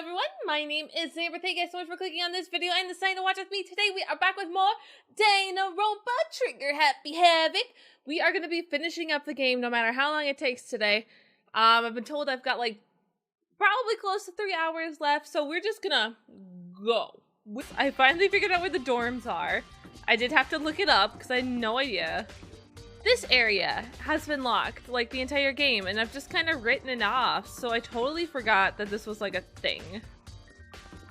everyone, my name is Zamber. Thank you guys so much for clicking on this video and deciding to watch with me. Today we are back with more Danganronpa Trigger Happy Havoc. We are going to be finishing up the game no matter how long it takes today. I've been told I've got like probably close to 3 hours left, so we're just gonna go. I finally figured out where the dorms are. I did have to look it up because I had no idea. This area has been locked like the entire game, and I've just kind of written it off, so I totally forgot that this was like a thing.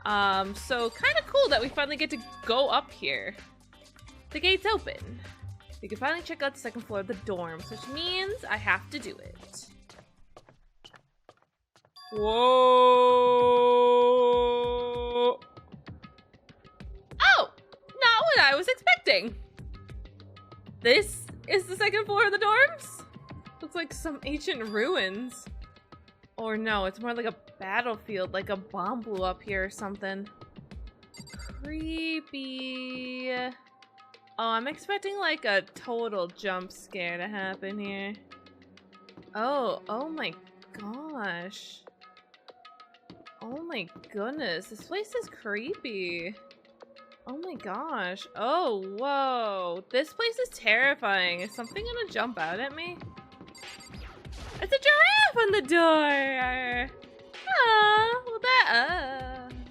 So kind of cool that we finally get to go up here. The gate's open. We can finally check out the second floor of the dorms, which means I have to do it. Whoa! Oh! Not what I was expecting! This is the second floor of the dorms? Looks like some ancient ruins. Or no, it's more like a battlefield, like a bomb blew up here or something. Creepy. Oh, I'm expecting like a total jump scare to happen here. Oh my gosh. Oh my goodness, this place is creepy. Oh my gosh. Oh, whoa. This place is terrifying. Is something gonna jump out at me? It's a giraffe on the door! Ah, well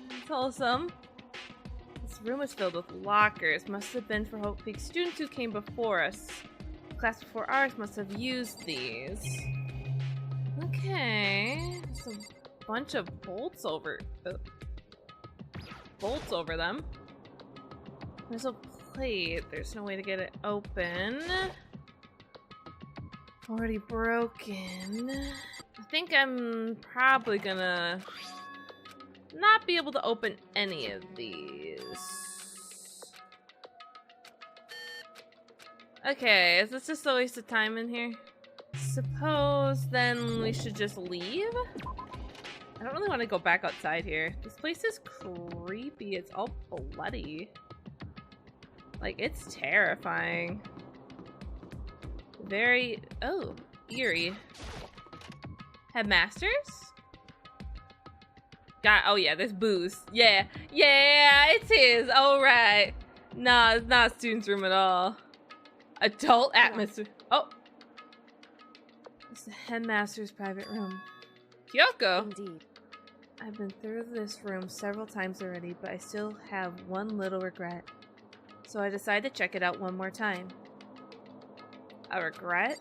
it's wholesome. This room is filled with lockers. Must have been for Hope Peak students who came before us. The class before ours must have used these. Okay. There's a bunch of bolts over them. There's a plate. There's no way to get it open. Already broken. I think I'm probably gonna not be able to open any of these. Okay, is this just a waste of time in here? Suppose then we should just leave? I don't really want to go back outside here. This place is creepy. It's all bloody. Like, it's terrifying. Very, oh, eerie. Headmasters? Oh yeah, there's booze. Yeah, it's his, alright. Nah, it's not a student's room at all. Adult atmosphere. Oh. It's the headmaster's private room. Kyoko! Indeed. I've been through this room several times already, but I still have one little regret. So I decided to check it out one more time. A regret?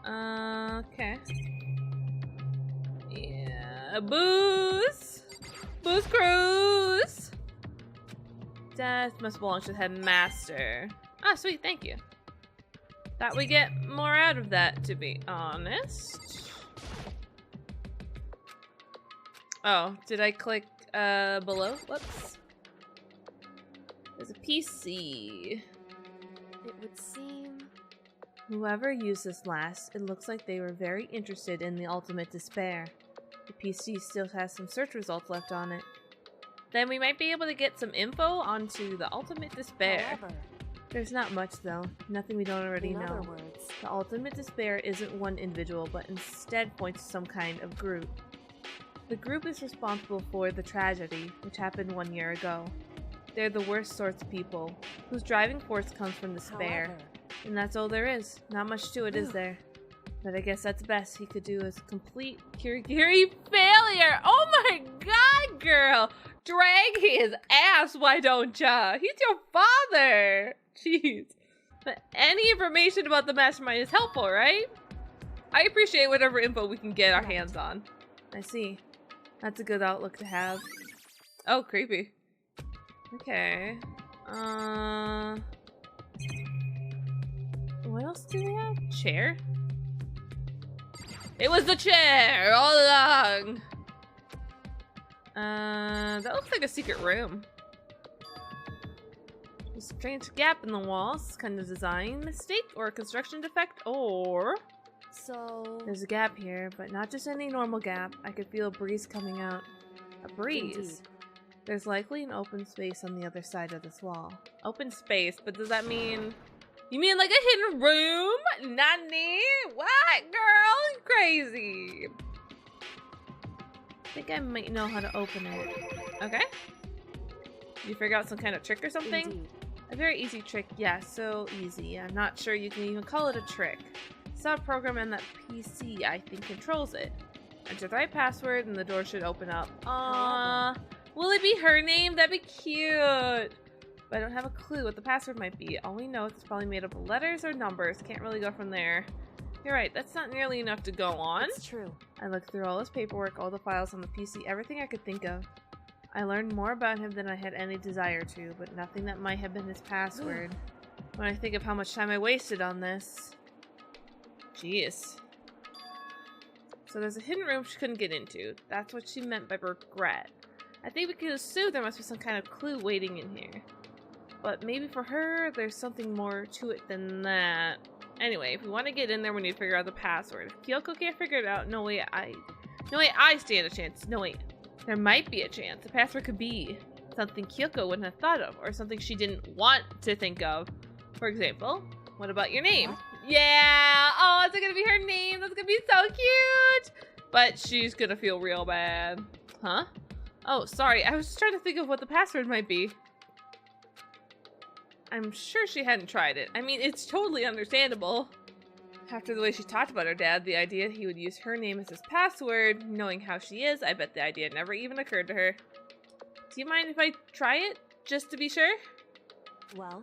Okay. Yeah, booze! Booze cruise! Death must belong to the headmaster. Ah, sweet, thank you. Thought we get more out of that, to be honest. Oh, did I click below? Whoops. There's a PC. It would seem... Whoever used this last, it looks like they were very interested in the ultimate despair. The PC still has some search results left on it. Then we might be able to get some info onto the ultimate despair. However, there's not much though. Nothing we don't already know. in other words, The ultimate despair isn't one individual, but instead points to some kind of group. The group is responsible for the tragedy, which happened 1 year ago. They're the worst sorts of people, whose driving force comes from despair. however, And that's all there is. Not much to it, is there? But I guess that's the best he could do is complete kerry failure! Oh my god, girl! Drag his ass, why don't ya? He's your father! Jeez. But any information about the mastermind is helpful, right? I appreciate whatever info we can get our hands on. I see. That's a good outlook to have. Oh, creepy. Okay. What else do we have? Chair? It was the chair all along! That looks like a secret room. A strange gap in the walls. Kind of design mistake or a construction defect, or... so... There's a gap here, but not just any normal gap. I could feel a breeze coming out. A breeze? Indeed. There's likely an open space on the other side of this wall. Open space, but does that mean... You mean like a hidden room? Nani? What, girl? You crazy. think I might know how to open it. Okay. You figure out some kind of trick or something? Indeed. A very easy trick, yeah, so easy. I'm not sure you can even call it a trick. It's not a program in that PC, I think, controls it. Enter the right password and the door should open up. Aww. Will it be her name? That'd be cute. But I don't have a clue what the password might be. All we know is it's probably made up of letters or numbers. Can't really go from there. You're right, that's not nearly enough to go on. It's true. I looked through all his paperwork, all the files on the PC, everything I could think of. I learned more about him than I had any desire to, but nothing that might have been his password. When I think of how much time I wasted on this. Jeez. So there's a hidden room she couldn't get into. That's what she meant by regret. I think we could assume there must be some kind of clue waiting in here. But maybe for her, there's something more to it than that. Anyway, if we want to get in there, we need to figure out the password. If Kyoko can't figure it out, no way I stand a chance. No way. There might be a chance. The password could be something Kyoko wouldn't have thought of, or something she didn't want to think of. For example, what about your name? What? Yeah! Oh, is it gonna be her name? That's gonna be so cute! But she's gonna feel real bad. Huh? Oh, sorry. I was just trying to think of what the password might be. I'm sure she hadn't tried it. I mean, it's totally understandable. After the way she talked about her dad, the idea he would use her name as his password, knowing how she is, I bet the idea never even occurred to her. Do you mind if I try it, just to be sure? Well,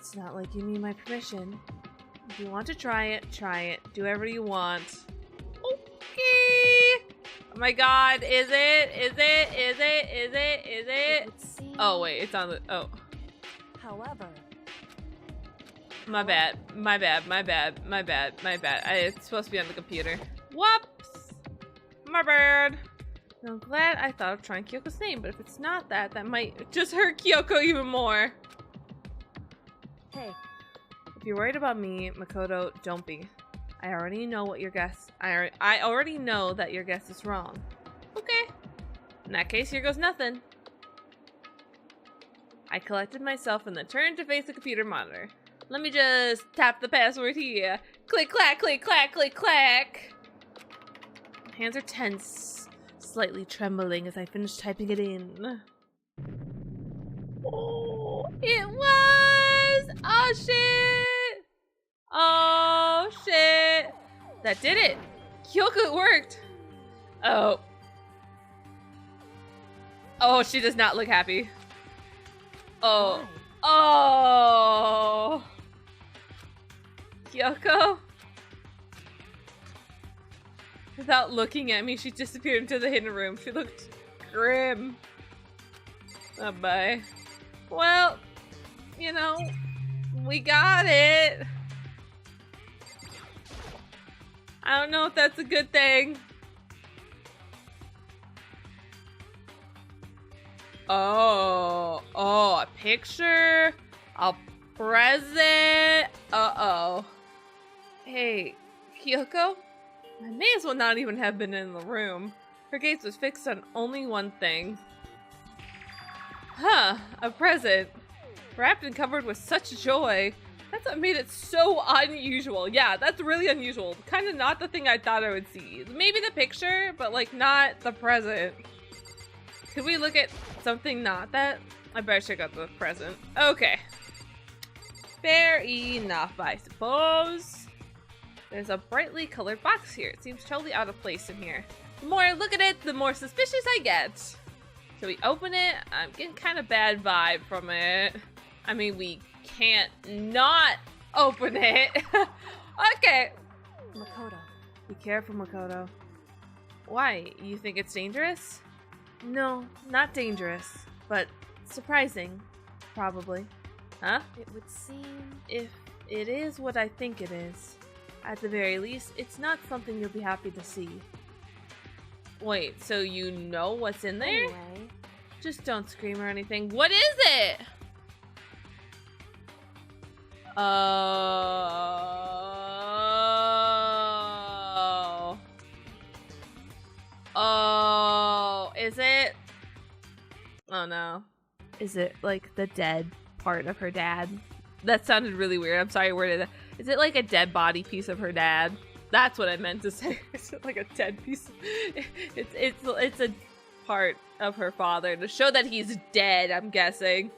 It's not like you need my permission. If you want to try it, try it. Do whatever you want. Okay! Oh my god, is it? Is it? Is it? Is it? Is it it? would seem... Oh wait, it's on the... Oh. However... My bad. My bad. My bad. My bad. My bad. It's supposed to be on the computer. Whoops! My bad. Now, I'm glad I thought of trying Kyoko's name, but if it's not that, that might just hurt Kyoko even more. Hey. If you're worried about me, Makoto, don't be. I already know what your guess... I already know that your guess is wrong. Okay. In that case, here goes nothing. I collected myself and then turned to face the computer monitor. Let me just tap the password here. Click, clack, click, clack, click, clack. My hands are tense, slightly trembling as I finish typing it in. Oh, it was! Oh, shit! Oh, shit! That did it! Kyoko, it worked! Oh. Oh, she does not look happy. Oh. Why? Oh. Kyoko? Without looking at me, she disappeared into the hidden room. She looked grim. Oh, bye. Well, you know, we got it. I don't know if that's a good thing. Oh, a picture, a present. Uh-oh. Hey, Kyoko? I may as well not even have been in the room. Her gaze was fixed on only one thing. Huh, a present. Wrapped and covered with such joy. That's what made it so unusual. Yeah, that's really unusual. Kind of not the thing I thought I would see. Maybe the picture, but like not the present. Could we look at something not that? I better check out the present. Okay. Fair enough, I suppose. There's a brightly colored box here. It seems totally out of place in here. The more I look at it, the more suspicious I get. So we open it. I'm getting kind of bad vibe from it. I mean, we can't not open it. Okay. Makoto. Be careful, Makoto. Why? You think it's dangerous? No, not dangerous, but surprising, probably. Huh? It would seem... If it is what I think it is, at the very least, it's not something you'll be happy to see. Wait, so you know what's in there? Anyway. Just don't scream or anything. What is it? Oh. Oh. Is it? Oh no. Is it like the dead part of her dad? That sounded really weird. I'm sorry, where did that? Is it like a dead body piece of her dad? That's what I meant to say. It's like a dead piece. It's a part of her father to show that he's dead, I'm guessing.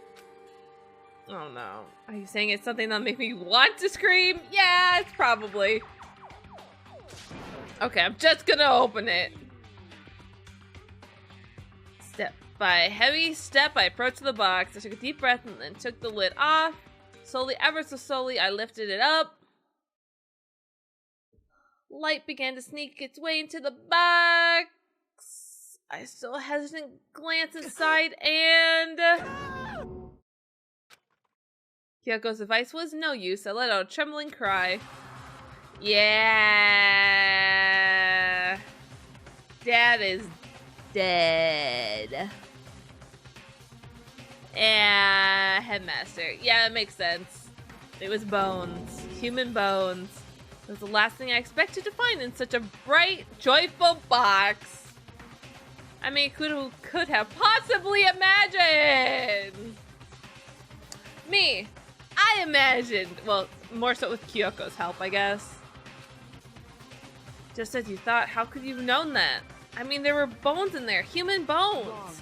Oh no. Are you saying it's something that'll make me want to scream? Yeah, it's probably. Okay, I'm just gonna open it. Step by heavy step, I approached the box. I took a deep breath and then took the lid off. Slowly, ever so slowly, I lifted it up. Light began to sneak its way into the box. I still hesitant glance inside and... Kyoko's advice was no use. I let out a trembling cry. Yeah. Dad is dead. Headmaster. Yeah, it makes sense. It was bones. Human bones. It was the last thing I expected to find in such a bright, joyful box. I mean, who could have possibly imagined? Me. I imagined. Well, more so with Kyoko's help, I guess. Just as you thought, how could you have known that? I mean, there were bones in there. Human bones. Wrong.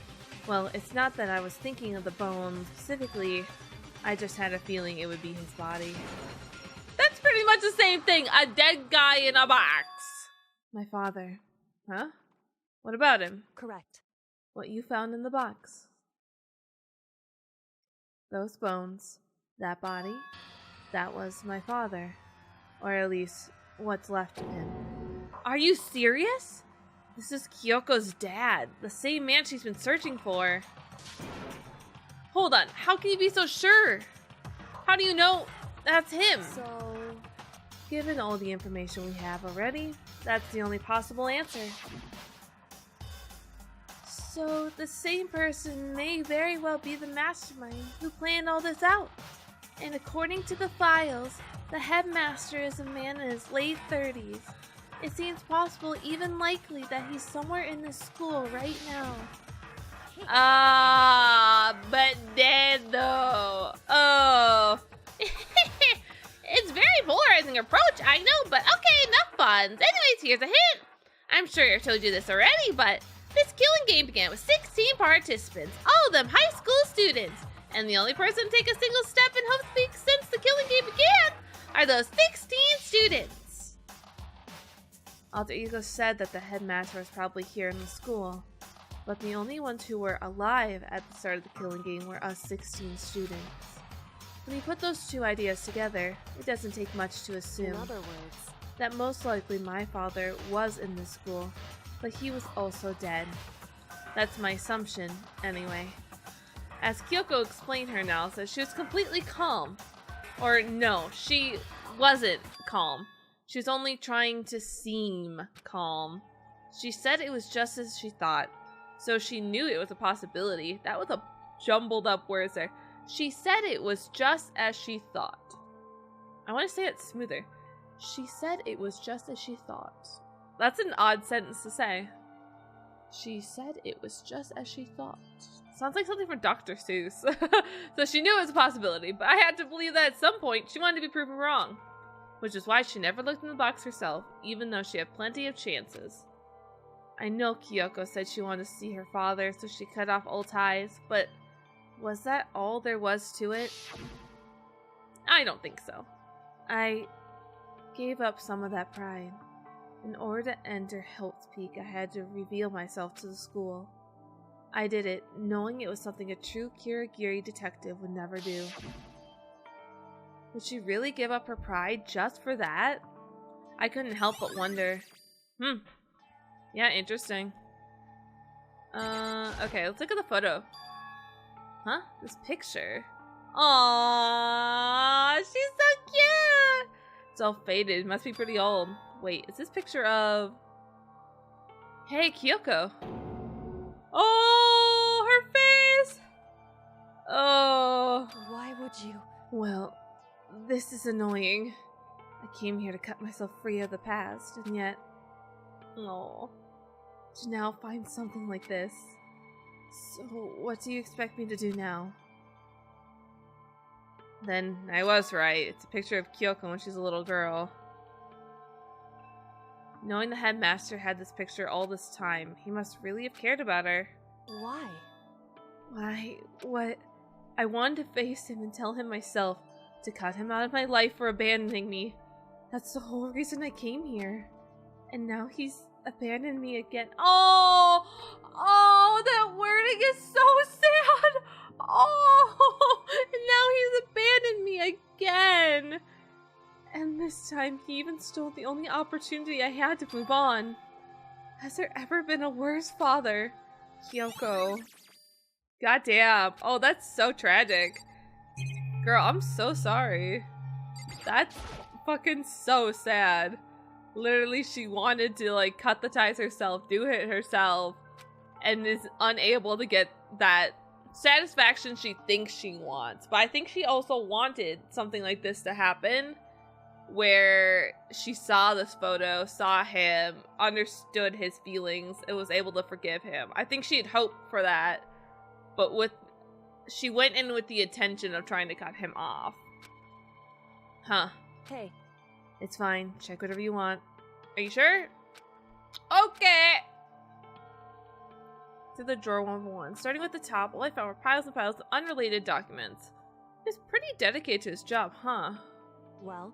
Well, it's not that I was thinking of the bones specifically. I just had a feeling it would be his body. That's pretty much the same thing. A dead guy in a box. My father. Huh? What about him? Correct. What you found in the box. Those bones. That body. That was my father. Or at least, what's left of him. Are you serious? This is Kyoko's dad. The same man she's been searching for. Hold on. How can you be so sure? How do you know that's him? So... Given all the information we have already, that's the only possible answer. So, the same person may very well be the mastermind who planned all this out. And according to the files, the headmaster is a man in his late 30s. It seems possible, even likely, that he's somewhere in this school right now. But dead though. Oh. It's very polarizing approach, I know, but okay, enough puns. Anyways, here's a hint. I'm sure I told you this already, but this killing game began with 16 participants, all of them high school students. And the only person to take a single step in Hope's Peak since the killing game began are those 16 students. Alter Ego said that the headmaster was probably here in the school, but the only ones who were alive at the start of the killing game were us 16 students. When you put those two ideas together, it doesn't take much to assume in other words, that most likely my father was in this school, but he was also dead. That's my assumption, anyway. As Kyoko explained her analysis, she was completely calm. Or no, she wasn't calm. She was only trying to seem calm. She said it was just as she thought, so she knew it was a possibility. That was a jumbled up words there. She said it was just as she thought. I want to say it smoother. She said it was just as she thought. That's an odd sentence to say. She said it was just as she thought. Sounds like something from Dr. Seuss. So she knew it was a possibility, but I had to believe that at some point she wanted to be proven wrong. Which is why she never looked in the box herself, even though she had plenty of chances. I know Kyoko said she wanted to see her father, so she cut off all ties, but was that all there was to it? I don't think so. I gave up some of that pride. In order to enter Hop's Peak, I had to reveal myself to the school. I did it, knowing it was something a true Kirigiri detective would never do. Would she really give up her pride just for that? I couldn't help but wonder. Yeah, interesting. Okay, let's look at the photo. Huh? This picture. Aww, she's so cute! It's all faded, must be pretty old. Wait, is this picture of... Hey, Kyoko. Oh, her face! Oh. why would you? Well, this is annoying. I came here to cut myself free of the past, and yet... Oh. To now find something like this. So, what do you expect me to do now? Then, I was right. It's a picture of Kyoko when she's a little girl. Knowing the headmaster had this picture all this time, he must really have cared about her. Why? Why, what? I wanted to face him and tell him myself, to cut him out of my life for abandoning me. That's the whole reason I came here. And now he's abandoned me again. Oh, that wording is so sad. Oh, and now he's abandoned me again. And this time, he even stole the only opportunity I had to move on. Has there ever been a worse father? Kyoko. Goddamn. Oh, that's so tragic. Girl, I'm so sorry. That's fucking so sad. Literally, she wanted to, like, cut the ties herself, do it herself, and is unable to get that satisfaction she thinks she wants. But I think she also wanted something like this to happen, where she saw this photo, saw him, understood his feelings, and was able to forgive him. I think she had hoped for that, but she went in with the intention of trying to cut him off. Huh. Hey. It's fine. Check whatever you want. Are you sure? Okay! To the drawer 101. Starting with the top, all I found were piles and piles of unrelated documents. He's pretty dedicated to his job, huh? Well?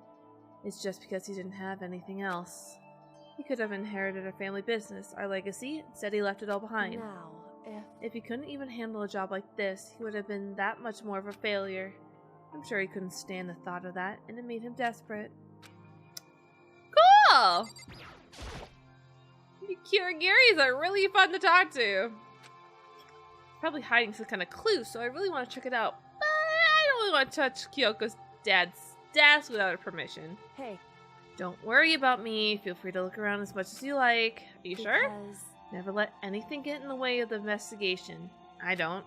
It's just because he didn't have anything else. He could have inherited a family business, our legacy. Instead, he left it all behind. Now, if he couldn't even handle a job like this, he would have been that much more of a failure. I'm sure he couldn't stand the thought of that, and it made him desperate. Cool! You Kirigiris are really fun to talk to. Probably hiding some kind of clue, so I really want to check it out. But I don't really want to touch Kyoko's dad's desk without her permission. Hey. Don't worry about me. Feel free to look around as much as you like. Are you sure? Never let anything get in the way of the investigation. I don't.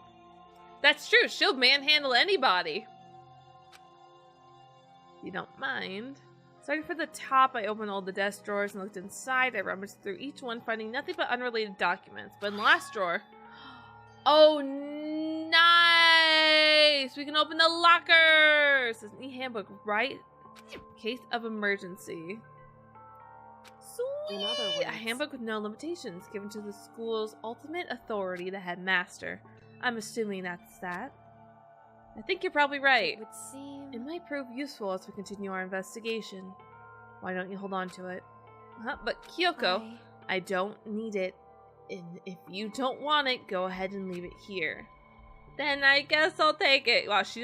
That's true. She'll manhandle anybody. You don't mind. Starting from the top, I opened all the desk drawers and looked inside. I rummaged through each one, finding nothing but unrelated documents. But in the last drawer... Oh, nice! We can open the lockers! There's an e-handbook, right? Case of emergency. Sweet! In other words, a handbook with no limitations, given to the school's ultimate authority, the headmaster. I'm assuming that's that. I think you're probably right. It would seem... It might prove useful as we continue our investigation. Why don't you hold on to it? But Kyoko, I don't need it. And if you don't want it, go ahead and leave it here. Then I guess I'll take it. Wow, she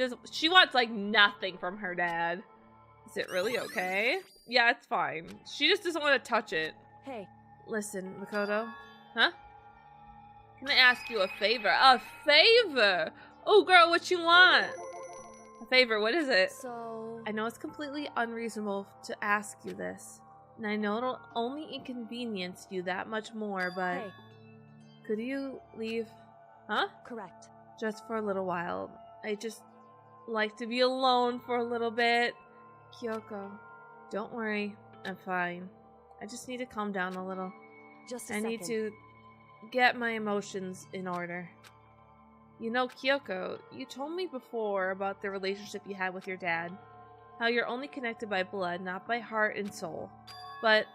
wants like nothing from her dad. Is it really okay? Yeah, it's fine. She just doesn't want to touch it. Hey. Listen, Makoto. Huh? Can I ask you a favor? A favor? Oh, girl, what you want? A favor, what is it? So... I know it's completely unreasonable to ask you this. And I know it'll only inconvenience you that much more, but... Hey. Could you leave? Huh? Correct. Just for a little while. I just like to be alone for a little bit. Kyoko, don't worry. I'm fine. I just need to calm down a little. Just a I second. need to get my emotions in order. You know, Kyoko, you told me before about the relationship you had with your dad. How you're only connected by blood, not by heart and soul. But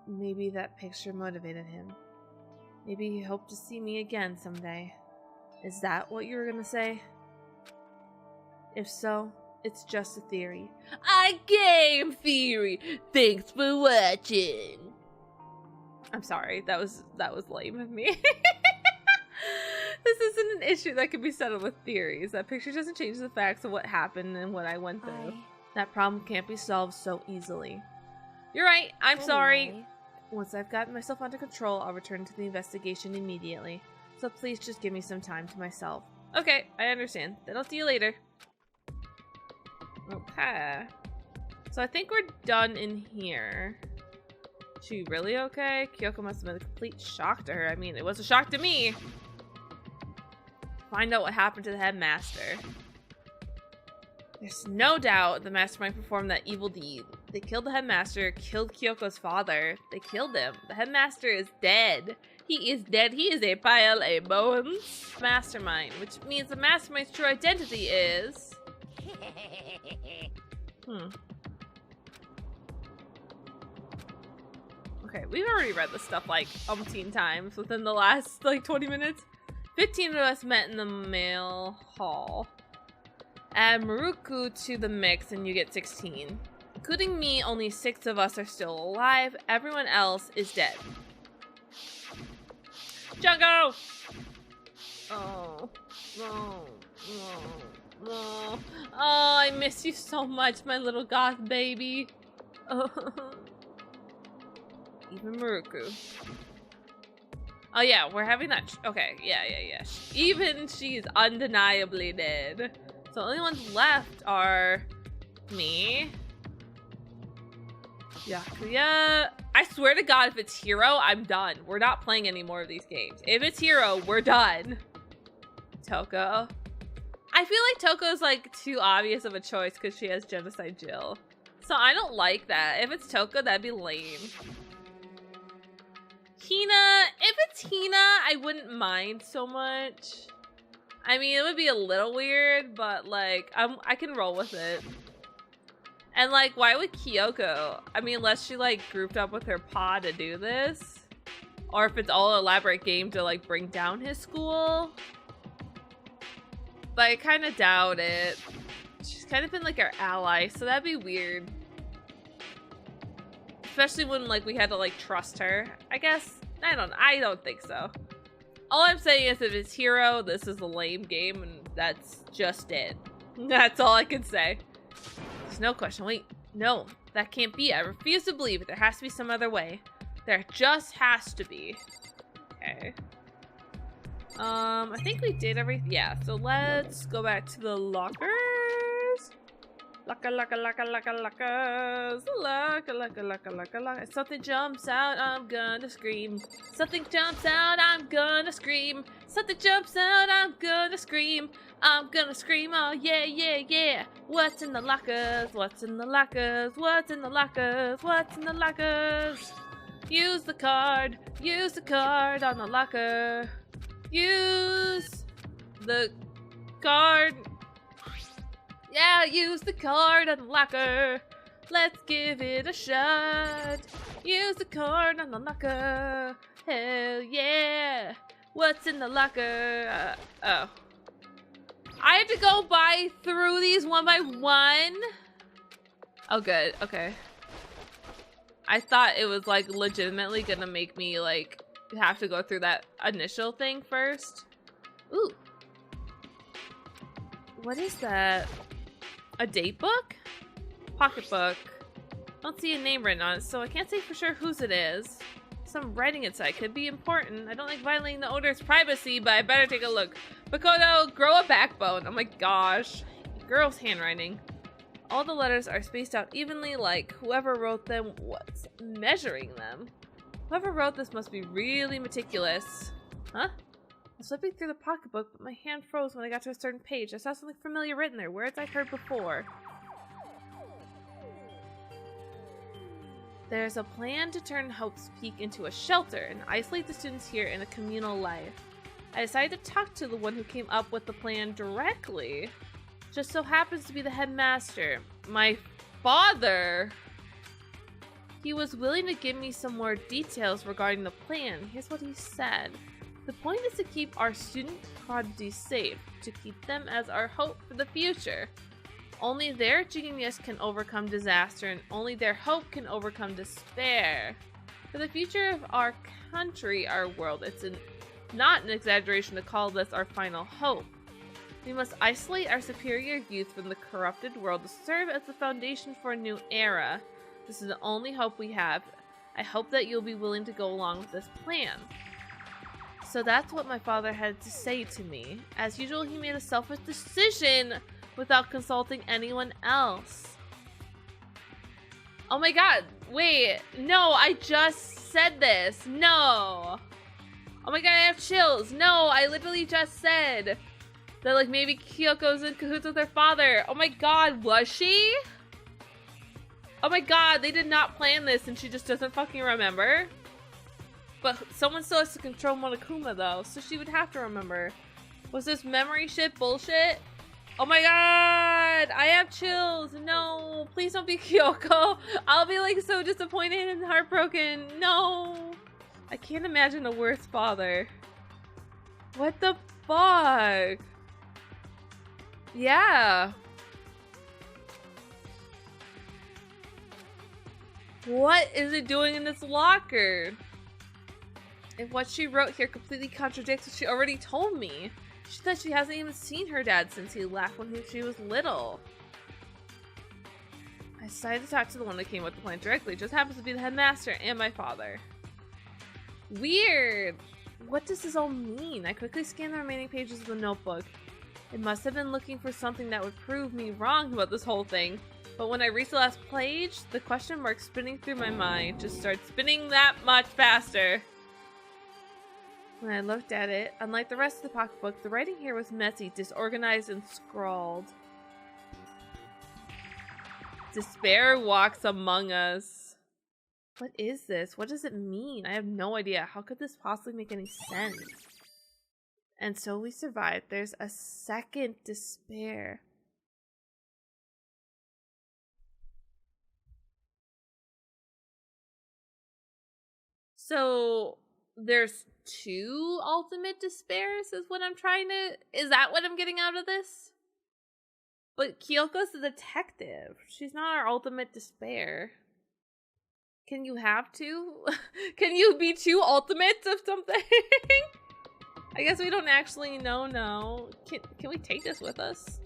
maybe that picture motivated him. Maybe he hoped to see me again someday. Is that what you were gonna say? If so, it's just a theory. A game theory! Thanks for watching! I'm sorry, that was lame of me. This isn't an issue that can be settled with theories. That picture doesn't change the facts of what happened and what I went through. That problem can't be solved so easily. You're right, I'm sorry. Once I've gotten myself under control, I'll return to the investigation immediately. So please just give me some time to myself. Okay, I understand. Then I'll see you later. Okay. So I think we're done in here. Is she really okay? Kyoko must have been a complete shock to her. I mean, it was a shock to me. Find out what happened to the headmaster. There's no doubt the mastermind performed that evil deed. They killed the headmaster, killed Kyoko's father. They killed him. The headmaster is dead. He is dead. He is a pile of bones. Mastermind, which means the mastermind's true identity is... Okay, we've already read this stuff like umpteen times within the last like 20 minutes. 15 of us met in the mail hall. Add Maruku to the mix and you get 16. Including me, only 6 of us are still alive. Everyone else is dead. Jungo! Oh, no, no, no. Oh, I miss you so much, my little goth baby. Oh. Even Maruku. Oh yeah, we're having that. Okay, yeah. Even she's undeniably dead. So the only ones left are me. Yakuya. I swear to God, if it's Hero, I'm done. We're not playing any more of these games. If it's Hero, we're done. Toko. I feel like Toko's like too obvious of a choice because she has Genocide Jill. So I don't like that. If it's Toko, that'd be lame. Hina. If it's Hina, I wouldn't mind so much. I mean, it would be a little weird, but like, I can roll with it. And like, why would Kyoko? I mean, unless she like grouped up with her pa to do this. Or if it's all an elaborate game to like bring down his school. But I kind of doubt it. She's kind of been like our ally, so that'd be weird. Especially when like we had to like trust her. I guess, I don't think so. All I'm saying is if it's Hero, this is a lame game and that's just it. That's all I can say. There's no question. Wait, no, that can't be. I refuse to believe it. There has to be some other way. There just has to be. Okay. I think we did everything. Yeah, so let's go back to the lockers. Lockers. Locker. Something jumps out, I'm gonna scream. Something jumps out, I'm gonna scream. Something jumps out, I'm gonna scream. I'm gonna scream, oh yeah. What's in the lockers? What's in the lockers? What's in the lockers? What's in the lockers? Use the card on the locker. Use the card. Yeah, use the card on the locker. Let's give it a shot. Use the card on the locker. Hell yeah. What's in the locker? Oh. I have to go through these one by one? Oh, good. Okay. I thought it was, like, legitimately gonna make me, like, have to go through that initial thing first. Ooh. What is that? A date book? Pocketbook. Don't see a name written on it, so I can't say for sure whose it is. Some writing inside could be important. I don't like violating the owner's privacy, but I better take a look. Makoto, grow a backbone. Oh my gosh. Girl's handwriting. All the letters are spaced out evenly, like whoever wrote them was measuring them. Whoever wrote this must be really meticulous. Huh? I was flipping through the pocketbook, but my hand froze when I got to a certain page. I saw something familiar written there, words I'd heard before. There's a plan to turn Hope's Peak into a shelter and isolate the students here in a communal life. I decided to talk to the one who came up with the plan directly. Just so happens to be the headmaster. My father! He was willing to give me some more details regarding the plan. Here's what he said. The point is to keep our student prodigies safe, to keep them as our hope for the future. Only their genius can overcome disaster, and only their hope can overcome despair. For the future of our country, our world, it's not an exaggeration to call this our final hope. We must isolate our superior youth from the corrupted world to serve as the foundation for a new era. This is the only hope we have. I hope that you'll be willing to go along with this plan. So that's what my father had to say to me. As usual, he made a selfish decision without consulting anyone else. Oh my god, wait, no, I just said this, no. Oh my god, I have chills, no, I literally just said that like maybe Kyoko's in cahoots with her father. Oh my god, was she? Oh my god, they did not plan this and she just doesn't fucking remember. But someone still has to control Monokuma though, so she would have to remember. Was this memory shit bullshit? Oh my god! I have chills! No! Please don't be Kyoko! I'll be like so disappointed and heartbroken. No! I can't imagine a worse father. What the fuck? Yeah. What is it doing in this locker? If what she wrote here completely contradicts what she already told me. She said she hasn't even seen her dad since he left when she was little. I decided to talk to the one that came with the plan directly. It just happens to be the headmaster and my father. Weird. What does this all mean? I quickly scanned the remaining pages of the notebook. It must have been looking for something that would prove me wrong about this whole thing. But when I reached the last page, the question mark spinning through my mind just started spinning that much faster. When I looked at it, unlike the rest of the pocketbook, the writing here was messy, disorganized, and scrawled. Despair walks among us. What is this? What does it mean? I have no idea. How could this possibly make any sense? And so we survived. There's a second despair. So there's two ultimate despairs is what I'm trying to... Is that what I'm getting out of this? But Kyoko's the detective. She's not our ultimate despair. Can you have two? Can you be two ultimates of something? I guess we don't actually know now. Can we take this with us?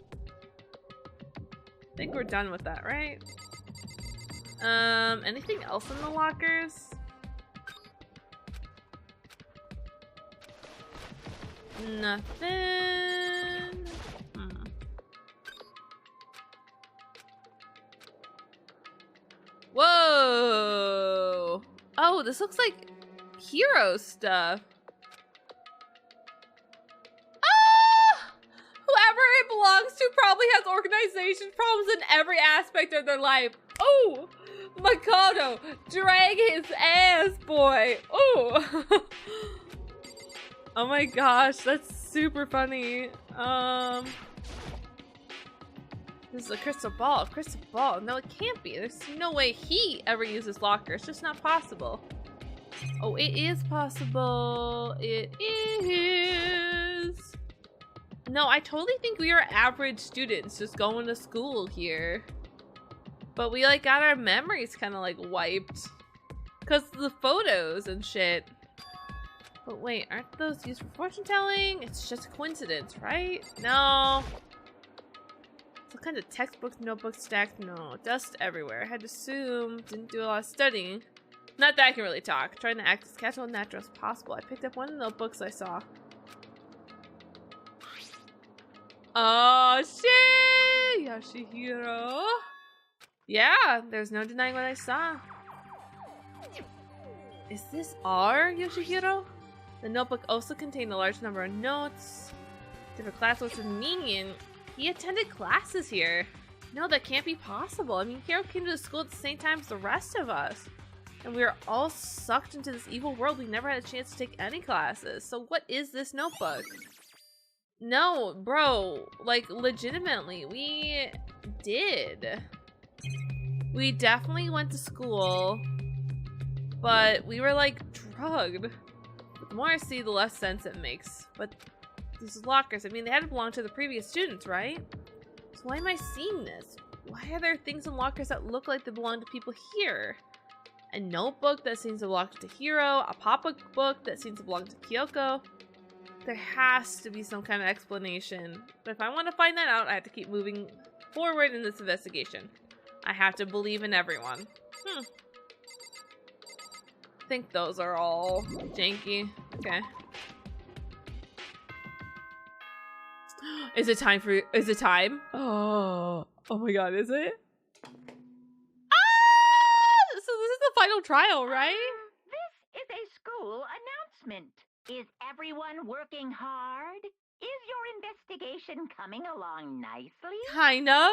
I think we're done with that, right? Anything else in the lockers? Nothing. Whoa! Oh, this looks like hero stuff. Ah! Whoever it belongs to probably has organization problems in every aspect of their life. Oh! Makoto! Drag his ass, boy! Oh! Oh my gosh, that's super funny. This is a crystal ball. Crystal ball. No, it can't be. There's no way he ever uses locker. It's just not possible. Oh, it is possible. It is. No, I totally think we are average students just going to school here. But we like got our memories kind of like wiped. Because the photos and shit. But wait, aren't those used for fortune telling? It's just a coincidence, right? No. What kind of textbooks, notebooks stacked? No, dust everywhere. I had to assume, didn't do a lot of studying. Not that I can really talk. Trying to act as casual and natural as possible. I picked up one of the notebooks I saw. Oh shit! Yoshihiro. Yeah, there's no denying what I saw. Is this our Yoshihiro? The notebook also contained a large number of notes. Different class was meaning. He attended classes here. No, that can't be possible. I mean, Hiro came to the school at the same time as the rest of us. And we were all sucked into this evil world. We never had a chance to take any classes. So what is this notebook? No, bro. Like, legitimately, we did. We definitely went to school. But we were, like, drugged. The more I see, the less sense it makes. But these lockers, I mean, they had to belong to the previous students, right? So why am I seeing this? Why are there things in lockers that look like they belong to people here? A notebook that seems to belong to Hiro, a pop-up book that seems to belong to Kyoko. There has to be some kind of explanation. But if I want to find that out, I have to keep moving forward in this investigation. I have to believe in everyone. I think those are all janky. Okay. Is it time? Oh my god, is it? Ah! So this is the final trial, right? This is a school announcement. Is everyone working hard? Is your investigation coming along nicely? Kind of.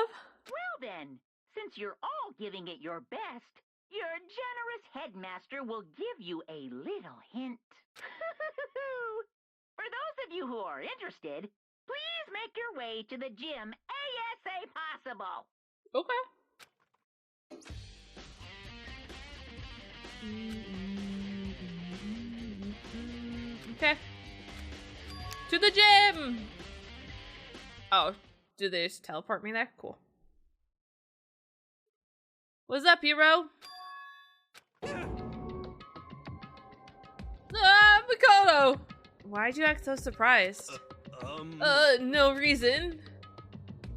Well then, since you're all giving it your best, your generous headmaster will give you a little hint. For those of you who are interested, please make your way to the gym ASA possible. Okay. Okay. To the gym! Oh, do they just teleport me there? Cool. What's up, hero? Ah, Makoto! Why'd you act so surprised? No reason.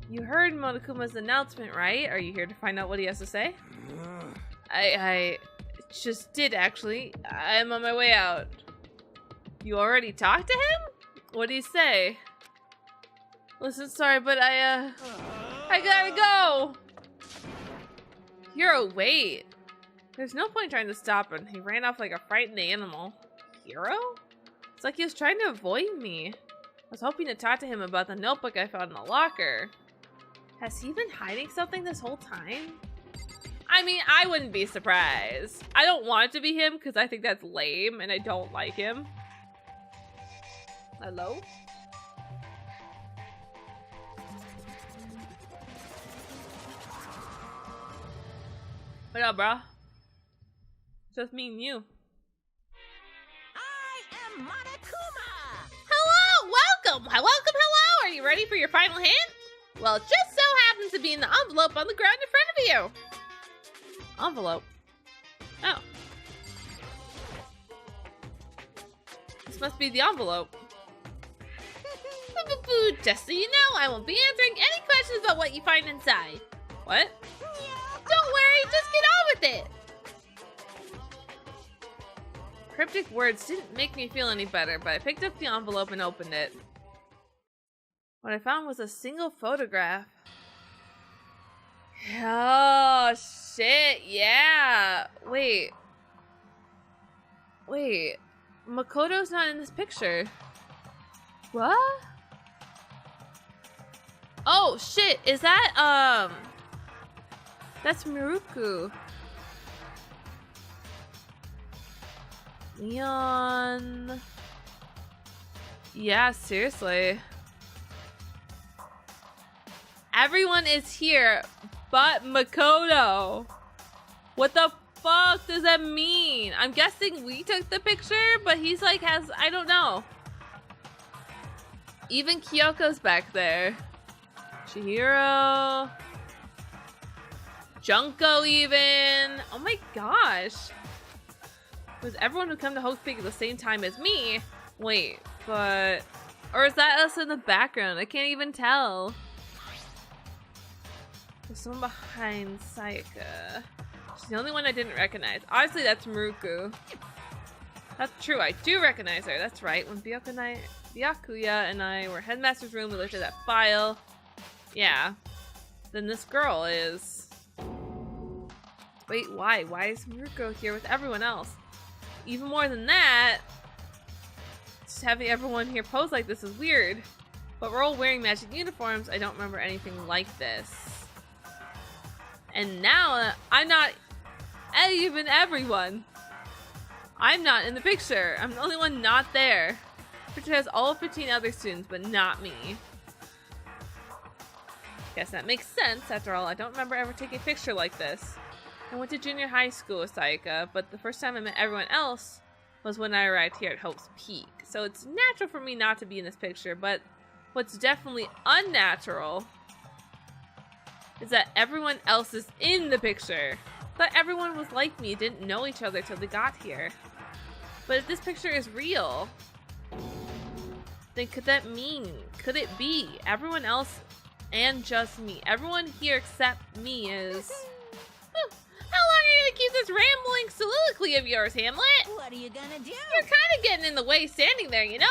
You heard Monokuma's announcement, right? Are you here to find out what he has to say? I just did, actually. I'm on my way out. You already talked to him? What'd he say? Listen, sorry, but I gotta go! Hero, wait. There's no point trying to stop him. He ran off like a frightened animal. Hero? It's like he was trying to avoid me. I was hoping to talk to him about the notebook I found in the locker. Has he been hiding something this whole time? I mean, I wouldn't be surprised. I don't want it to be him because I think that's lame and I don't like him. Hello? What up, bro? Just me and you. I am Monokuma! Hello! Welcome! Welcome, hello! Are you ready for your final hint? Well, it just so happens to be in the envelope on the ground in front of you. Envelope? Oh. This must be the envelope. Just so you know, I won't be answering any questions about what you find inside. What? Don't worry, just get on with it. Cryptic words didn't make me feel any better, but I picked up the envelope and opened it. What I found was a single photograph. Oh, shit, yeah. Wait. Makoto's not in this picture. What? Oh, shit, is that, that's Miruku. Leon. Yeah, seriously. Everyone is here but Makoto. What the fuck does that mean? I'm guessing we took the picture, but he's like I don't know. Even Kyoko's back there. Chihiro. Junko even. Oh my gosh. Was everyone who come to Hope's Peak at the same time as me? Wait, but... Or is that us in the background? I can't even tell. There's someone behind Sayaka. She's the only one I didn't recognize. Obviously, that's Miruku. That's true, I do recognize her. That's right. When Byakuya and I were headmaster's room, we looked at that file. Yeah. Then this girl is... Wait, why? Why is Miruku here with everyone else? Even more than that, just having everyone here pose like this is weird. But we're all wearing magic uniforms. I don't remember anything like this. And now, I'm not even everyone. I'm not in the picture. I'm the only one not there. The picture has all 15 other students, but not me. Guess that makes sense. After all, I don't remember ever taking a picture like this. I went to junior high school with Sayaka, but the first time I met everyone else was when I arrived here at Hope's Peak. So it's natural for me not to be in this picture, but what's definitely unnatural is that everyone else is in the picture. I thought everyone was like me, didn't know each other till they got here. But if this picture is real, then could it be everyone else and just me? Everyone here except me is... How long are you gonna keep this rambling soliloquy of yours, Hamlet? What are you gonna do? You're kind of getting in the way standing there, you know?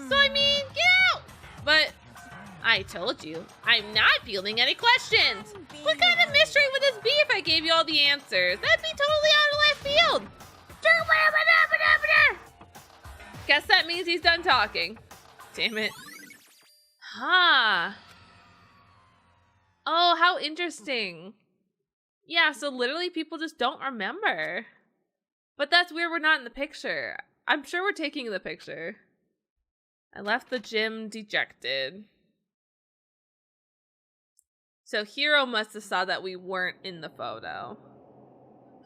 So I mean, get out! But I told you, I'm not fielding any questions. What kind of mystery would this be if I gave you all the answers? That'd be totally out of left field. Guess that means he's done talking. Damn it. Huh. Oh, how interesting. Yeah, so literally people just don't remember. But that's weird we're not in the picture. I'm sure we're taking the picture. I left the gym dejected. So Hiro must have saw that we weren't in the photo.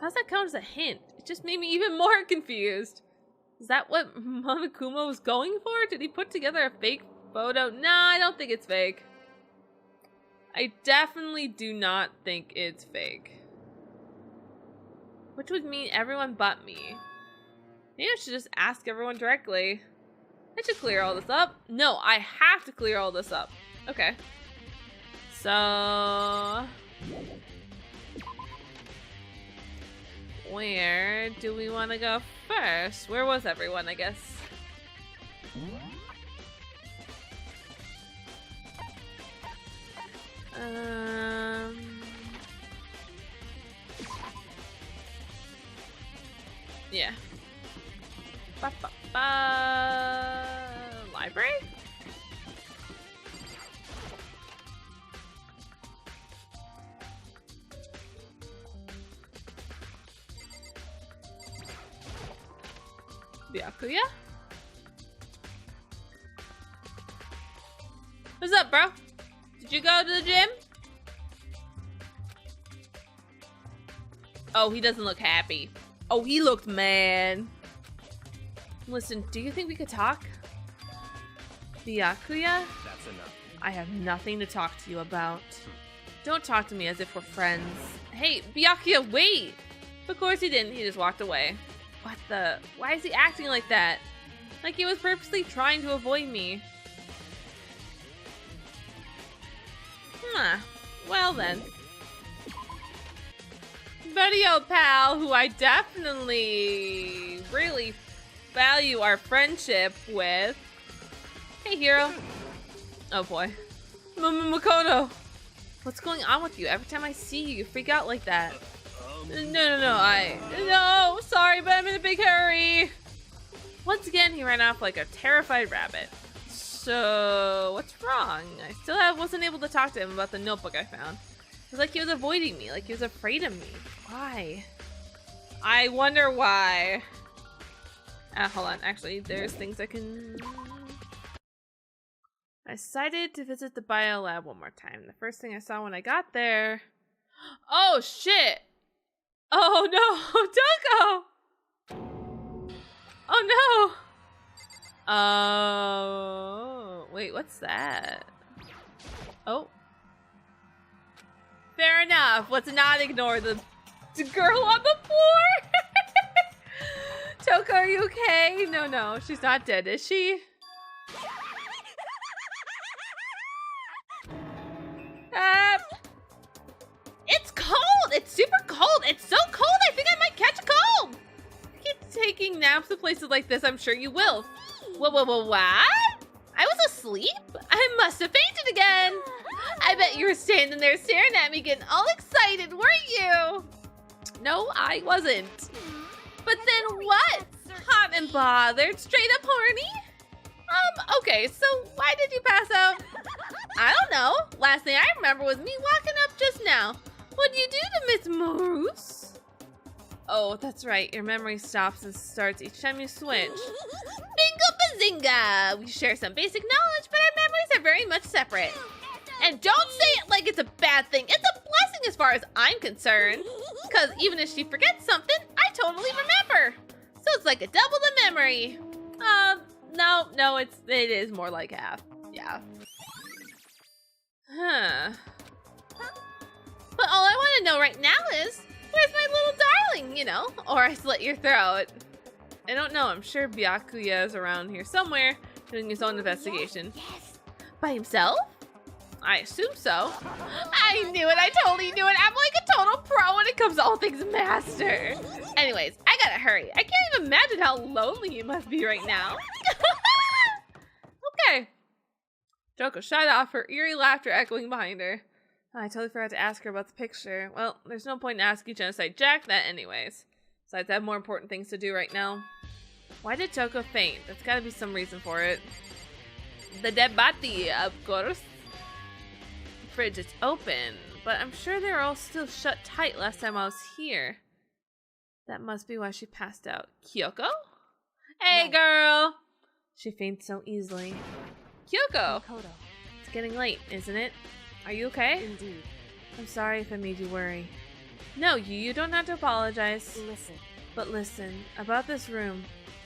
How does that count as a hint? It just made me even more confused. Is that what Monokuma was going for? Did he put together a fake photo? No, I don't think it's fake. I definitely do not think it's fake. Which would mean everyone but me. Maybe I should just ask everyone directly. I should clear all this up. No, I have to clear all this up. Okay. So... where do we want to go first? Where was everyone, I guess? Yeah. Library? Byakuya? What's up, bro? Did you go to the gym? Oh, he doesn't look happy. Oh, he looked mad. Listen, do you think we could talk? Byakuya? That's enough. I have nothing to talk to you about. Don't talk to me as if we're friends. Hey, Byakuya, wait! Of course he didn't, he just walked away. What the? Why is he acting like that? Like he was purposely trying to avoid me. Huh. Well then. Buddy old pal, who I definitely really value our friendship with. Hey, Hiro. Oh boy. Makoto. What's going on with you? Every time I see you, you freak out like that. No, sorry, but I'm in a big hurry. Once again, he ran off like a terrified rabbit. So, what's wrong? I still wasn't able to talk to him about the notebook I found. It was like he was avoiding me, like he was afraid of me. Why? I wonder why. Hold on, actually, there's things I can... I decided to visit the Biolab one more time. The first thing I saw when I got there... Oh, shit! Oh no, Doko! Oh no! Oh, wait, what's that? Oh. Fair enough, let's not ignore the girl on the floor! Toko, are you okay? No, she's not dead, is she? It's cold! It's super cold! It's so cold I think I might catch a cold! Keep taking naps at places like this, I'm sure you will. What? I was asleep? I must have fainted again! I bet you were standing there staring at me getting all excited, weren't you? No, I wasn't. But then what? Hot and bothered, straight up horny? Okay, so why did you pass out? I don't know. Last thing I remember was me walking up just now. What'd you do to Miss Moose? Oh, that's right. Your memory stops and starts each time you switch. Bingo bazinga! We share some basic knowledge, but our memories are very much separate. And don't say it like it's a bad thing. It's a blessing as far as I'm concerned. Because even if she forgets something, I totally remember. So it's like a double the memory. No, it is more like half. Yeah. Huh. But all I want to know right now is, where's my little darling, you know? Or I slit your throat. I don't know, I'm sure Byakuya is around here somewhere, doing his own investigation. Yes. By himself? I assume so. I knew it, I totally knew it. I'm like a total pro when it comes to all things master. Anyways, I gotta hurry. I can't even imagine how lonely you must be right now. Okay. Joko shut off, her eerie laughter echoing behind her. Oh, I totally forgot to ask her about the picture. Well, there's no point in asking Genocide Jack that anyways. Besides, I have more important things to do right now. Why did Joko faint? There's gotta be some reason for it. The dead body, of course. The fridge is open, but I'm sure they're all still shut tight last time I was here. That must be why she passed out. Kyoko? Hey, No. girl! She faints so easily. Kyoko! Makoto. It's getting late, isn't it? Are you okay? Indeed. I'm sorry if I made you worry. No, you don't have to apologize. Listen. But listen, about this room.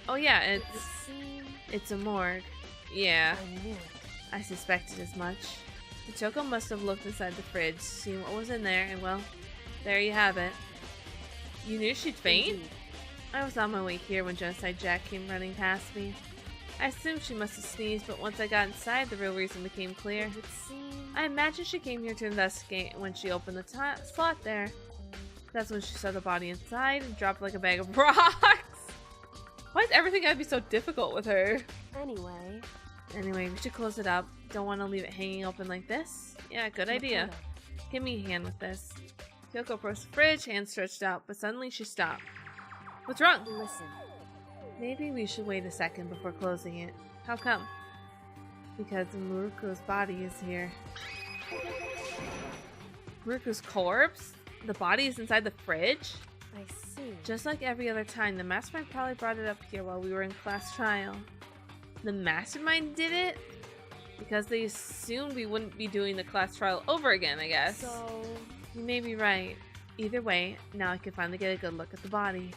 Oh yeah, it's a morgue. Yeah, I knew it. I suspected as much. Kyoko must have looked inside the fridge, seen what was in there, and well, there you have it. You knew she'd faint? Indeed. I was on my way here when Genocide Jack came running past me. I assumed she must have sneezed, but once I got inside, the real reason became clear. It would seem... I imagine she came here to investigate, and when she opened the slot there, that's when she saw the body inside and dropped like a bag of rocks. Why is everything gotta be so difficult with her? Anyway, We should close it up. Don't want to leave it hanging open like this. Yeah, good idea. Give me a hand with this. Kyoko approached the fridge, hand stretched out, but suddenly she stopped. What's wrong? Listen. Maybe we should wait a second before closing it. How come? Because Muruko's body is here. Muruko's corpse? The body is inside the fridge? I see. Just like every other time, the mastermind probably brought it up here while we were in class trial. The mastermind did it? Because they assumed we wouldn't be doing the class trial over again, I guess. So... You may be right. Either way, now I can finally get a good look at the body.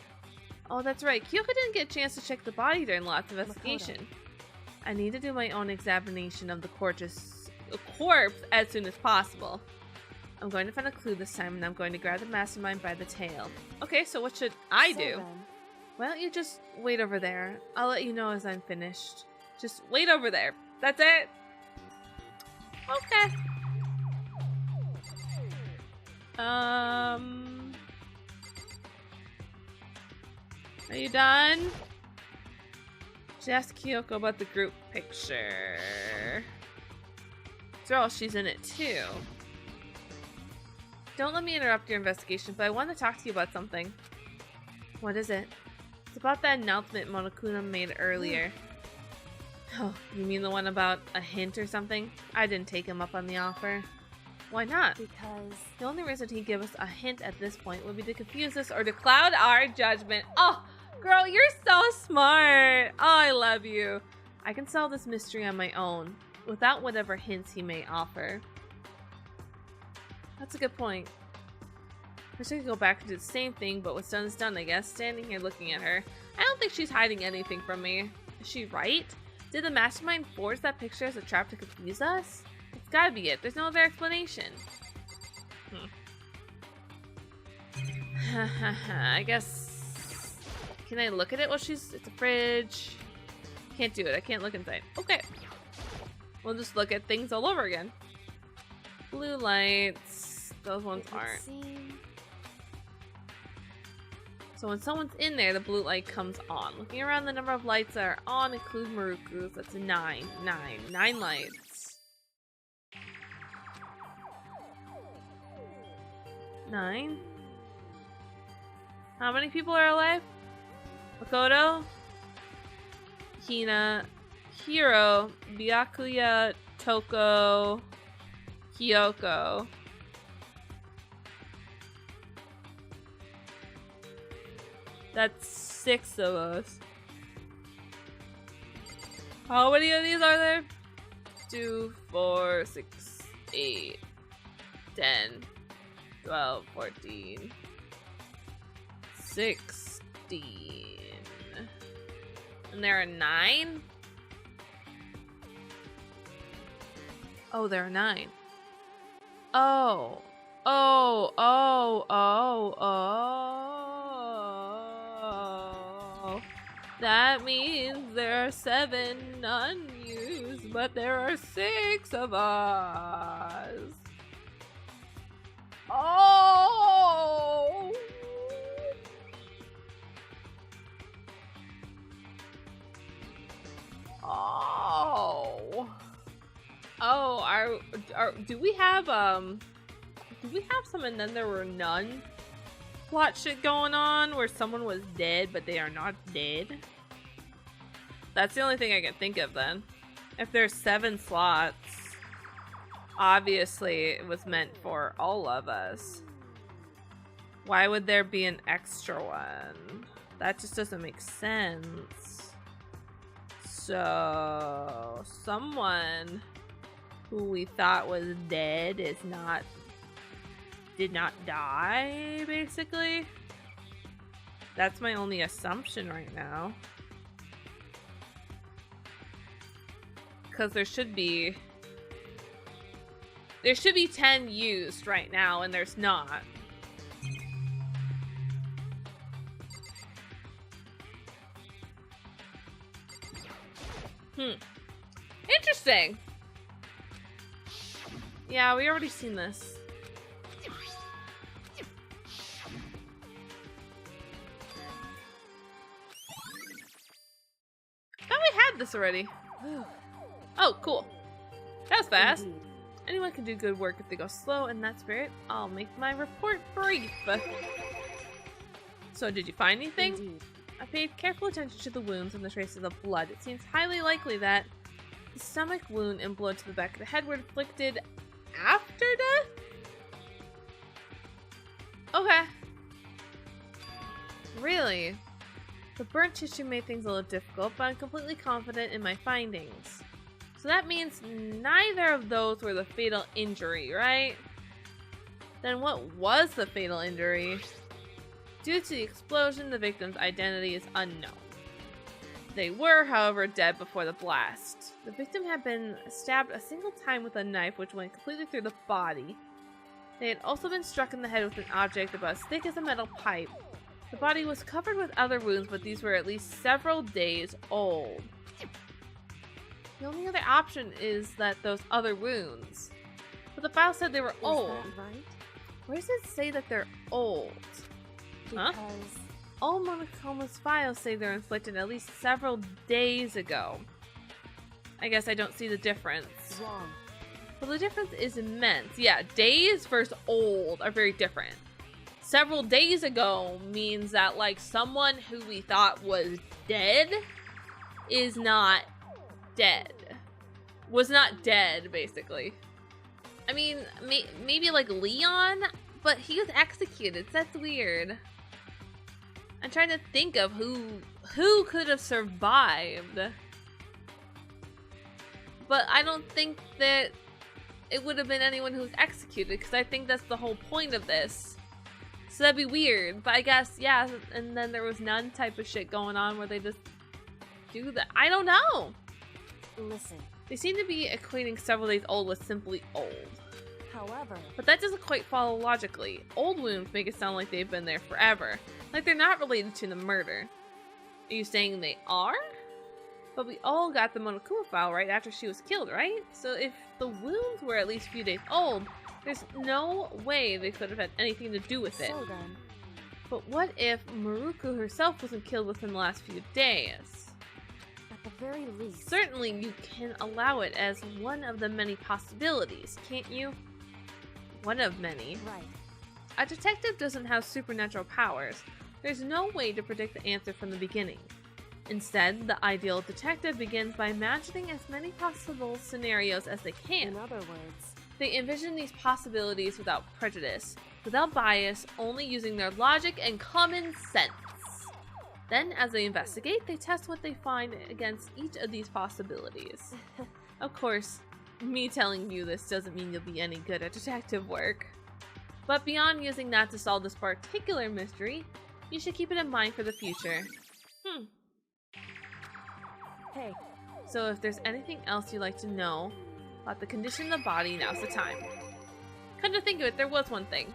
Oh, that's right. Kyoko didn't get a chance to check the body during Lot's investigation. I need to do my own examination of the corpse as soon as possible. I'm going to find a clue this time, and I'm going to grab the mastermind by the tail. Okay, so what should I do? Then. Why don't you just wait over there? I'll let you know as I'm finished. Just wait over there. That's it? Okay. Are you done? She asked Kyoko about the group picture. After all, she's in it too. Don't let me interrupt your investigation, but I want to talk to you about something. What is it? It's about that announcement Monokuma made earlier. Oh, you mean the one about a hint or something? I didn't take him up on the offer. Why not? Because... The only reason he'd give us a hint at this point would be to confuse us or to cloud our judgment. Oh, girl, you're so smart. Oh, I love you. I can solve this mystery on my own, without whatever hints he may offer. That's a good point. I wish I could go back and do the same thing, but what's done is done, I guess. Standing here looking at her. I don't think she's hiding anything from me. Is she right? Did the mastermind forge that picture as a trap to confuse us? It's gotta be it. There's no other explanation. I guess... Can I look at it while she's... It's a fridge. Can't do it. I can't look inside. Okay. We'll just look at things all over again. Blue lights. Those ones aren't. So when someone's in there, the blue light comes on. Looking around, the number of lights that are on include Muruku's. That's 9. 9 lights. 9? How many people are alive? Makoto, Hina, Hiro, Byakuya, Toko, Kyoko. That's 6 of us. How many of these are there? 2, 4, 6, 8, 10, 12, 14, 16. And there are 9? Oh, there are 9. Oh. Oh, oh, oh, oh. That means there are 7 unused, but there are 6 of us. Oh! Oh. Oh, do we have some and then there were none plot shit going on where someone was dead but they are not dead? That's the only thing I can think of then. If there's 7 slots, obviously it was meant for all of us. Why would there be an extra one? That just doesn't make sense. So, someone who we thought was dead did not die, basically. That's my only assumption right now. Because there should be 10 used right now, and there's not. Interesting. Yeah, we already seen this. Thought we had this already. Oh, cool. That was fast. Indeed. Anyone can do good work if they go slow, in that spirit, I'll make my report brief. So, did you find anything? Indeed. I paid careful attention to the wounds and the traces of blood. It seems highly likely that the stomach wound and blow to the back of the head were inflicted after death? Okay. Really? The burnt tissue made things a little difficult, but I'm completely confident in my findings. So that means neither of those were the fatal injury, right? Then what was the fatal injury? Due to the explosion, the victim's identity is unknown. They were, however, dead before the blast. The victim had been stabbed a single time with a knife which went completely through the body. They had also been struck in the head with an object about as thick as a metal pipe. The body was covered with other wounds, but these were at least several days old. The only other option is that those other wounds. But the file said they were old. Is that right? Where does it say that they're old? Huh? Because All Monocoma's files say they're inflicted at least several days ago. I guess I don't see the difference. wrong. Well, the difference is immense. Yeah, days versus old are very different. Several days ago means that, like, someone who we thought was dead is not dead. Was not dead, basically. I mean, maybe like Leon, but he was executed, so that's weird. I'm trying to think of who could have survived. But I don't think that it would have been anyone who was executed, because I think that's the whole point of this. So that'd be weird, but I guess, yeah, and then there was none type of shit going on where they just do that. I don't know! Listen. They seem to be equating several days old with simply old. However, But that doesn't quite follow logically. Old wounds make it sound like they've been there forever. Like they're not related to the murder. Are you saying they are? But we all got the Monokuma file right after she was killed, right? So if the wounds were at least a few days old, there's no way they could have had anything to do with it. so then, But what if Maruku herself wasn't killed within the last few days? at the very least, Certainly you can allow it as one of the many possibilities, can't you? One of many. right. A detective doesn't have supernatural powers. There's no way to predict the answer from the beginning. Instead, the ideal detective begins by imagining as many possible scenarios as they can. In other words, They envision these possibilities without prejudice, without bias, only using their logic and common sense. Then, as they investigate, they test what they find against each of these possibilities. Of course, me telling you this doesn't mean you'll be any good at detective work. But beyond using that to solve this particular mystery, you should keep it in mind for the future. hey, So if there's anything else you'd like to know about the condition of the body, now's the time. Come to think of it, there was one thing.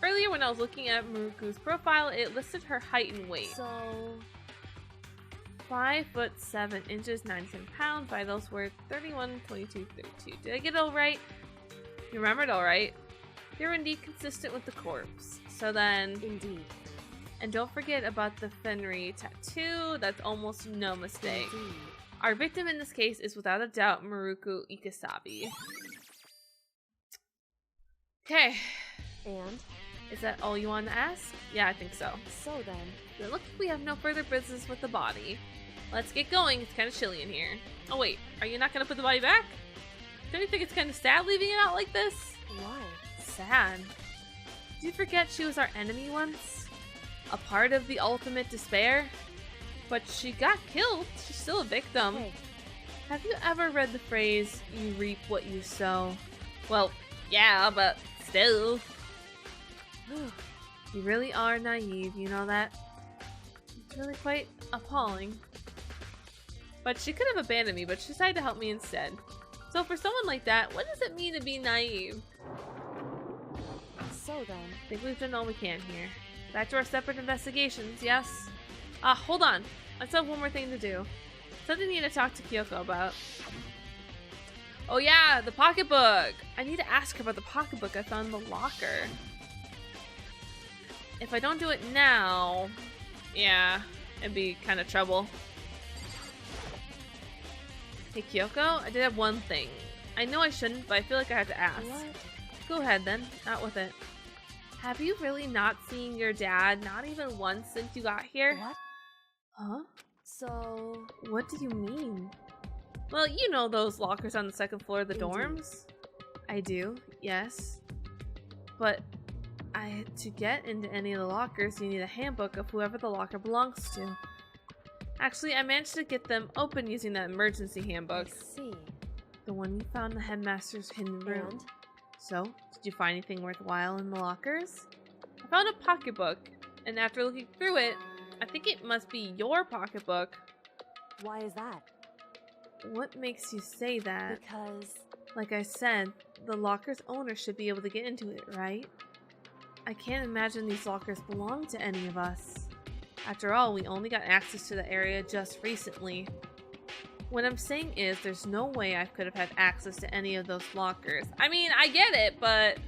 Earlier when I was looking at Maruku's profile, it listed her height and weight. so 5 foot 7 inches, 97 pounds. Vitals were 31, 22, 32. Did I get it all right? You remembered all right? They were indeed consistent with the corpse. So then, indeed, and don't forget about the Fenry tattoo. That's almost no mistake. indeed. Our victim in this case is without a doubt Maruku Ikasabi. Okay, And is that all you want to ask? Yeah, I think so. so then, It looks like we have no further business with the body. Let's get going. It's kind of chilly in here. Oh wait, are you not going to put the body back? Don't you think it's kind of sad leaving it out like this? why? Sad. Did you forget she was our enemy once? A part of the ultimate despair? But she got killed. She's still a victim. Hey, Have you ever read the phrase, you reap what you sow? Well, yeah, but still. You really are naive, you know that? It's really quite appalling. But she could have abandoned me, but she decided to help me instead. So for someone like that, what does it mean to be naive? So then, I think we've done all we can here. Back to our separate investigations, yes? Hold on. I still have one more thing to do. Something I need to talk to Kyoko about. Oh yeah, the pocketbook! I need to ask her about the pocketbook I found in the locker. If I don't do it now, yeah, it'd be kind of trouble. Hey Kyoko, I did have one thing. I know I shouldn't, but I feel like I have to ask. what? Go ahead then, out with it. Have you really not seen your dad, not even once since you got here? What? Huh? So, What do you mean? Well, you know those lockers on the second floor of the Indeed. dorms? I do, yes. But to get into any of the lockers, you need a handbook of whoever the locker belongs to. Actually, I managed to get them open using that emergency handbook. I see. The one you found in the headmaster's hidden room. And? So, did you find anything worthwhile in the lockers? I found a pocketbook, and after looking through it, I think it must be your pocketbook. Why is that? What makes you say that? Because... Like I said, the locker's owner should be able to get into it, right? I can't imagine these lockers belong to any of us. After all, we only got access to the area just recently. What I'm saying is, there's no way I could have had access to any of those lockers. I mean, I get it, but...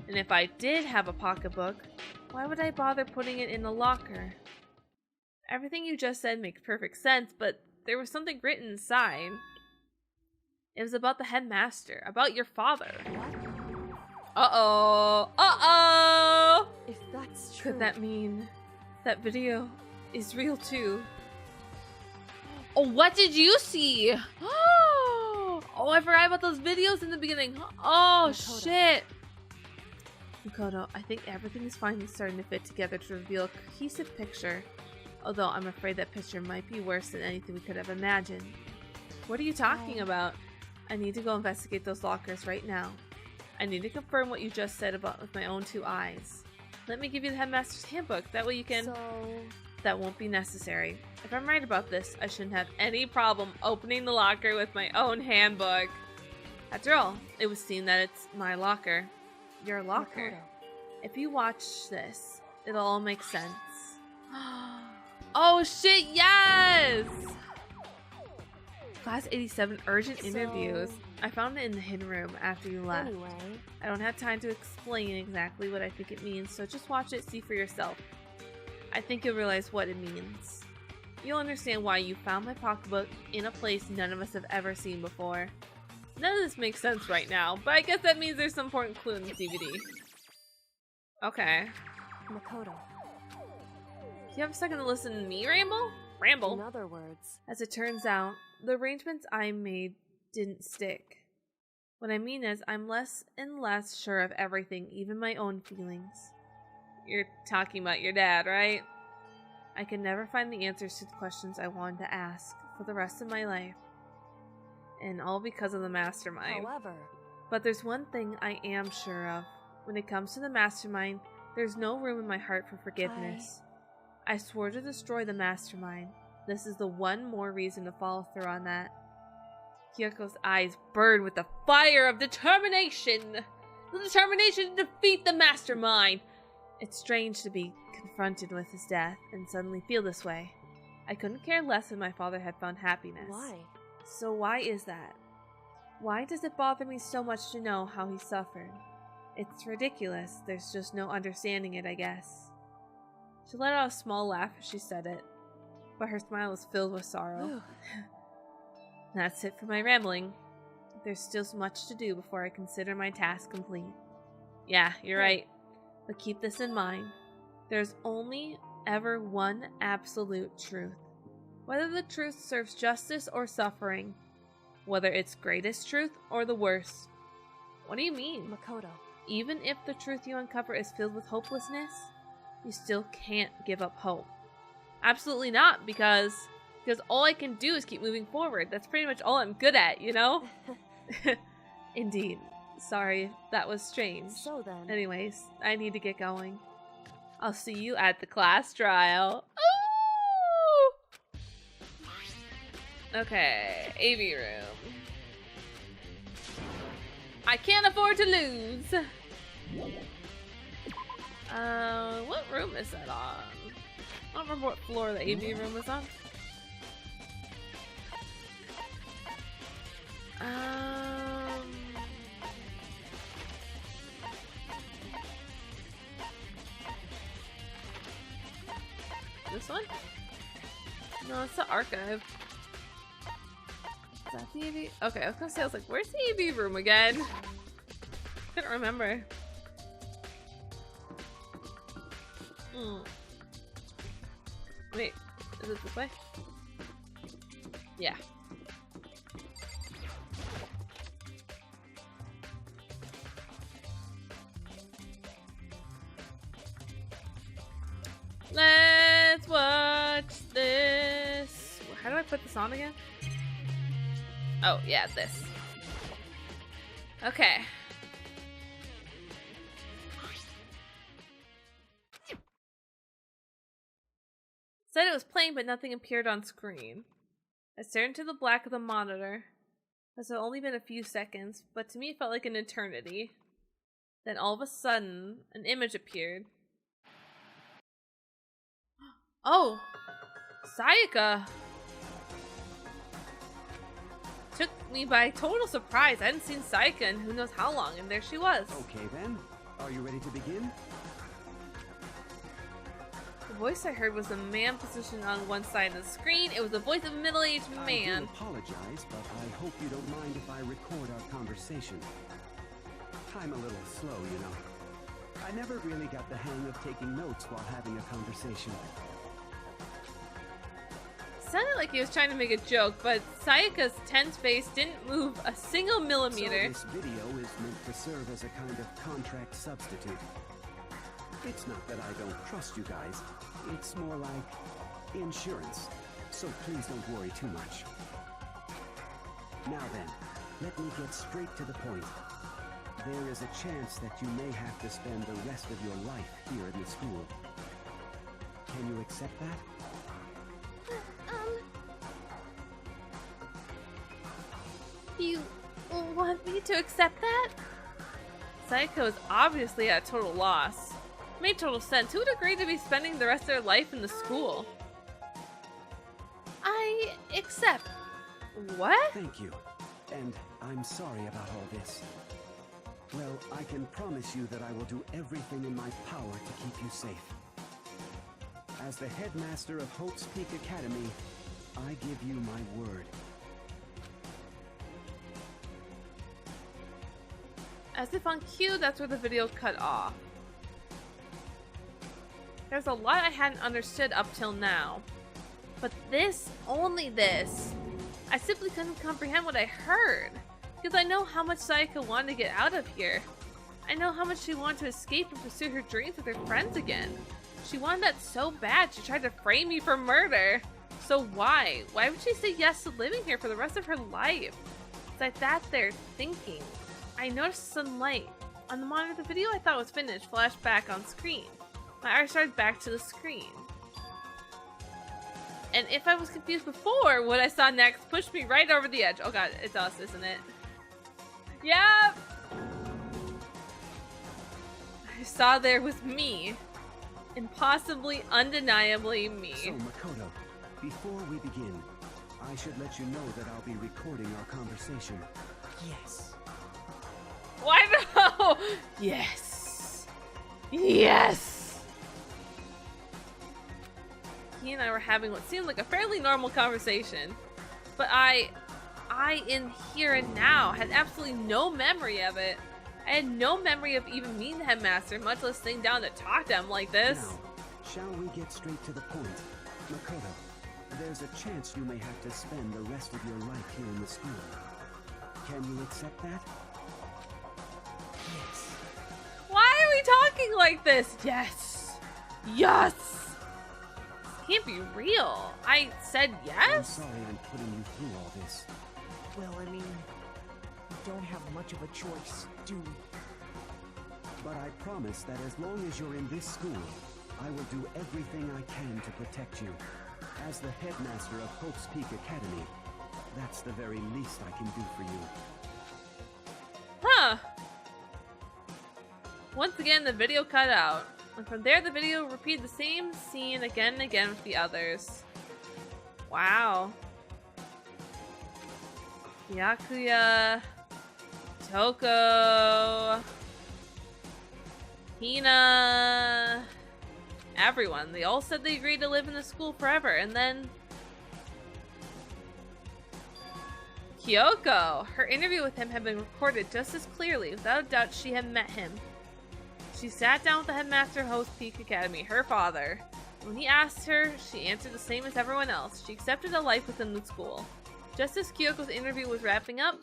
And if I did have a pocketbook, why would I bother putting it in the locker? Everything you just said makes perfect sense, but there was something written inside. It was about the headmaster, about your father. What? Uh-oh! Uh-oh! If that's true... Could that mean that video is real too? Oh, what did you see? Oh, I forgot about those videos in the beginning. Oh, Makoto. shit. Makoto, I think everything is finally starting to fit together to reveal a cohesive picture. Although I'm afraid that picture might be worse than anything we could have imagined. What are you talking about? I need to go investigate those lockers right now. I need to confirm what you just said about with my own two eyes. Let me give you the headmaster's handbook. That way you can... So... That won't be necessary. If I'm right about this, I shouldn't have any problem opening the locker with my own handbook. After all, it was seen that it's my locker. Your locker. Makoto. If you watch this, it'll all make sense. Oh shit, yes! Class 87 urgent interviews. I found it in the hidden room after you left. Anyway... I don't have time to explain exactly what I think it means, so just watch it, see for yourself. I think you'll realize what it means. You'll understand why you found my pocketbook in a place none of us have ever seen before. None of this makes sense right now, but I guess that means there's some important clue in the DVD. Okay. Makoto. Do you have a second to listen to me ramble? Ramble. In other words... As it turns out, the arrangements I made didn't stick. What I mean is, I'm less and less sure of everything, even my own feelings. You're talking about your dad, right? I could never find the answers to the questions I wanted to ask for the rest of my life. And all because of the mastermind. However... But there's one thing I am sure of. When it comes to the mastermind, there's no room in my heart for forgiveness. I swore to destroy the mastermind. This is the one more reason to follow through on that. Kyoko's eyes burn with the fire of determination! The determination to defeat the mastermind! It's strange to be confronted with his death and suddenly feel this way. I couldn't care less if my father had found happiness. Why? So why is that? Why does it bother me so much to know how he suffered? It's ridiculous. There's just no understanding it, I guess. She let out a small laugh as she said it, but her smile was filled with sorrow. That's it for my rambling. There's still so much to do before I consider my task complete. Yeah, you're right. But keep this in mind. There's only ever one absolute truth. Whether the truth serves justice or suffering. Whether it's greatest truth or the worst. What do you mean? Makoto. Even if the truth you uncover is filled with hopelessness, you still can't give up hope. Absolutely not, because Because all I can do is keep moving forward. That's pretty much all I'm good at, you know? Indeed. Sorry, that was strange. So then. Anyways, I need to get going. I'll see you at the class trial. Ooh! Okay, AV room. I can't afford to lose. What room is that on? I don't remember what floor the AV room was on. This one? No, it's the archive. Is that the AV? Okay, I was gonna say, I was like, where's the AV room again? Couldn't remember. Wait, is it this way? Yeah. Let's watch this. How do I put this on again? Oh, yeah, this. Okay. Said it was playing, but nothing appeared on screen. I stared into the black of the monitor. This had only been a few seconds, but to me it felt like an eternity. Then all of a sudden, an image appeared. Oh! Sayaka! Took me by total surprise. I hadn't seen Sayaka in who knows how long, and there she was. Okay then, are you ready to begin? The voice I heard was a man positioned on one side of the screen. It was the voice of a middle-aged man. I do apologize, but I hope you don't mind if I record our conversation. I'm a little slow, you know. I never really got the hang of taking notes while having a conversation. Sounded like he was trying to make a joke, but Sayaka's tense face didn't move a single millimeter. So this video is meant to serve as a kind of contract substitute. It's not that I don't trust you guys. It's more like insurance. So please don't worry too much. Now then, let me get straight to the point. There is a chance that you may have to spend the rest of your life here in the school. Can you accept that? You want me to accept that? Sayaka was obviously at a total loss. It made total sense. Who would agree to be spending the rest of their life in the school? I accept. What? Thank you. And I'm sorry about all this. Well, I can promise you that I will do everything in my power to keep you safe. As the headmaster of Hope's Peak Academy, I give you my word. As if on cue, that's where the video cut off. There's a lot I hadn't understood up till now. But this, only this, I simply couldn't comprehend what I heard. Because I know how much Sayaka wanted to get out of here. I know how much she wanted to escape and pursue her dreams with her friends again. She wanted that so bad she tried to frame me for murder. So why? Why would she say yes to living here for the rest of her life? So I sat there thinking. I noticed some light. On the monitor, the video I thought was finished flashed back on screen. My eyes started back to the screen. And if I was confused before, what I saw next pushed me right over the edge. Oh god, it's us, isn't it? Yep! I saw there was me. Impossibly, undeniably me. So, Makoto, before we begin, I should let you know that I'll be recording our conversation. Yes. Why no? Yes. Yes. He and I were having what seemed like a fairly normal conversation, but I in here and now had absolutely no memory of it. I had no memory of even meeting the headmaster, much less sitting down to talk to him like this. Now, shall we get straight to the point? Makoto, there's a chance you may have to spend the rest of your life here in the school. Can you accept that? Yes. Why are we talking like this? Yes. Yes. can't be real. I said I'm yes? sorry I'm putting you through all this. Well, I mean, we don't have much of a choice, do we? But I promise that as long as you're in this school, I will do everything I can to protect you. As the headmaster of Hope's Peak Academy, that's the very least I can do for you. Huh. Once again, the video cut out. And from there, the video repeated the same scene again and again with the others. Wow. Byakuya, Toko, Hina, everyone. They all said they agreed to live in the school forever, and then Kyoko. Her interview with him had been recorded just as clearly. Without a doubt, she had met him. She sat down with the headmaster of Hope's Peak Academy, her father. When he asked her, she answered the same as everyone else. She accepted a life within the school. Just as Kyoko's interview was wrapping up,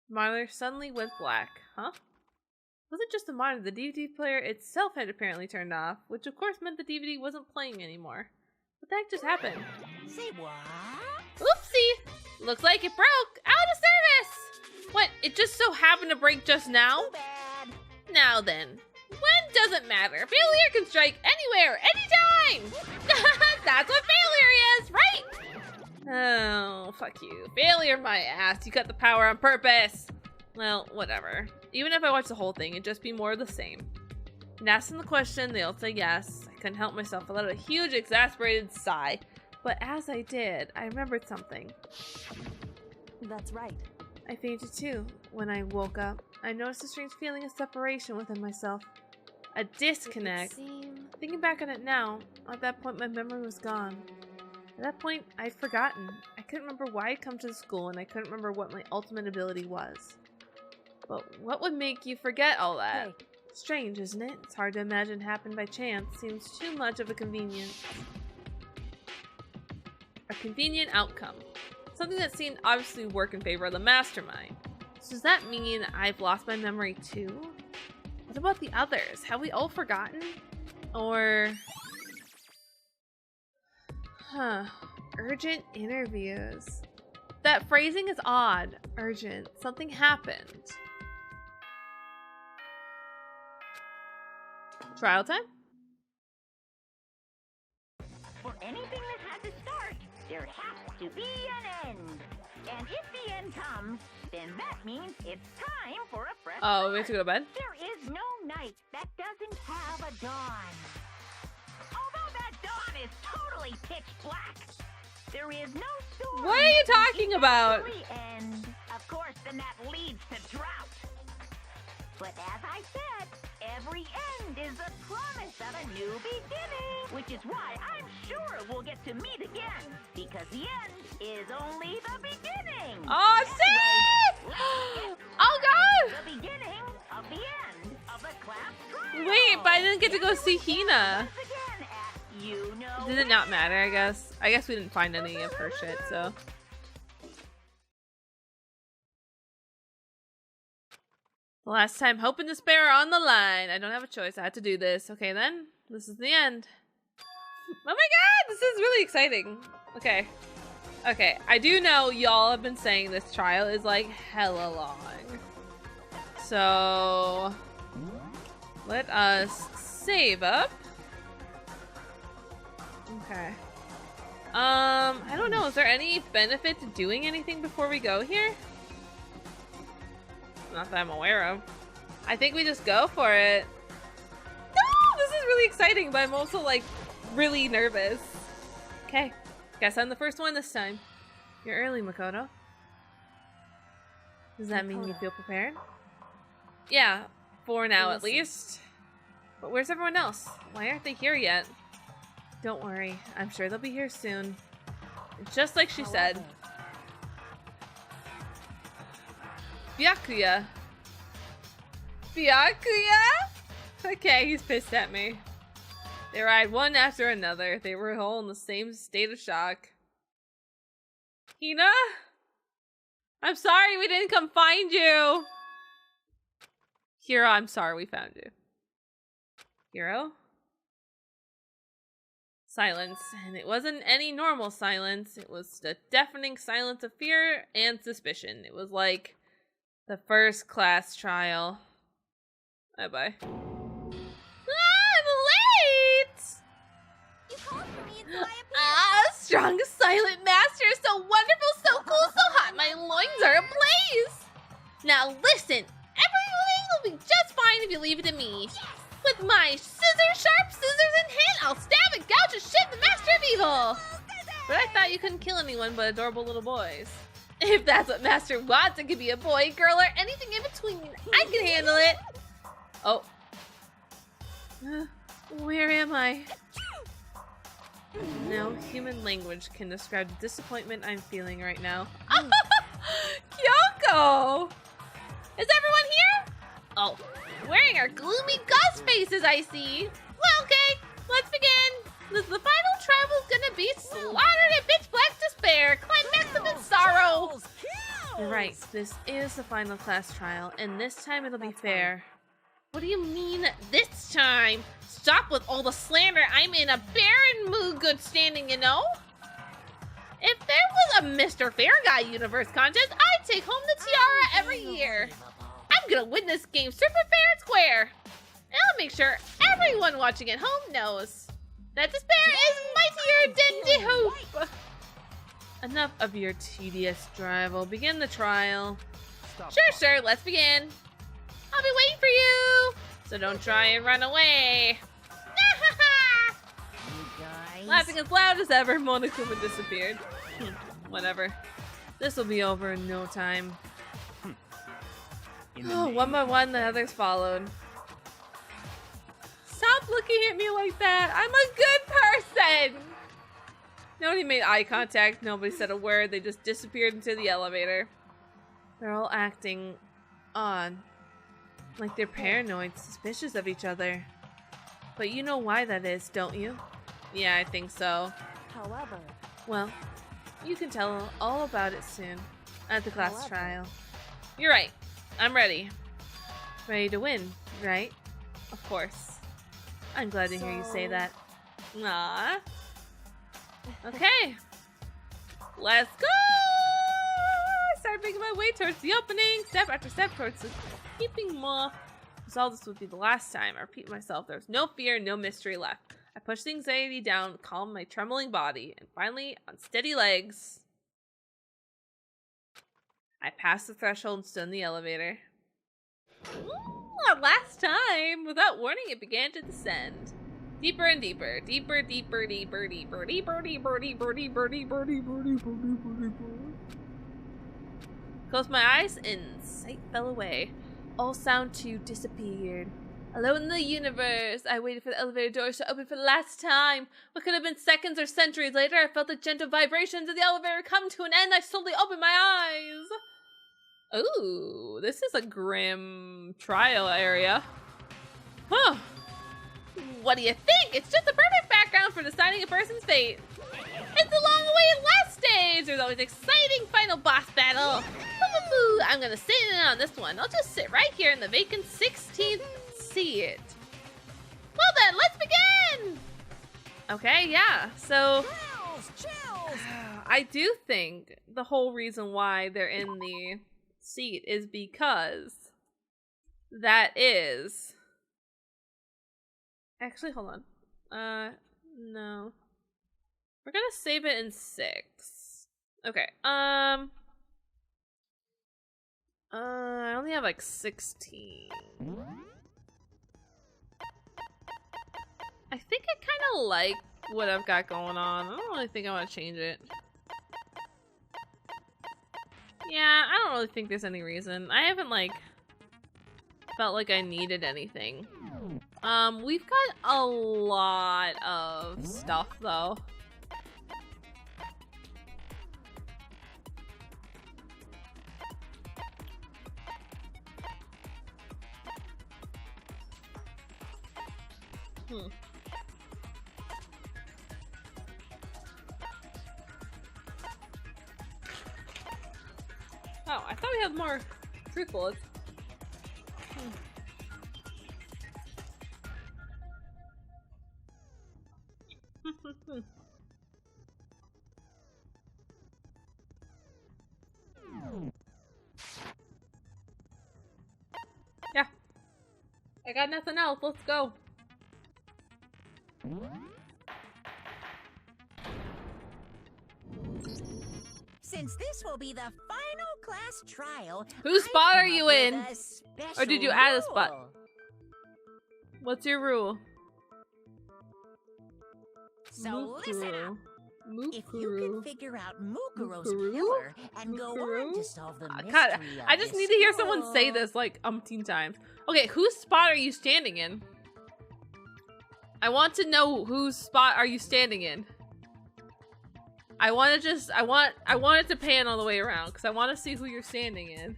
the monitor suddenly went black. Huh? It wasn't just the monitor, the DVD player itself had apparently turned off, which of course meant the DVD wasn't playing anymore. What the heck just happened? Say what? Oopsie! Looks like it broke! Out of service! What, it just so happened to break just now? Too bad. Now then, when doesn't matter. Failure can strike anywhere, anytime! That's what failure is, right? Oh, fuck you. Failure my ass. You cut the power on purpose. Well, whatever. Even if I watch the whole thing, it'd just be more of the same. And asking the question, they all say yes. I couldn't help myself. I let out a huge, exasperated sigh. But as I did, I remembered something. That's right. I fainted too. When I woke up, I noticed a strange feeling of separation within myself. A disconnect. Thinking back on it now, at that point my memory was gone. At that point, I'd forgotten. I couldn't remember why I'd come to the school, and I couldn't remember what my ultimate ability was. But what would make you forget all that? Hey. Strange, isn't it? It's hard to imagine it happened by chance. Seems too much of a convenience. A convenient outcome. Something that seemed obviously work in favor of the mastermind. So does that mean I've lost my memory too? What about the others? Have we all forgotten? Or... Huh. Urgent interviews. That phrasing is odd. Urgent. Something happened. Trial time? For anything that has a start, there has to be an end. And if the end comes, then that means it's time for a fresh Oh, we have to go to bed? There is no night that doesn't have a dawn. Although that dawn is totally pitch black, there is no storm. What are you talking about? And of course, then that leads to drought. But as I said, every end is the promise of a new beginning, which is why I'm sure we'll get to meet again, because the end is only the beginning. Oh, sick! Oh, God! The beginning of the end of the class trial. Wait, but I didn't get to go see Hina. Once again at you know Did it not matter, I guess? I guess we didn't find any of her shit, so... The last time Hope and Despair are on the line. I don't have a choice. I had to do this. Okay, then. This is the end. Oh my god! This is really exciting. Okay. Okay, I do know y'all have been saying this trial is like hella long. So... let us save up. Okay. I don't know. Is there any benefit to doing anything before we go here? Not that I'm aware of. I think we just go for it. No! This is really exciting, but I'm also, like, really nervous. Okay. Guess I'm the first one this time. You're early, Makoto. Does that mean you feel prepared? Yeah. For now, at least. But where's everyone else? Why aren't they here yet? Don't worry. I'm sure they'll be here soon. Just like she said. Byakuya. Byakuya? Okay, he's pissed at me. They ride one after another. They were all in the same state of shock. Hina? I'm sorry we didn't come find you. Hiro, I'm sorry we found you. Hiro? Silence, and it wasn't any normal silence. It was a deafening silence of fear and suspicion. It was like the first class trial. Bye-bye. I'm late! You called for me until I appeared. Strong silent master, so wonderful, so cool, so hot, my loins are ablaze! Now listen, everything will be just fine if you leave it to me. Yes. With my sharp scissors in hand, I'll stab and gouge and shit the master of evil! But I thought you couldn't kill anyone but adorable little boys. If that's what master wants, it could be a boy, girl, or anything in between. I can handle it! Oh. Where am I? No human language can describe the disappointment I'm feeling right now. Kyoko! Is everyone here? Oh, wearing our gloomy ghost faces, I see. Well, okay, let's begin. The final trial's gonna be slaughtered in pitch black despair, climax of its sorrow. You're right, this is the final class trial, and this time it'll be fair. What do you mean, this time? Stop with all the slander. I'm in a barren mood good standing, you know? If there was a Mr. Fair Guy universe contest, I'd take home the tiara every year. I'm gonna win this game super fair and square. And I'll make sure everyone watching at home knows that despair is mightier than the hope. Enough of your tedious drive. We'll begin the trial. Sure, let's begin. I'll be waiting for you, so don't try and run away. Laughing as loud as ever, Monokuma disappeared. Whatever. This will be over in no time. One by one, the others followed. Stop looking at me like that. I'm a good person. Nobody made eye contact. Nobody said a word. They just disappeared into the elevator. They're all acting odd. Like they're paranoid, suspicious of each other. But you know why that is, don't you? Yeah, I think so. However, well, you can tell all about it soon at the class trial. You're right. I'm ready. Ready to win, right? Of course. I'm glad to hear you say that. Aww. Okay. Let's go! I started making my way towards the opening, step after step towards the keeping more. All this would be the last time. I repeat myself. There's no fear, no mystery left. I pushed the anxiety down, calmed my trembling body, and finally, on steady legs, I passed the threshold and stood in the elevator. Last time, without warning, it began to descend. Deeper and deeper. Deeper, deeper, deeper, deeper, deeper, deeper, deeper, deeper, deeper, deeper, deeper, deeper. Closed my eyes and sight fell away. All sound too disappeared. Alone in the universe, I waited for the elevator doors to open for the last time. What could have been seconds or centuries later, I felt the gentle vibrations of the elevator come to an end. I slowly opened my eyes. Ooh, this is a grim trial area. Huh. What do you think? It's just the perfect background for deciding a person's fate. It's the long-awaited last stage. There's always an exciting final boss battle. I'm gonna sit in on this one. I'll just sit right here in the vacant 16th seat. Well then, let's begin! Okay, yeah, so I do think the whole reason why they're in the seat is because that is... Actually, hold on. No. We're gonna save it in 6. Okay, I only have like 16. I think I kind of like what I've got going on. I don't really think I want to change it. Yeah, I don't really think there's any reason. I haven't like felt like I needed anything. We've got a lot of stuff though. Oh, I thought we had more truth bullets. I got nothing else. Let's go. Since this will be the final class trial, Whose I've spot are come you up with in? a Or did you special add a spot? rule. What's your rule? So listen up. If you Mukuru. can figure out Mukuro's Mukuru? killer and go Mukuru? on to solve the mystery God, of I just this need to hear someone say school. this like umpteen times. Okay, whose spot are you standing in? I want to know whose spot are you standing in. I want it to pan all the way around because I want to see who you're standing in.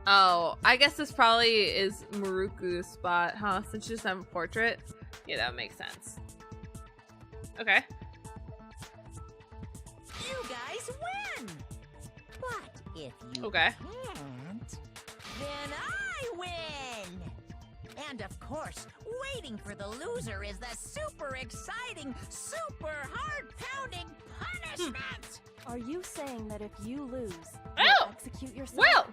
Oh, I guess this probably is Maruku's spot, huh? Since she doesn't have a portrait. Yeah, that makes sense. Okay. You guys win! But if you Okay. can't, then I win! And of course, waiting for the loser is the super exciting, super heart-pounding punishment! Are you saying that if you lose, Oh! you'll execute yourself? Well,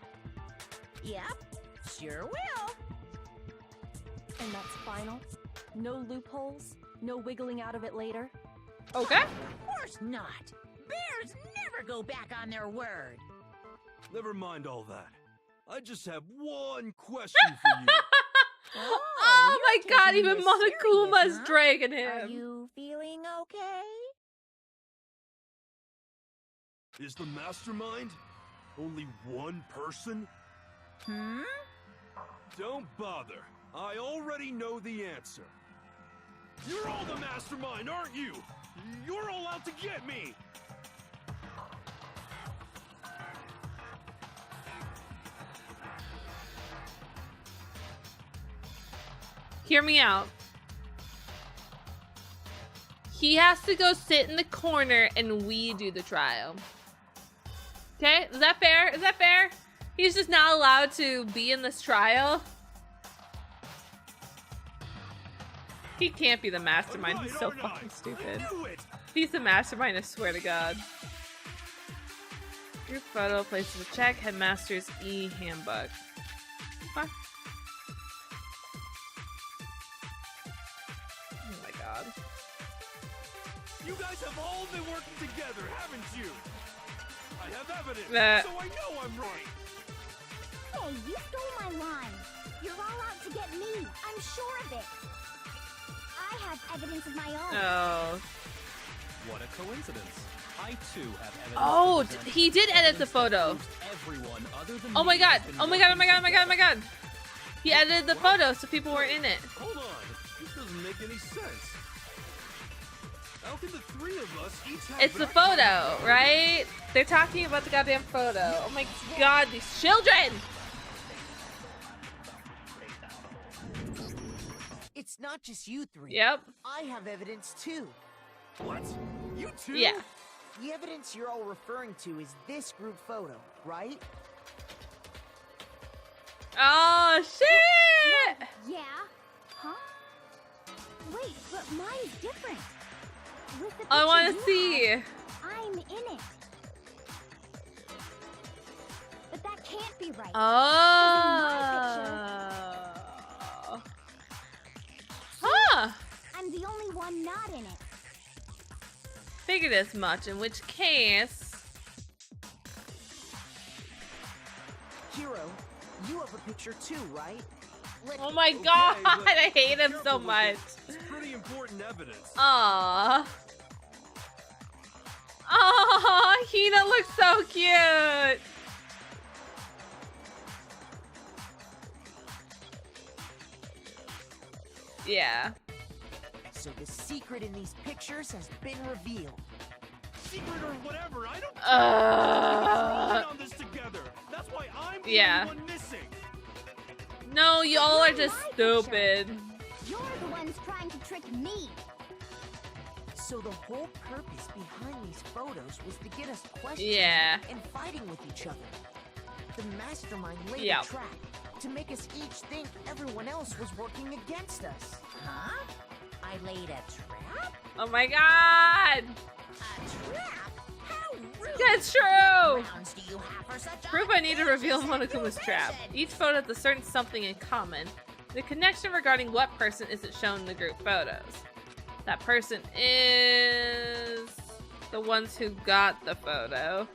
Yep, sure will. And that's final? No loopholes? No wiggling out of it later? okay. Of course not! Bears never go back on their word! Never mind all that. I just have one question for you. Oh my you're god, taking even this Monokuma serious, is huh? dragging Are him. you feeling okay? Is the mastermind only one person? Hmm? Don't bother. I already know the answer. You're all the mastermind, aren't you? You're all out to get me! Hear me out. He has to go sit in the corner and we do the trial. Okay, is that fair? Is that fair? He's just not allowed to be in this trial. He can't be the mastermind. He's so fucking stupid. I knew it! If he's the mastermind, I swear to God. Group photo, places a check, headmaster's handbook. Okay. Oh my god. You guys have all been working together, haven't you? I have evidence, Nah. so I know I'm right. Hey, you stole my line. You're all out to get me. I'm sure of it. I have evidence of my own. Oh. What a coincidence. I too have evidence. Oh, to present. he did edit the photo. Everyone other than Oh my me god. has been Oh my god, oh my working god, oh my god, oh my together. god. He edited the photo so people weren't in it. Hold on. This doesn't make any sense. How can the three of us each have It's the background photo, info? right? They're talking about the goddamn photo. Oh my god, these children! It's not just you three. Yep. I have evidence too. What? You too? Yeah. The evidence you're all referring to is this group photo, right? Oh shit! Yeah? Huh? Wait, but mine's different. With the I want picture to you see. have, I'm in it. But that can't be right. Oh. Huh. I'm the only one not in it. Figured as much, in which case... Hero, you have a picture too, right? Oh my Okay, god, but I hate him careful so with much. it. It's pretty important evidence. Aww. Aww, Hina looks so cute. Yeah. So the secret in these pictures has been revealed. Secret or whatever, I don't care. We're working on this together. That's why I'm the Yeah. only one missing. No, y'all are just My picture. stupid. You're the ones trying to trick me. So the whole purpose behind these photos was to get us questioning Yeah. and fighting with each other. The mastermind laid Yep. a trap to make us each think everyone else was working against us. Huh? I laid a trap? Oh my god. A trap? How rude! Yeah, it's true! Grounds do you have for such Proof I need to reveal audacious Monokuma's trap. accusations? Each photo has a certain something in common. The connection regarding what person isn't shown in the group photos. That person is the ones who got the photo.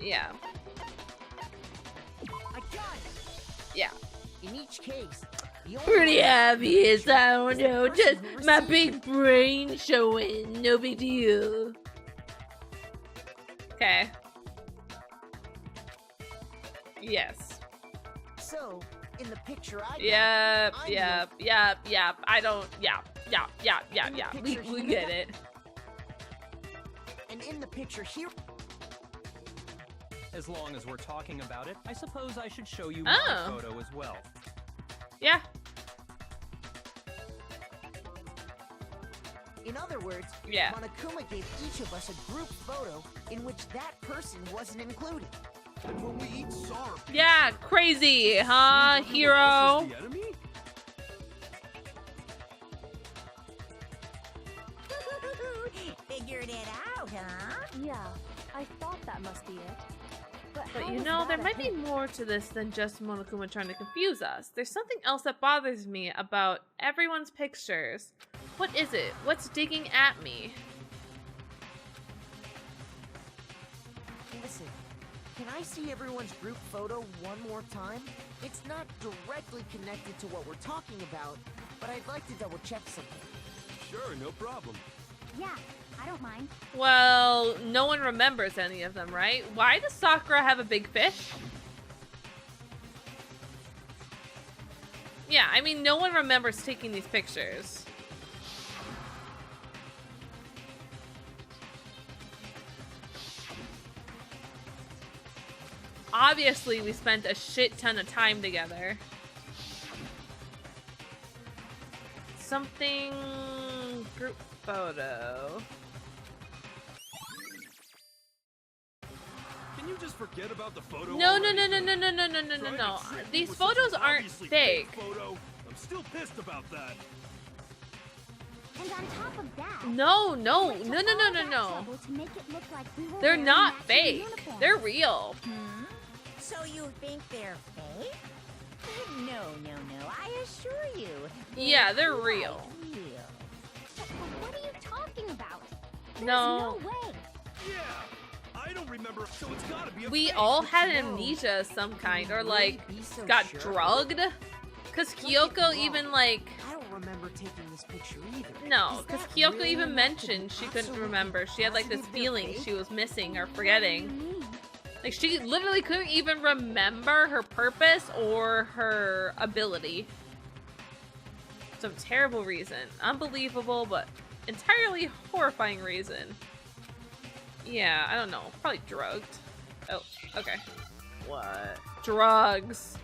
Yeah. I got it. Yeah. In each case, the only Pretty one obvious, I don't is the know. person Just who my received big it. brain showing. No big deal. Okay. Yes. So, in the picture I got, Yep, I yep, look- yep. I don't, yeah. In the We picture get here- it. and in the picture here, As long as we're talking about it, I suppose I should show you Oh. my photo as well. Yeah. in other words, Yeah. Monokuma gave each of us a group photo in which that person wasn't included. And when we each saw her face, Yeah, crazy, huh, everyone else hero? was the enemy? Figured it out, huh? Yeah, I thought that must be it. But But how you was know, that there a might be hint? more to this than just Monokuma trying to confuse us. There's something else that bothers me about everyone's pictures. What is it? What's digging at me? Listen, can I see everyone's group photo one more time? It's not directly connected to what we're talking about, but I'd like to double check something. Sure, no problem. Yeah, I don't mind. Well, no one remembers any of them, right? Why does Sakura have a big fish? Yeah, I mean, no one remembers taking these pictures. Obviously, we spent a shit ton of time together. Something... group photo. Can you just forget about the photo? No. Trying to trick me These with photos such an aren't obviously fake. photo. I'm still pissed about that. And on top of that, No. to make it look like we were They're wearing not matching fake. uniforms. They're real. Hmm? So you think they're fake? No, I assure you. Yeah, they're real. But what are you talking about? There's No. no way. Yeah, I don't remember, so it's gotta be a We fake. all had No. amnesia of some kind, or Really like be so got sure? drugged. Cause Don't get me Kyoko wrong. even like I don't remember taking this picture either. no, Is cause that Kyoko really even enough to be mentioned she couldn't absolutely remember. She had like this positive they're feeling fake? she was missing or What do forgetting. you mean? Like she literally couldn't even remember her purpose or her ability. Some terrible reason. Unbelievable, but entirely horrifying reason. Yeah, I don't know. Probably drugged. Oh, okay. What? Drugs.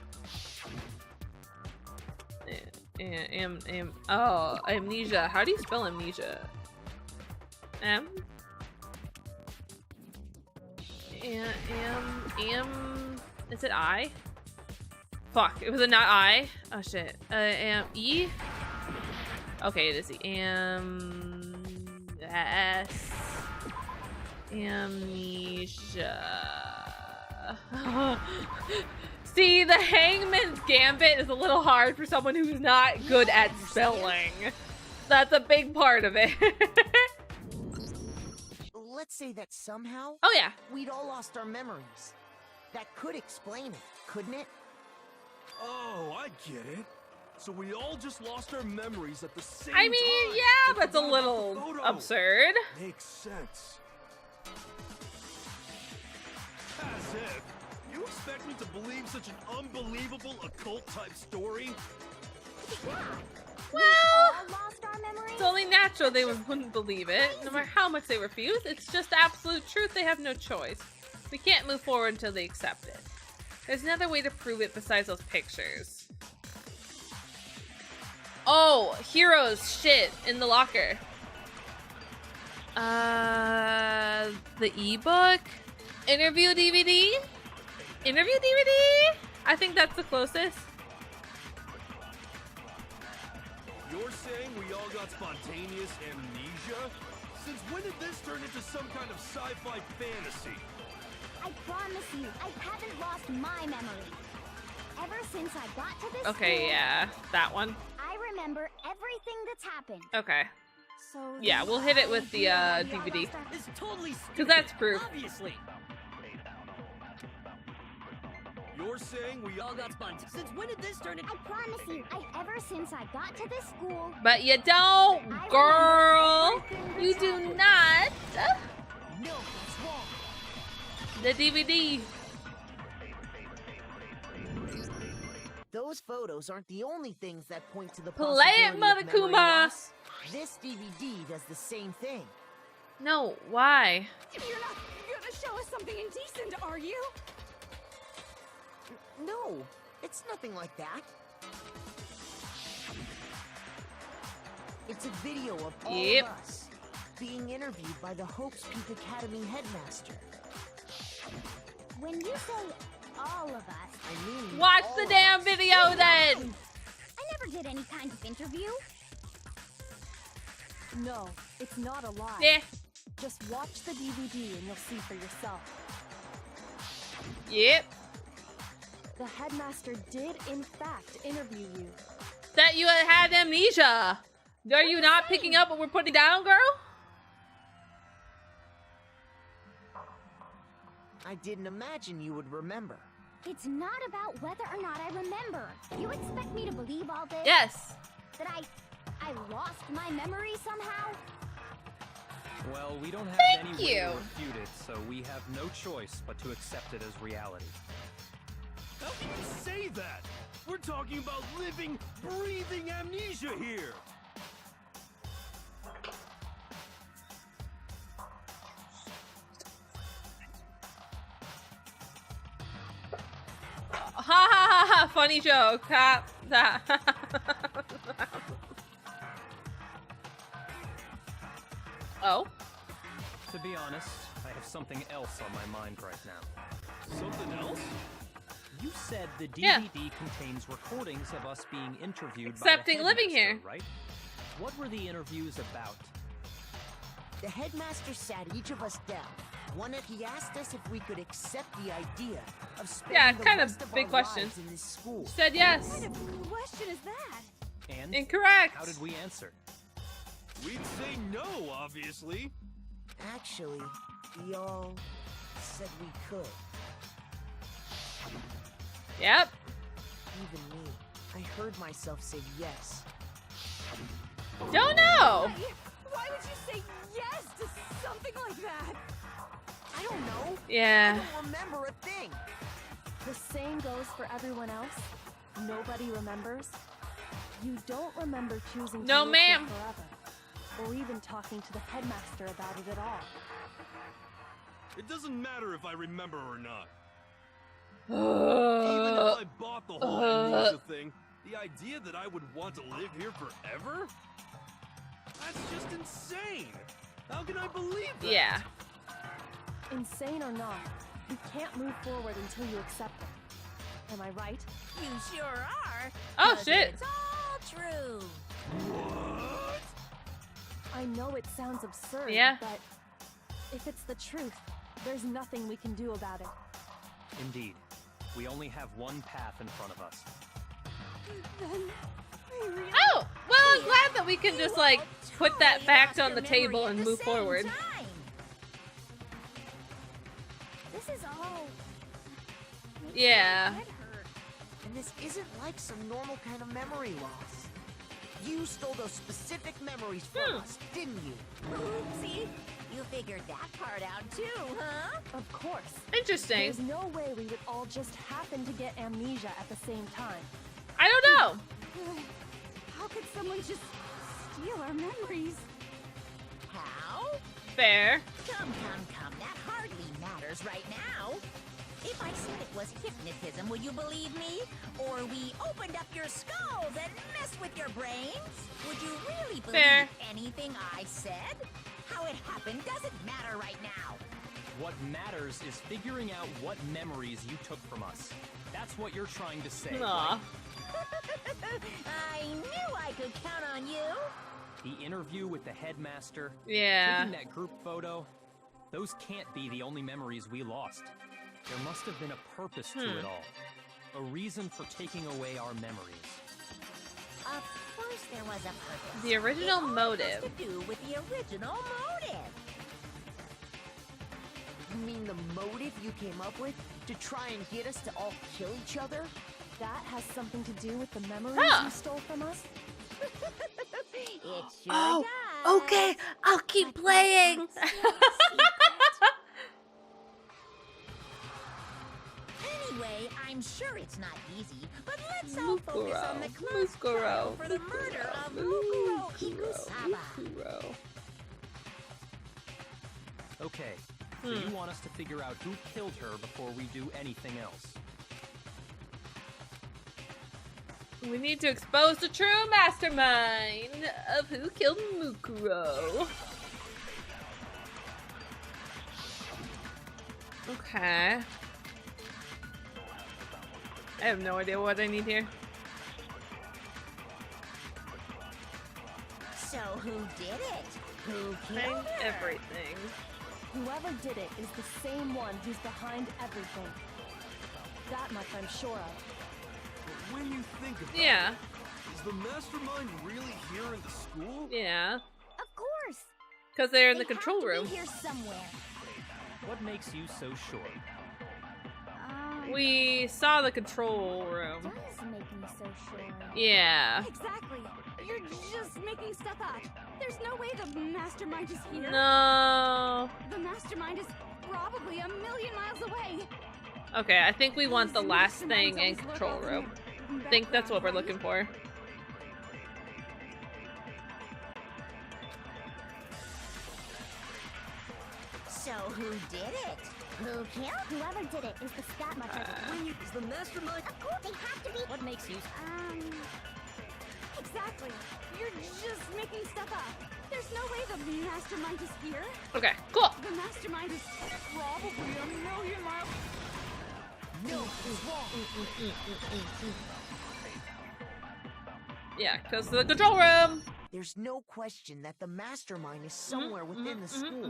Oh, amnesia. How do you spell amnesia? Is it I? Fuck, it was a not I. Oh shit. E? Okay, it is the S. Amnesia. See, the Hangman's Gambit is a little hard for someone who's not good at spelling. That's a big part of it. Let's say that somehow Oh yeah. we'd all lost our memories. That could explain it, couldn't it? Oh, I get it. So we all just lost our memories at the same I time. mean, yeah, and that's a forgot about the little photo. absurd. Makes sense. As if. You expect me to believe such an unbelievable occult-type story? Well, All lost our memories? it's only natural they wouldn't believe it. No matter how much they refuse, it's just absolute truth. They have no choice. We can't move forward until they accept it. There's another way to prove it besides those pictures. Oh, heroes shit in the locker. The ebook? Interview DVD? Interview DVD? I think that's the closest. You're saying we all got spontaneous amnesia? Since when did this turn into some kind of sci-fi fantasy? I promise you, I haven't lost my memory. Ever since I got to this Okay, school, yeah, that one. I remember everything that's happened. Okay. So Yeah, we'll hit it with the DVD. It's totally stupid. Because that's proof. Obviously. You're saying we all got spontaneous? Since when did this turn into... I promise you, ever since I got to this school, But you don't, girl. You do not. No, that's wrong. The DVD. Those photos aren't the only things that point to the Play it, possibility of memory Monokuma. loss. This DVD does the same thing. No, why? You're not gonna show us something indecent, are you? No, it's nothing like that. It's a video of all Yep. of us being interviewed by the Hope's Peak Academy headmaster. when you say all of us, I mean, Watch all the of damn us. video then. I never did any kind of interview. No, it's not a lie. Yeah. Just watch the DVD and you'll see for yourself. Yep. The headmaster did, in fact, interview you. That you had amnesia. Are you not picking up what we're putting down, girl? I didn't imagine you would remember. It's not about whether or not I remember. You expect me to believe all this? Yes. That I lost my memory somehow? Well, we don't have Thank any way you. to refute it, so we have no choice but to accept it as reality. How can you say that? We're talking about living, breathing amnesia here. Ha ha ha ha! Funny joke. Ha ha. Oh. To be honest, I have something else on my mind right now. Something else? You said the DVD Yeah. contains recordings of us being interviewed Accepting by the living headmaster, here. right? What were the interviews about? The headmaster sat each of us down. He asked us if we could accept the idea of spending Yeah, the kind of rest of big our question. lives in this school. Said yes. What kind of question is that? And Incorrect. how did we answer? We'd say no, obviously. Actually, we all said we could. Yep. Even me. I heard myself say yes. Don't know. Why would you say yes to something like that? I don't know. Yeah. I don't remember a thing. The same goes for everyone else. Nobody remembers. You don't remember choosing to No, live here ma'am. forever, or even talking to the headmaster about it at all. It doesn't matter if I remember or not. Even if I bought the whole amnesia thing, the idea that I would want to live here forever? That's just insane! How can I believe that? Yeah. Insane or not, you can't move forward until you accept it. Am I right? You sure are. Oh, 'cause shit. It's all true. What? I know it sounds absurd, Yeah. but if it's the truth, there's nothing we can do about it. Indeed. We only have one path in front of us. Then I really Oh, well, I'm glad that we can just like put that fact on the Totally table lost and your memory move at the same forward. time. This is all. Yeah. Head hurt. And this isn't like some normal kind of memory loss. You stole those specific memories from us, didn't you? Oopsie. You figured that part out too, huh? Of course. Interesting. There's no way we would all just happen to get amnesia at the same time. I don't know. How could someone just steal our memories? How? Fair. Come. That hardly matters right now. If I said it was hypnotism, would you believe me? Or we opened up your skulls and messed with your brains? Would you really believe Fair. anything I said? How it happened doesn't matter right now. What matters is figuring out what memories you took from us. That's what you're trying to say, Aw. right? I knew I could count on you. The interview with the headmaster. Yeah. Taking that group photo. Those can't be the only memories we lost. There must have been a purpose to it all. A reason for taking away our memories. Of course there was a purpose. The original motive. It all has to do with the original motive. You mean the motive you came up with to try and get us to all kill each other? That has something to do with the memories Huh. you stole from us? It sure Oh, does. okay. I'll keep playing. Anyway, I'm sure it's not easy, but let's all focus on the close Mukuro. trial for the murder of Mukuro Ikusaba. Okay, so you want us to figure out who killed her before we do anything else. We need to expose the true mastermind of who killed Mukuro. Okay. I have no idea what I need here. So who did it? Who Find killed her? everything. Whoever did it is the same one who's behind everything. That much I'm sure of. But when you think about Yeah. it, is the mastermind really here in the school? Yeah. Of course. Because they're in They the control have to room. be here somewhere. What makes you so sure? We saw the control room. Does make me so sure. Yeah. Exactly. You're just making stuff up. There's no way the mastermind is here. No. The mastermind is probably a million miles away. Okay, I think we want the These last masterminds thing in always lurk control out in room. the I think that's what we're background, looking for. So who did it? Who killed? Whoever did it is the scat marker. Is the mastermind? Of course, they have to be. What makes you... Exactly. You're just making stuff up. There's no way the mastermind is here. Okay, cool. The mastermind is probably a million miles... No, it's wrong. Yeah, because the control room. There's no question that the mastermind is somewhere within the school.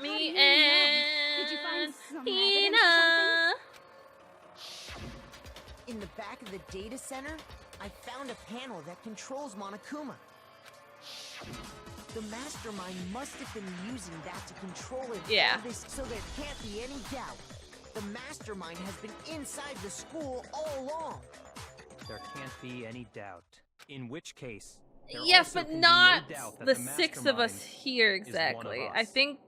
Me you know? and Did you find some Tina. evidence or In the back of the data center, I found a panel that controls Monokuma. The mastermind must have been using that to control it. Yeah. So there can't be any doubt. The mastermind has been inside the school all along. There can't be any doubt. In which case, there Yes, also but can be not no doubt that the the 6 of us mastermind here is one of exactly. I us. think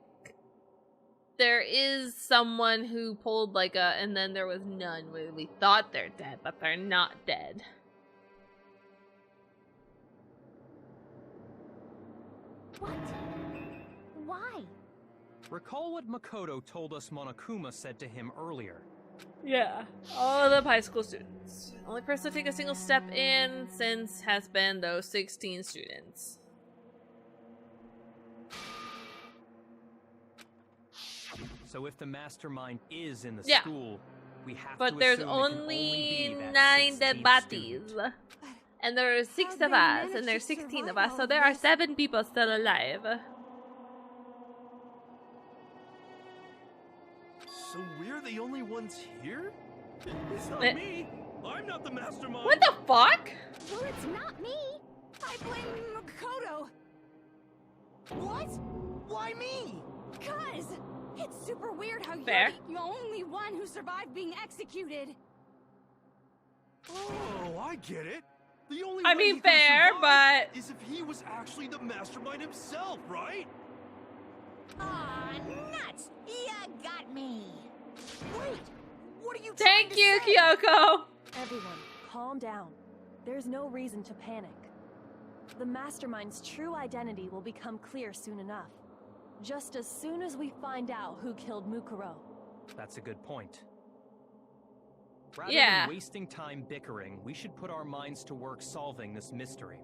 there is someone who pulled like a, and then there was none where we thought they're dead, but they're not dead. What? Why? Recall what Makoto told us Monokuma said to him earlier. Yeah, all of the high school students. Only person to take a single step in since has been those 16 students. So if the mastermind is in the Yeah. school, we have But to there's assume it can only be that 9 dead 16th bodies. student. And there are 6 How'd of they us, manage and there's to 16 of survive us, all so of there are this? 7 people still alive. So we're the only ones here? It's not Eh. me. I'm not the mastermind. What the fuck? Well, it's not me. I blame Makoto. What? Why me? Cuz it's super weird how Fair. you're the only one who survived being executed. Oh, I get it. The only I way mean, he could've fair, survived but- is if he was actually the mastermind himself, right? Aw, nuts! Ya got me! Wait, what are you Thank trying to you, say? Kyoko! Everyone, calm down. There's no reason to panic. The mastermind's true identity will become clear soon enough. Just as soon as we find out who killed Mukuro. That's a good point. Rather Yeah. than wasting time bickering, we should put our minds to work solving this mystery.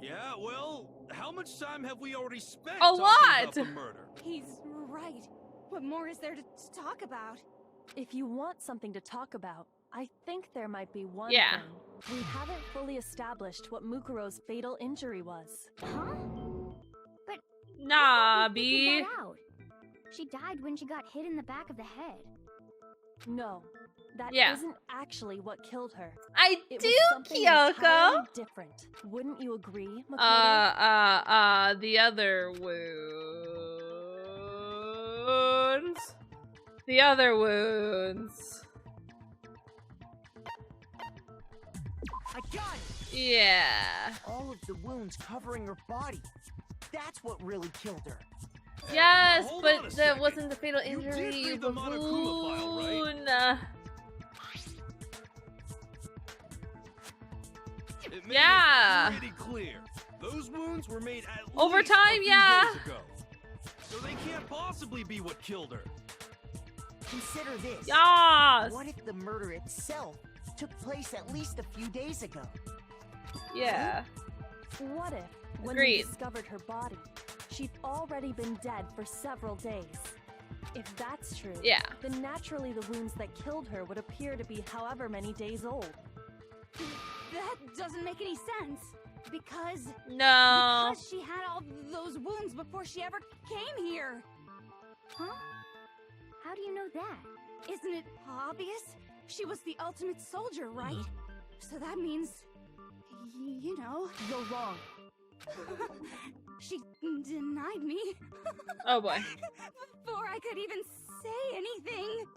Yeah, well, how much time have we already spent A talking lot! about the murder? He's right. What more is there to talk about? If you want something to talk about, I think there might be one Yeah. thing. We haven't fully established what Mukuro's fatal injury was. Huh? But Nah, we figured B. that out. She died when she got hit in the back of the head. No, that Yeah. isn't actually what killed her. I It do, was something Kyoko. entirely different. Wouldn't you agree, Makoto? The other wounds. The other wounds. I got it! Yeah. All of the wounds covering her body. That's what really killed her. Yes, hold on but a that second. wasn't the fatal You did injury. read the Monokuma file, right? Baboon. It made Yeah. it pretty clear. Those wounds were made at Over least time, a few yeah. days ago. So they can't possibly be what killed her. Consider this. Yes. What if the murder itself took place at least a few days ago? Yeah. What if, when Agreed. we discovered her body, she'd already been dead for several days? If that's true, Yeah. then naturally the wounds that killed her would appear to be however many days old. That doesn't make any sense. Because No. because she had all those wounds before she ever came here. Huh? How do you know that? Isn't it obvious? She was the ultimate soldier, right? So that means, you know, You're wrong. she denied me Oh boy. before I could even say anything.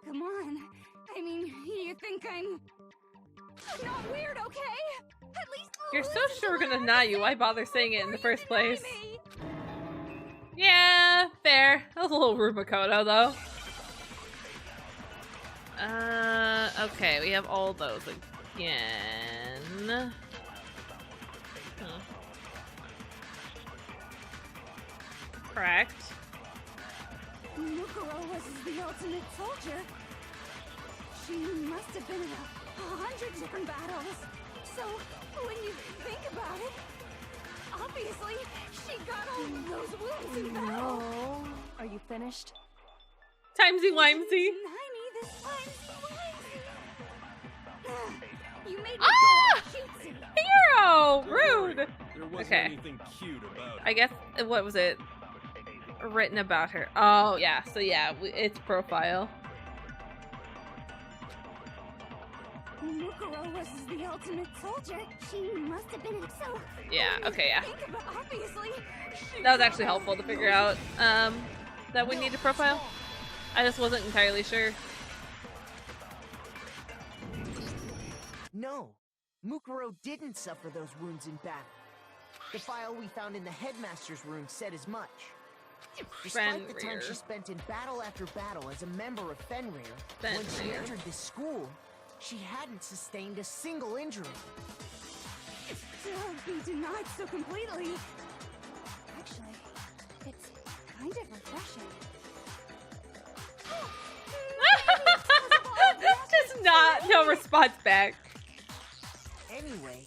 Come on. I mean, you think I'm not weird, okay? At least You're so listen sure we're to gonna what I deny have you. to Why say bother saying it in the before you first deny place? me. Yeah, fair. That was a little rude, Makoto, though. Okay, we have all those again. Correct. Mukuro was the ultimate soldier. She must have been in 100 different battles. So, when you think about it, obviously, she got all those wounds in battle. No. Are you finished? Timesy-wimesy. Deny me this timesy-wimesy. You made me Ah! go cutesy. Hero! Don't worry, Rude! There wasn't Okay. anything cute about it. I guess, what was it? Written about her. Oh, yeah. So, yeah, it's profile. Mukuro was the ultimate soldier. She must have been so. Yeah, when you okay, yeah. think about- obviously, she That was got actually all helpful to figure out, that we need a profile. I just wasn't entirely sure. No, Mukuro didn't suffer those wounds in battle. The file we found in the headmaster's room said as much. Despite the time Fenrir. she spent in battle after battle as a member of Fenrir, when she Fenrir. entered this school, she hadn't sustained a single injury. To be denied so completely. Actually, it's kind of refreshing. Just not, no response back. Anyway,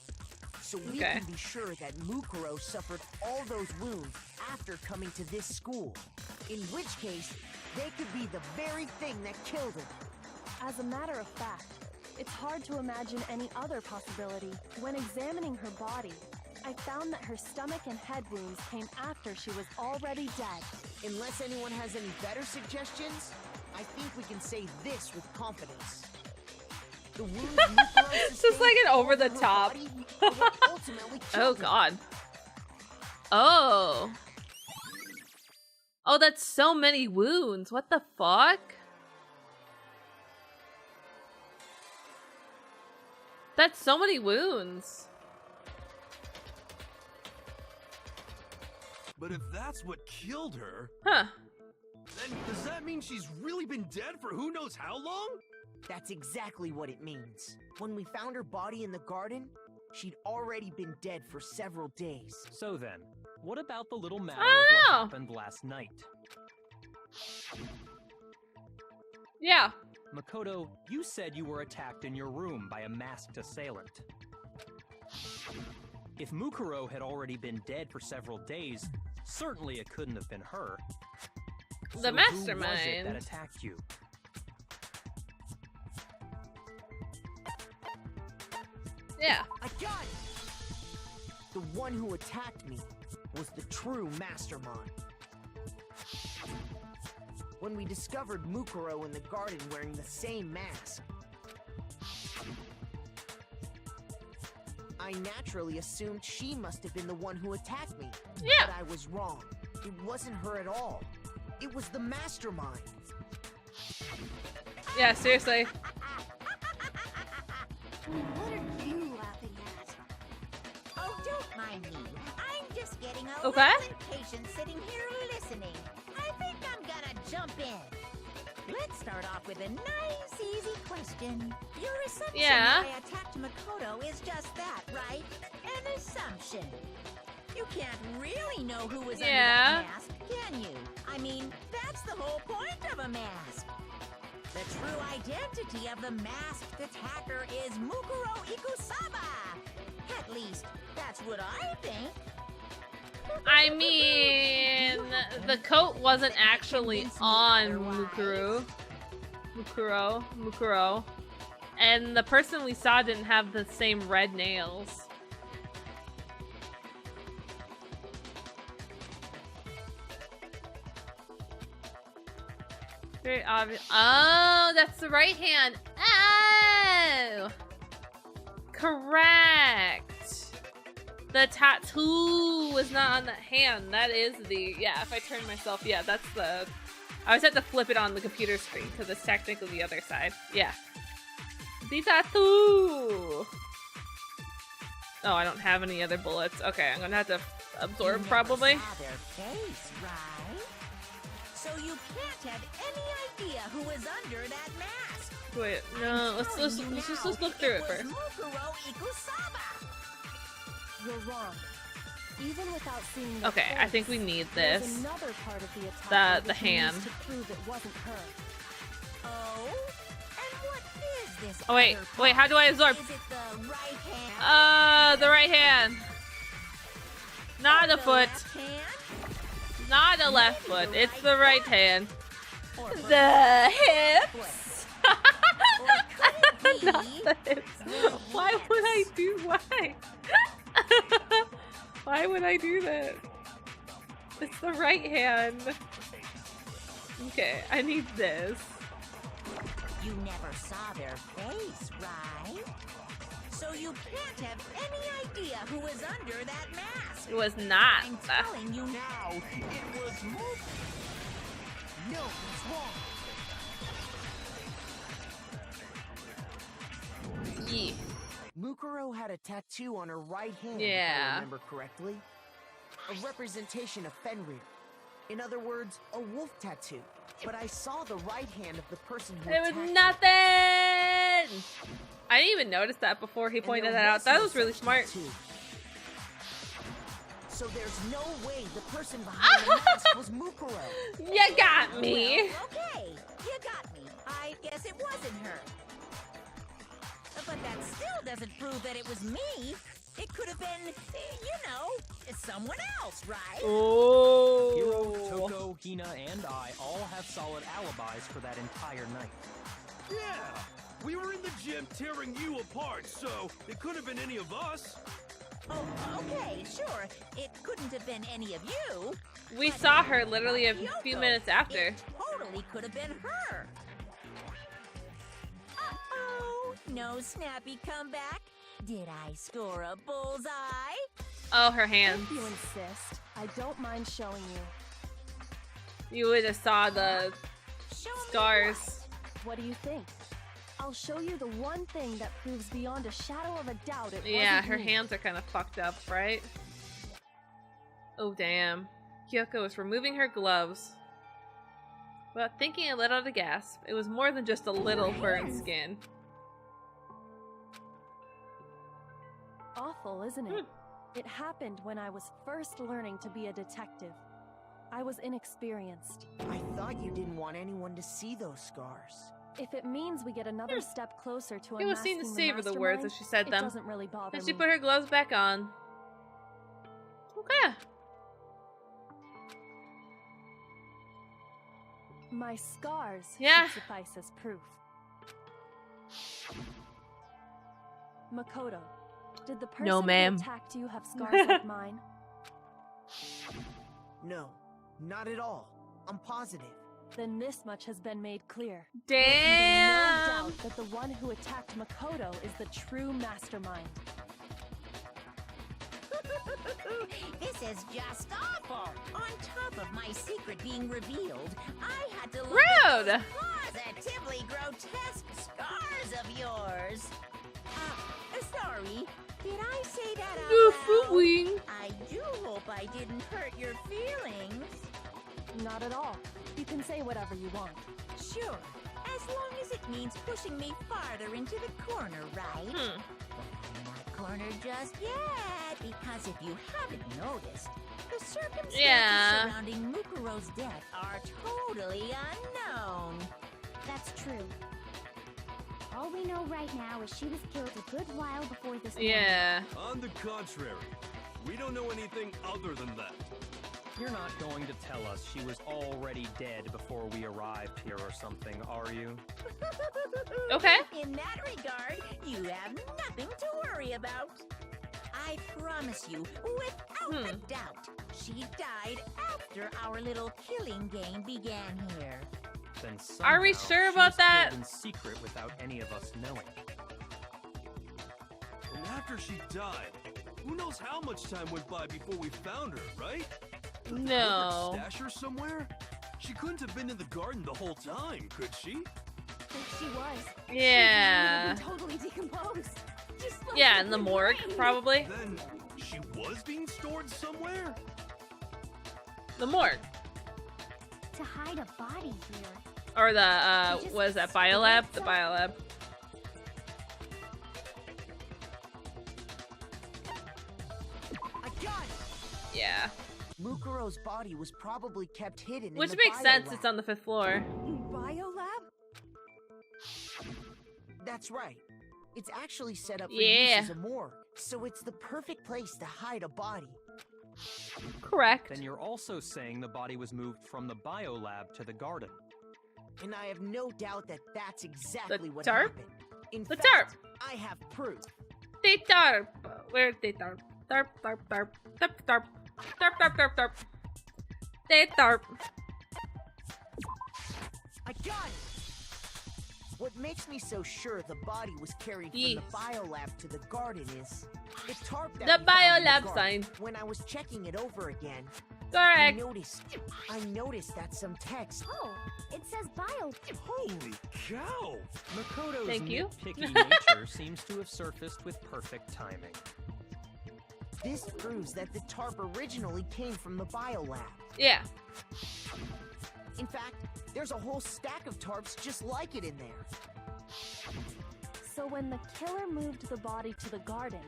so we Okay. can be sure that Mukuro suffered all those wounds after coming to this school. In which case, they could be the very thing that killed her. As a matter of fact, it's hard to imagine any other possibility. When examining her body, I found that her stomach and head wounds came after she was already dead. Unless anyone has any better suggestions, I think we can say this with confidence. The wounds Mukuro Just like an sustained over the all over her top. body are what ultimately Oh, killed her. God. Oh. Oh, that's so many wounds. What the fuck? That's so many wounds. But if that's what killed her, Huh. then does that mean she's really been dead for who knows how long? That's exactly what it means. When we found her body in the garden, she'd already been dead for several days. So then, what about the little matter I of don't what know. happened last night? Yeah. Makoto, you said you were attacked in your room by a masked assailant. If Mukuro had already been dead for several days, certainly it couldn't have been her. The So mastermind. Who was it that attacked you? Yeah. I got it! The one who attacked me was the true mastermind. When we discovered Mukuro in the garden wearing the same mask, I naturally assumed she must have been the one who attacked me. Yeah. But I was wrong. It wasn't her at all. It was the mastermind. Yeah, seriously. What are you laughing at? Oh, don't mind me. I'm just getting a Okay. little impatient sitting here listening. I think I'm gonna jump in. Let's start off with a nice, easy question. Your assumption Yeah. that I attacked Makoto is just that, right? An assumption. You can't really know who was under Yeah. that mask, can you? I mean, that's the whole point of a mask. The true identity of the masked attacker is Mukuro Ikusaba. At least, that's what I think. I mean, the coat wasn't actually on Mukuro. And the person we saw didn't have the same red nails. Very obvious. Oh, that's the right hand. Oh! Correct. The tattoo was not on that hand. That is the... Yeah, if I turn myself... Yeah, that's the... I always have to flip it on the computer screen because it's technically the other side. Yeah. The tattoo! Oh, I don't have any other bullets. Okay, I'm gonna have to absorb You probably. never saw their face, right? So you can't have any idea who was under that mask. Wait, no, let's just look through it first. Mukuro Ikusaba. You're wrong. Even without seeing the Okay, I think we face, need there's this. another part of the attack The hand. to prove it wasn't her. Oh? And what is this? Oh wait, other wait, how do I absorb? Is it the right hand? The right hand. Not a The foot. left hand? Not a left foot. It's the right hand. Or The hips. Or could it be Not the hips. Why would I do why? Why would I do that? It's the right hand. Okay, I need this. You never saw their face, right? So you can't have any idea who was under that mask. It was not. I'm telling you Now, it was Mukuro. No, it's wrong. Yeah. Mukuro had a tattoo on her right hand, if Yeah. I remember correctly. A representation of Fenrir. In other words, a wolf tattoo. But I saw the right hand of the person who It was attacked me. nothing. I didn't even notice that before he And pointed there that out. That no was really such smart. tattoo. So there's no way the person behind the mask was Mukuro. You got me. Well, okay, you got me. I guess it wasn't her. But that still doesn't prove that it was me. It could have been, you know, someone else, right? Oh. Hiro, Toko, Hina, and I all have solid alibis for that entire night. Yeah, we were in the gym tearing you apart, so it could have been any of us. Oh, okay, sure. It couldn't have been any of you. We But saw her literally a Kyoko, few minutes after. It totally could have been her. Uh-oh. No snappy comeback. Did I score a bullseye? Oh, her hands. If you insist, I don't mind showing you. You would have saw the Show me scars. What do you think? I'll show you the one thing that proves beyond a shadow of a doubt it Yeah, wasn't her me. hands are kind of fucked up, right? Oh, damn. Kyoko is removing her gloves. Without thinking, I let out a gasp. It was more than just a little burned skin. Awful, isn't it? It happened when I was first learning to be a detective. I was inexperienced. I thought you didn't want anyone to see those scars. If it means we get another step closer to It was seen to unmasking savor the words mastermind, as she said it them. doesn't really bother And she me. put her gloves back on. Okay. My scars Yeah. should suffice as proof. Makoto, Did the person No, ma'am. who attacked you have scars like mine? No, not at all. I'm positive. Then this much has been made clear. Damn! There's no doubt that the one who attacked Makoto is the true mastermind. This is just awful. On top of my secret being revealed, I had to look Rude! at those positively grotesque scars of yours. Sorry, did I say that out loud? I do hope I didn't hurt your feelings. Not at all. You can say whatever you want. Sure, as long as it means pushing me farther into the corner, right? But I'm not cornered just yet, because if you haven't noticed, the circumstances surrounding Mukuro's death are totally unknown. That's true. All we know right now is she was killed a good while before this Yeah. On the contrary, we don't know anything other than that. You're not going to tell us she was already dead before we arrived here or something, are you? Okay. In that regard, you have nothing to worry about. I promise you, without a doubt, she died after our little killing game began here. Then Are we somehow sure she about was that? killed in secret without any of us knowing. And after she died, who knows how much time went by before we found her, right? Did the No. culprit stash her somewhere? She couldn't have been in the garden the whole time, could she? If she was, Yeah. she would have been totally decomposed. Just like Yeah, in the liquid morgue, rain. probably. Then she was being stored somewhere? The morgue. To hide a body here. Or the, what is that, Biolab? The Biolab. I got it! Yeah. Mukuro's body was probably kept hidden Which in the makes sense, Biolab. it's on the 5th floor. Biolab? That's right. It's actually set up for Yeah. use as a morgue, so it's the perfect place to hide a body. Correct. Then you're also saying the body was moved from the biolab to the garden. And I have no doubt that that's exactly what tarp? happened. In The fact, tarp! I have proof. The tarp! Where's the tarp? Tarp, tarp, tarp. Tarp, tarp. Tarp, tarp, tarp, tarp. The tarp. I got it! What makes me so sure the body was carried Yes. from the biolab to the garden is the tarp that The we found in biolab garden. sign. When I was checking it over again, Correct. I noticed that some text. Oh, it says bio. Holy cow! Makoto's Thank you. nitpicky nature seems to have surfaced with perfect timing. This proves that the tarp originally came from the biolab. Yeah. In fact, there's a whole stack of tarps just like it in there. So when the killer moved the body to the garden,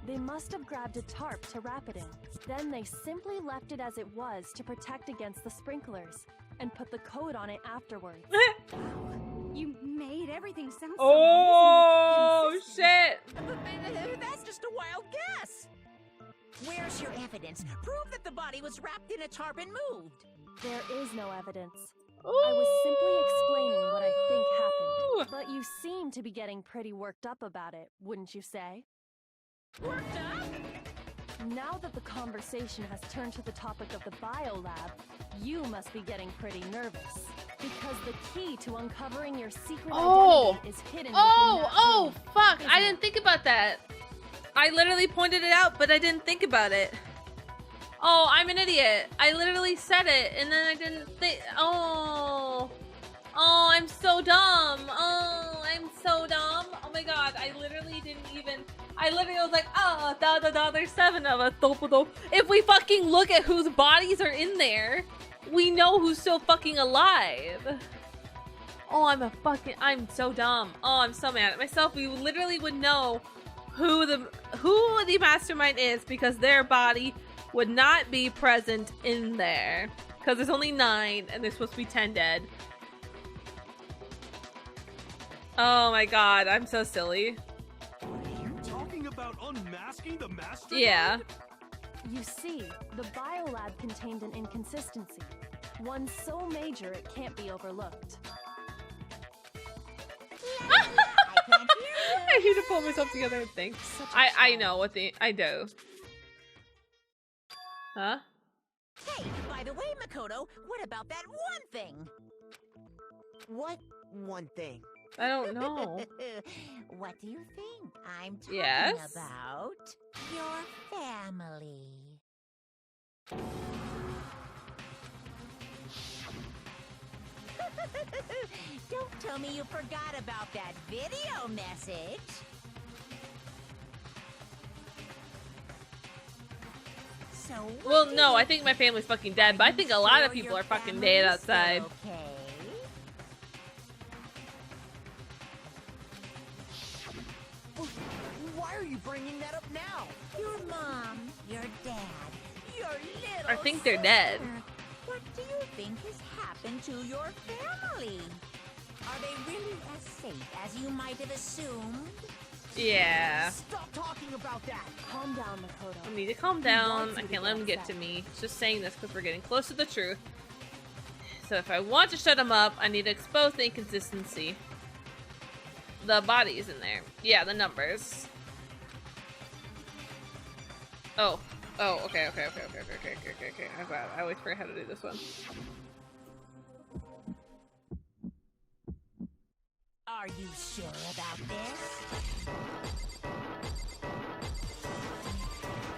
they must have grabbed a tarp to wrap it in. Then they simply left it as it was to protect against the sprinklers, and put the coat on it afterwards. You made everything sound so Oh, amazing and shit. That's just a wild guess. Where's your evidence? Prove that the body was wrapped in a tarp and moved. There is no evidence. I was simply explaining what I think happened. But you seem to be getting pretty worked up about it, wouldn't you say? Worked up? Now that the conversation has turned to the topic of the biolab, you must be getting pretty nervous. Because the key to uncovering your secret identity is hidden within that room, Fuck. isn't I it? didn't think about that. I literally pointed it out, but I didn't think about it. Oh, I'm an idiot. I literally said it, and then I didn't think. Oh, I'm so dumb. Oh, I'm so dumb. Oh my god, I literally didn't even. I literally was like, there's 7 of us. If we fucking look at whose bodies are in there, we know who's still fucking alive. Oh, I'm so dumb. Oh, I'm so mad at myself. We literally would know who the mastermind is because their body would not be present in there. Because there's only 9 and there's supposed to be 10 dead. Oh my god, I'm so silly. Are you talking about unmasking the mastermind? Yeah. You see, the biolab contained an inconsistency. One so major it can't be overlooked. I can't hear you. I I need to pull myself together and think. I know what I do. Huh? Hey, by the way, Makoto, what about that one thing? What one thing? I don't know. What do you think I'm talking Yes? about? Your family. Don't tell me you forgot about that video message. So Well, no, I think my family's fucking dead, but I think a lot of people are fucking dead outside. Okay. Why are you bringing that up now? Your mom, your dad, your little I think they're dead. sister. What do you think has happened to your family? Are they really as safe as you might have assumed? Yeah. Stop talking about that. Calm down, Makoto. I need to calm down. I can't let him get to me. Just saying this because we're getting close to the truth. So if I want to shut him up, I need to expose the inconsistency. The bodies in there. Yeah, the numbers. Oh. Oh, okay. I always forget how to do this one. Are you sure about this?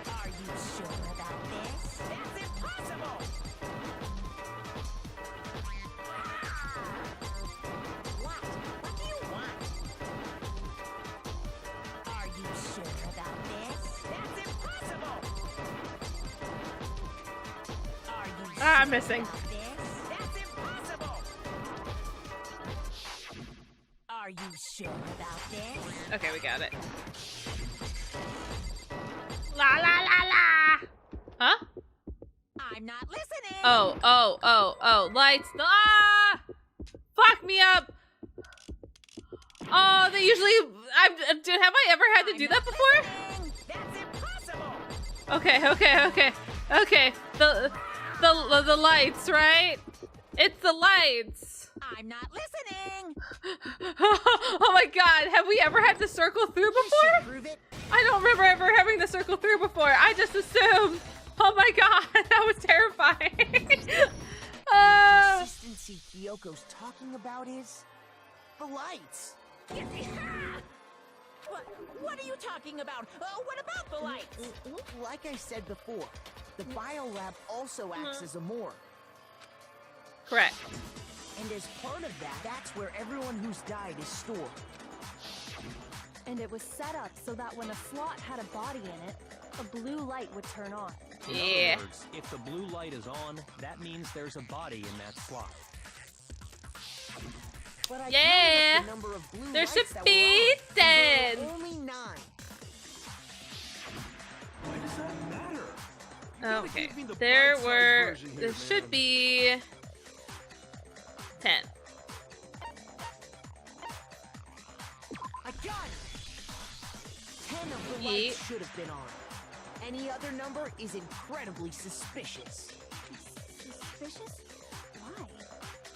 Are you sure about this? That's impossible! What? What do you want? Are you sure about this? That's impossible! Are you sure I'm missing. about this? That's impossible! Are you sure about this? Okay, we got it. La la la la! Huh? I'm not listening! Oh, lights. Ah! Fuck me up! Oh, they usually... have I ever had to do that before? That's impossible! Okay. The lights, right? It's the lights! I'm not listening! Oh my god, have we ever had to circle through before? Prove it. I don't remember ever having to circle through before. I just assumed. Oh my god, that was terrifying. Consistency Kyoko's talking about is the lights. What are you talking about? What about the lights? Like I said before, the Biolab also acts as a morgue. Correct. And as part of that, that's where everyone who's died is stored. And it was set up so that when a slot had a body in it, a blue light would turn on. In Yeah. other words, if the blue light is on, that means there's a body in that slot. But I Yeah. counted up the number of blue There lights should that be were on, and 10. there were only 9. Why does that matter? Okay. Give me the There bite-sized were... version here, There should man. be... 10. I got it! 10 of the Yeet. lights should have been on. Any other number is incredibly suspicious. Suspicious? Why?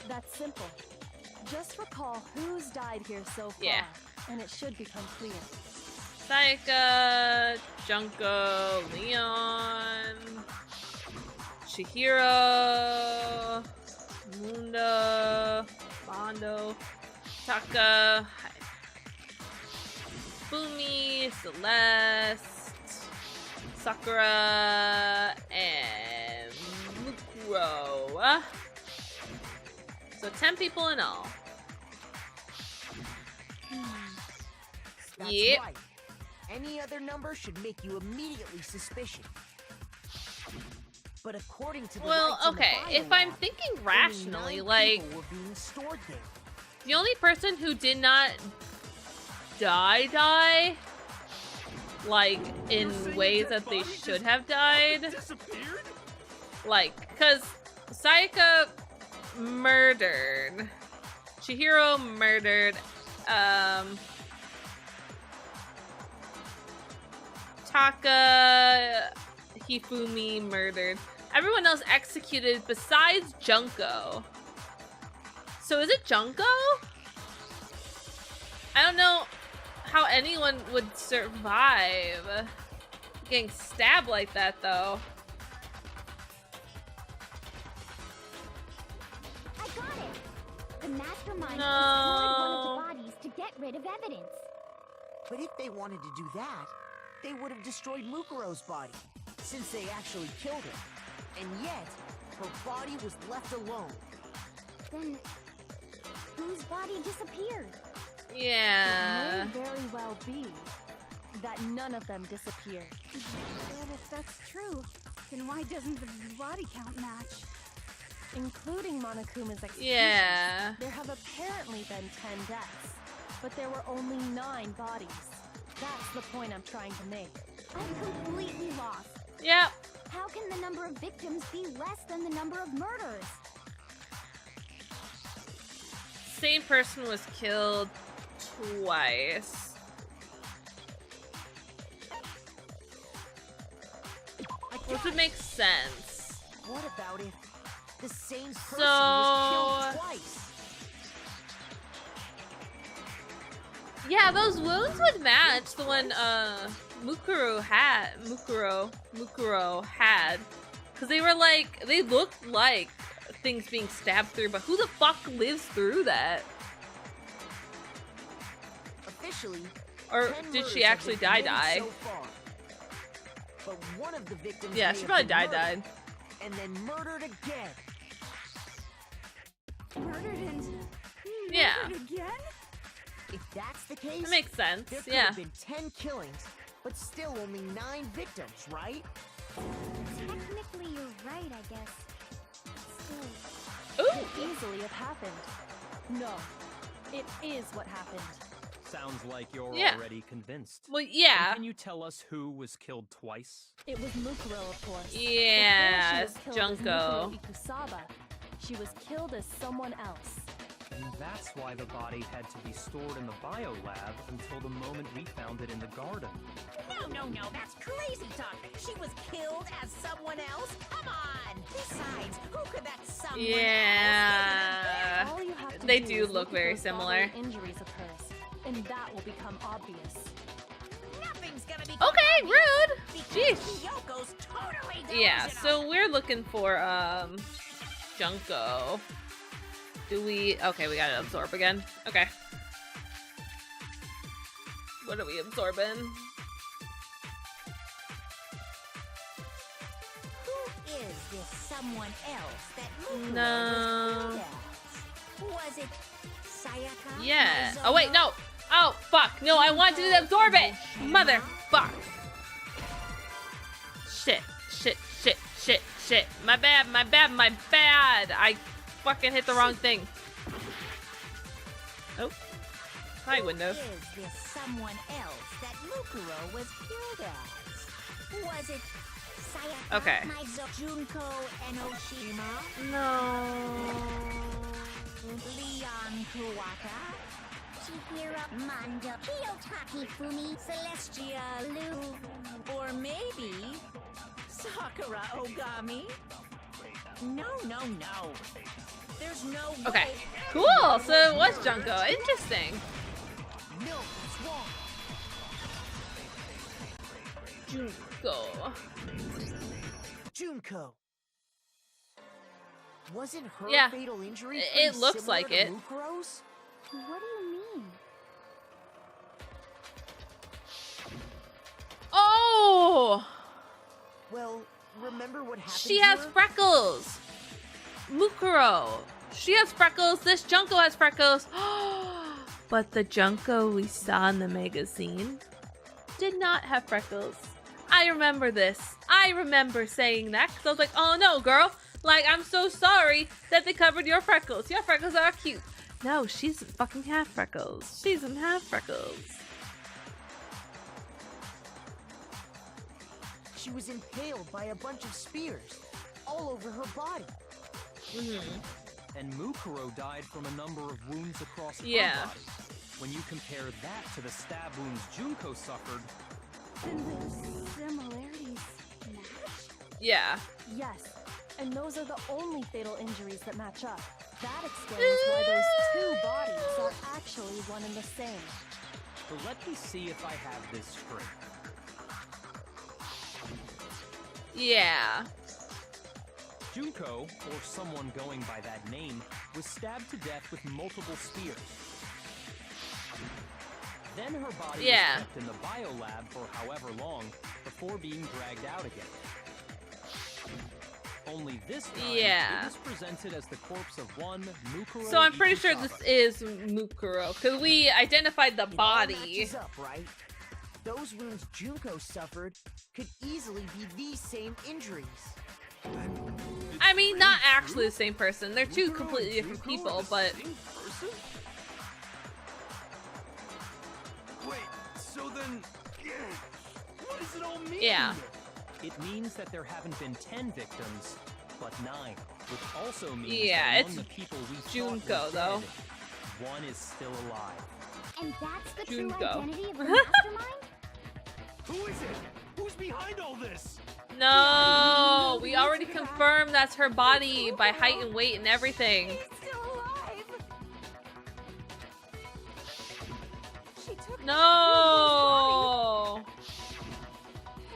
That's simple. Just recall who's died here so far, Yeah. and it should become clear. Sayaka, Junko, Leon, Chihiro, Munda, Bondo, Taka, Fumi, Celeste, Sakura, and Mukuro. So 10 people in all. That's Yep. right. Any other number should make you immediately suspicious. But according to the Well, lights in the okay, if I'm Biolab, thinking only rationally, 9 like, people were being stored there. the only person who did not die, like, You're in saying ways that that they body should just have died, disappeared? like, because Sayaka murdered, Chihiro murdered, Taka, Hifumi murdered. Everyone else executed besides Junko. So is it Junko? I don't know how anyone would survive getting stabbed like that, though. I got it! The mastermind No. destroyed one of the bodies to get rid of evidence. But if they wanted to do that, they would have destroyed Mukuro's body, since they actually killed her. And yet, her body was left alone. Then, whose body disappeared? Yeah. It may very well be that none of them disappeared. But if that's true, then why doesn't the body count match? Including Monokuma's execution. Yeah. There have apparently been 10 deaths, but there were only 9 bodies. That's the point I'm trying to make. I'm completely lost. Yep. How can the number of victims be less than the number of murders? Same person was killed twice. Which would make sense. What about if the same person So- was killed twice? Yeah, those wounds would match the one Mukuro had. Cause they were like, they looked like things being stabbed through, but who the fuck lives through that? Officially, Or 10 did murders she have actually been committed die? so far. But one of the victims Yeah, may she have probably been murdered, died. and then murdered again. Murdered and Yeah. murdered again? If that's the case, That makes sense. there could Yeah. have been 10 killings, but still only 9 victims, right? Technically, you're right, I guess. Still, Ooh. Could easily have happened. No, it is what happened. Sounds like you're Yeah. already convinced. Well, And yeah. can you tell us who was killed twice? It was Mukuro, of course. Yeah, Before she was killed as Junko. Mukuro Ikusaba, she was killed as someone else. And that's why the body had to be stored in the biolab until the moment we found it in the garden. No, that's crazy talk. She was killed as someone else? Come on! Besides, who could that someone Yeah. else All you have to They do do is look at very those similar. bodily injuries of hers, and that will become obvious. Nothing's gonna be Okay, rude. because Jeez. Kyoko's totally Yeah, delusional. so we're looking for Junko. Do we? Okay, we gotta absorb again. Okay. What are we absorbing? Who is this someone else that Mukuro No. was killed as? Was it Sayaka? Yeah. Mizuno? Oh wait, no. Oh fuck. No, I wanted to absorb it. Mother fuck. Shit. My bad. I fucking hit the wrong thing. Oh. Hi, Windows. Who is this someone else that Mukuro was killed as? Was it Sayaka? Okay. Junko Enoshima? No. Leon Kuwata? Chihiro Mando, Kiyotaki Fumi, Celestia Lu? Or maybe Sakura Ogami? No. There's no Okay. way. Cool. So it was Junko. Interesting. No, it's wrong. Junko. Junko. Wasn't her Yeah. fatal injury It pretty looks similar like to it. Mukuro's? What do you mean? Oh. Well, remember what happened She to has her? freckles. Mukuro. She has freckles. This Junko has freckles. But the Junko we saw in the magazine did not have freckles. I remember this. I remember saying that because I was like, oh no, girl. Like, I'm so sorry that they covered your freckles. Your freckles are cute. No, she doesn't fucking have freckles. She doesn't have freckles. She was impaled by a bunch of spears all over her body. And Mukuro died from a number of wounds across her Yeah. body. When you compare that to the stab wounds Junko suffered, Then the similarities match? Yeah. Yes, and those are the only fatal injuries that match up. That explains why those two bodies are actually one and the same. but let me see if I have this straight. Yeah. Junko, or someone going by that name, was stabbed to death with multiple spears. Then her body was kept in the Biolab for however long before being dragged out again. Only this time, it was presented as the corpse of one Mukuro. So I'm pretty sure this is Mukuro, because we identified the body. It all matches up, right? Those wounds Junko suffered could easily be these same injuries. I mean, not actually the same person. They're two completely different people, but... Wait, so then... What does it all mean? Yeah. It means that there haven't been 10 victims, but 9, which also means that among the people we Junko, though. One is still alive. And that's the Junko. true identity of the mastermind? Who is it? Who's behind all this? No! We already confirmed that's her body by height and weight and everything. She's still alive. She took No!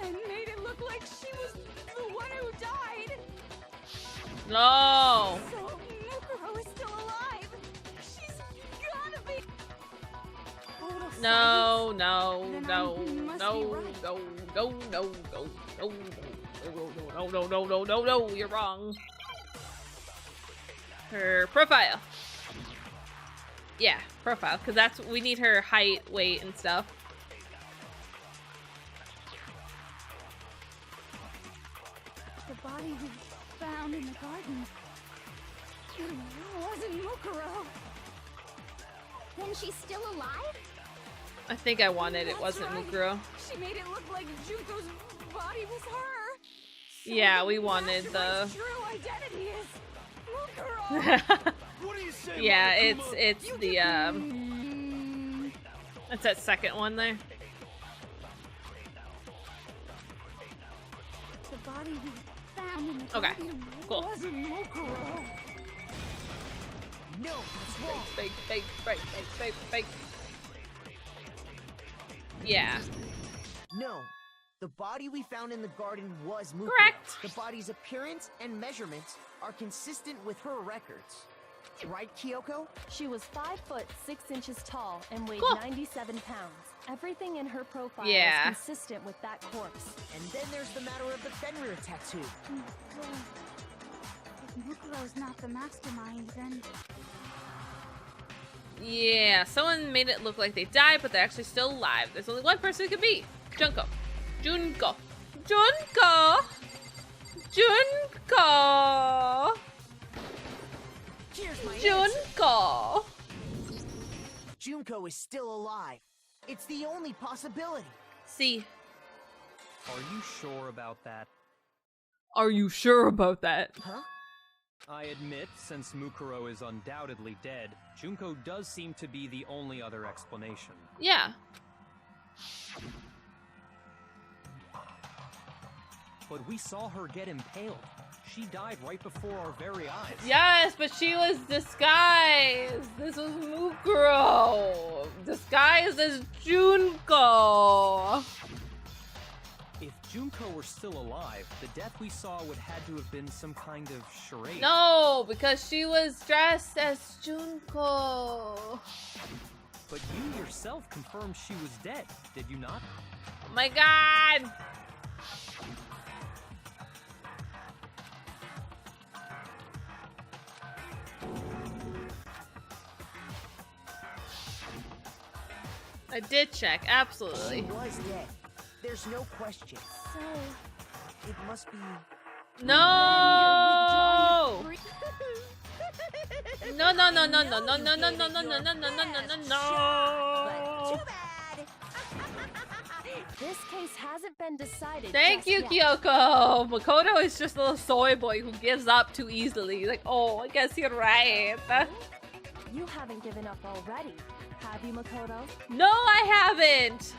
and made it look like she was the one who died. No! So Mukuro is still alive. She's gotta be. No, no, Then no, I must no, be right. no, no, no, no, no, no, no, no, no, no, no, you're wrong. Her profile. Yeah, profile, because that's, we need her height, weight, and stuff. The body we found in the garden. It wasn't Mukuro. Then she's still alive? I think I wanted it That's wasn't right. Mukuro. She made it look like Junko's body was her. So Yeah, we wanted Mastermind's the... true identity is Mukuro. What do you say, Yeah, Monokuma? it's the, it's that second one there. The body we found in the Okay, garden cool. wasn't Mukuro. No, that's wrong. Fake. Yeah. No. The body we found in the garden was Mukuro. Correct. The body's appearance and measurements are consistent with her records. Right, Kyoko? She was 5 foot 6 inches tall and weighed Cool. 97 pounds. Everything in her profile Yeah. is consistent with that corpse. And then there's the matter of the Fenrir tattoo. If Mukuro's not the mastermind, then Yeah, someone made it look like they died, but they're actually still alive. There's only one person it could be. Junko. Junko. Here's my answer. Junko. Junko is still alive. It's the only possibility. See, Are you sure about that? are you sure about that? Huh? I admit, since Mukuro is undoubtedly dead, Junko does seem to be the only other explanation. Yeah. But we saw her get impaled. She died right before our very eyes. Yes, but she was disguised. This was Mukuro. Disguised as Junko. If Junko were still alive, the death we saw would had to have been some kind of charade. No, because she was dressed as Junko. But you yourself confirmed she was dead, did you not? Oh my god! I did check, She absolutely. was dead. There's no question. so It must be... No! No, no, no, no, no, no, no, no, no, no, no, no, no, no, no, no. But too bad. This case hasn't been decided. Thank just you, yet. Kyoko. Makoto is just a little soy boy who gives up too easily. Like, oh, I guess you're right. You haven't given up already, have you, Makoto? No, I haven't.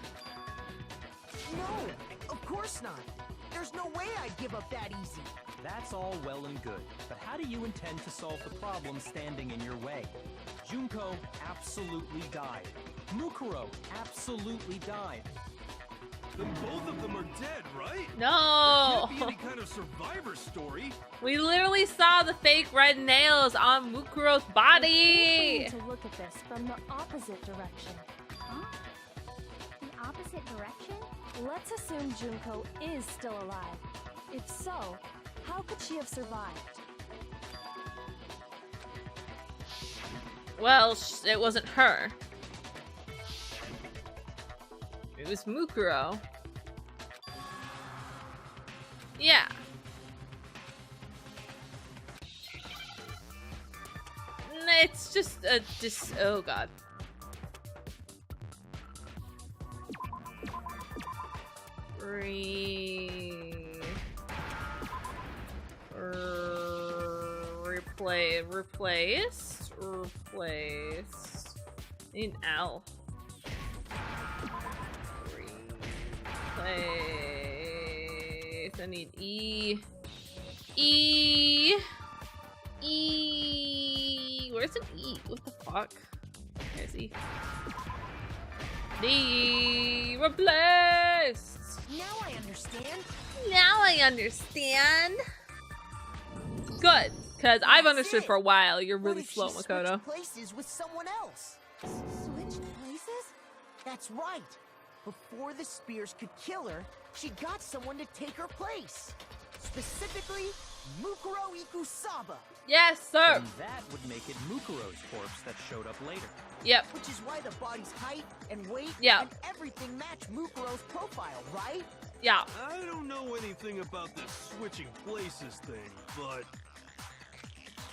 No, of course not. There's no way I'd give up that easy. That's all well and good, but how do you intend to solve the problem standing in your way? Junko absolutely died. Mukuro absolutely died. Then both of them are dead, right? No! There can't be any kind of survivor story. We literally saw the fake red nails on Mukuro's body! We're going to look at this from the opposite direction. Huh? The opposite direction? Let's assume Junko is still alive. If so, how could she have survived? Well, it wasn't her. It was Mukuro. Yeah. It's just a oh god. Replace. I need an L. Replace. I need E. Where's an E? What the fuck? There's E. D. Replaced. Now I understand. Now I understand. Good, because I've understood for a while. You're really slow, Makoto. Switch places with someone else. Switch places? That's right. Before the spears could kill her, she got someone to take her place. Specifically, Mukuro Ikusaba. Yes, sir. And that would make it Mukuro's corpse that showed up later. Yep. Which is why the body's height and weight Yep. and everything match Mukuro's profile, right? Yeah. I don't know anything about this switching places thing, but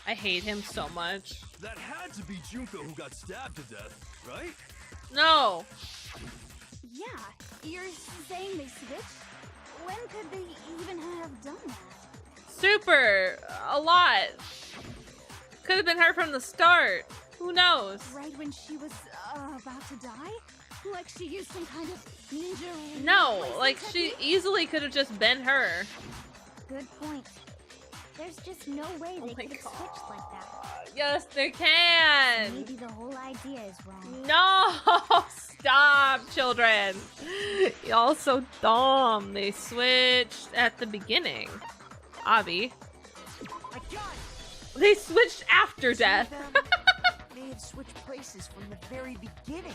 I hate him so much. that had to be Junko who got stabbed to death, right? No. Yeah, you're saying they switched? When could they even have done that? Super. A lot. Could have been her from the start. Who knows? Right when she was about to die? Like she used some kind of ninja... No, replacement like she technique? easily could have just been her. Good point. There's just no way Oh they my could have switched like that. Yes, they can. Maybe the whole idea is wrong. No, stop, children. Y'all so dumb. They switched at the beginning. Abby. I got it. They switched after Some death. of them may have switched places from the very beginning.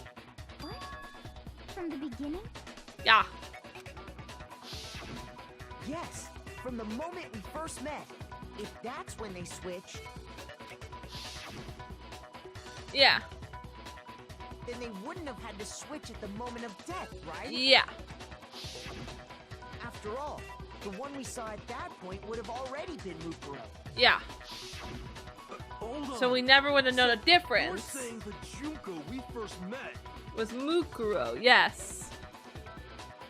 What? From the beginning? Yeah. Yes, from the moment we first met. If that's when they switched, Yeah. then they wouldn't have had to switch at the moment of death, right? Yeah. After all, the one we saw at that point would have already been Mukuro. Yeah. Hold on. So we never would have known a You're difference. saying the Junko we first met Was Mukuro, yes.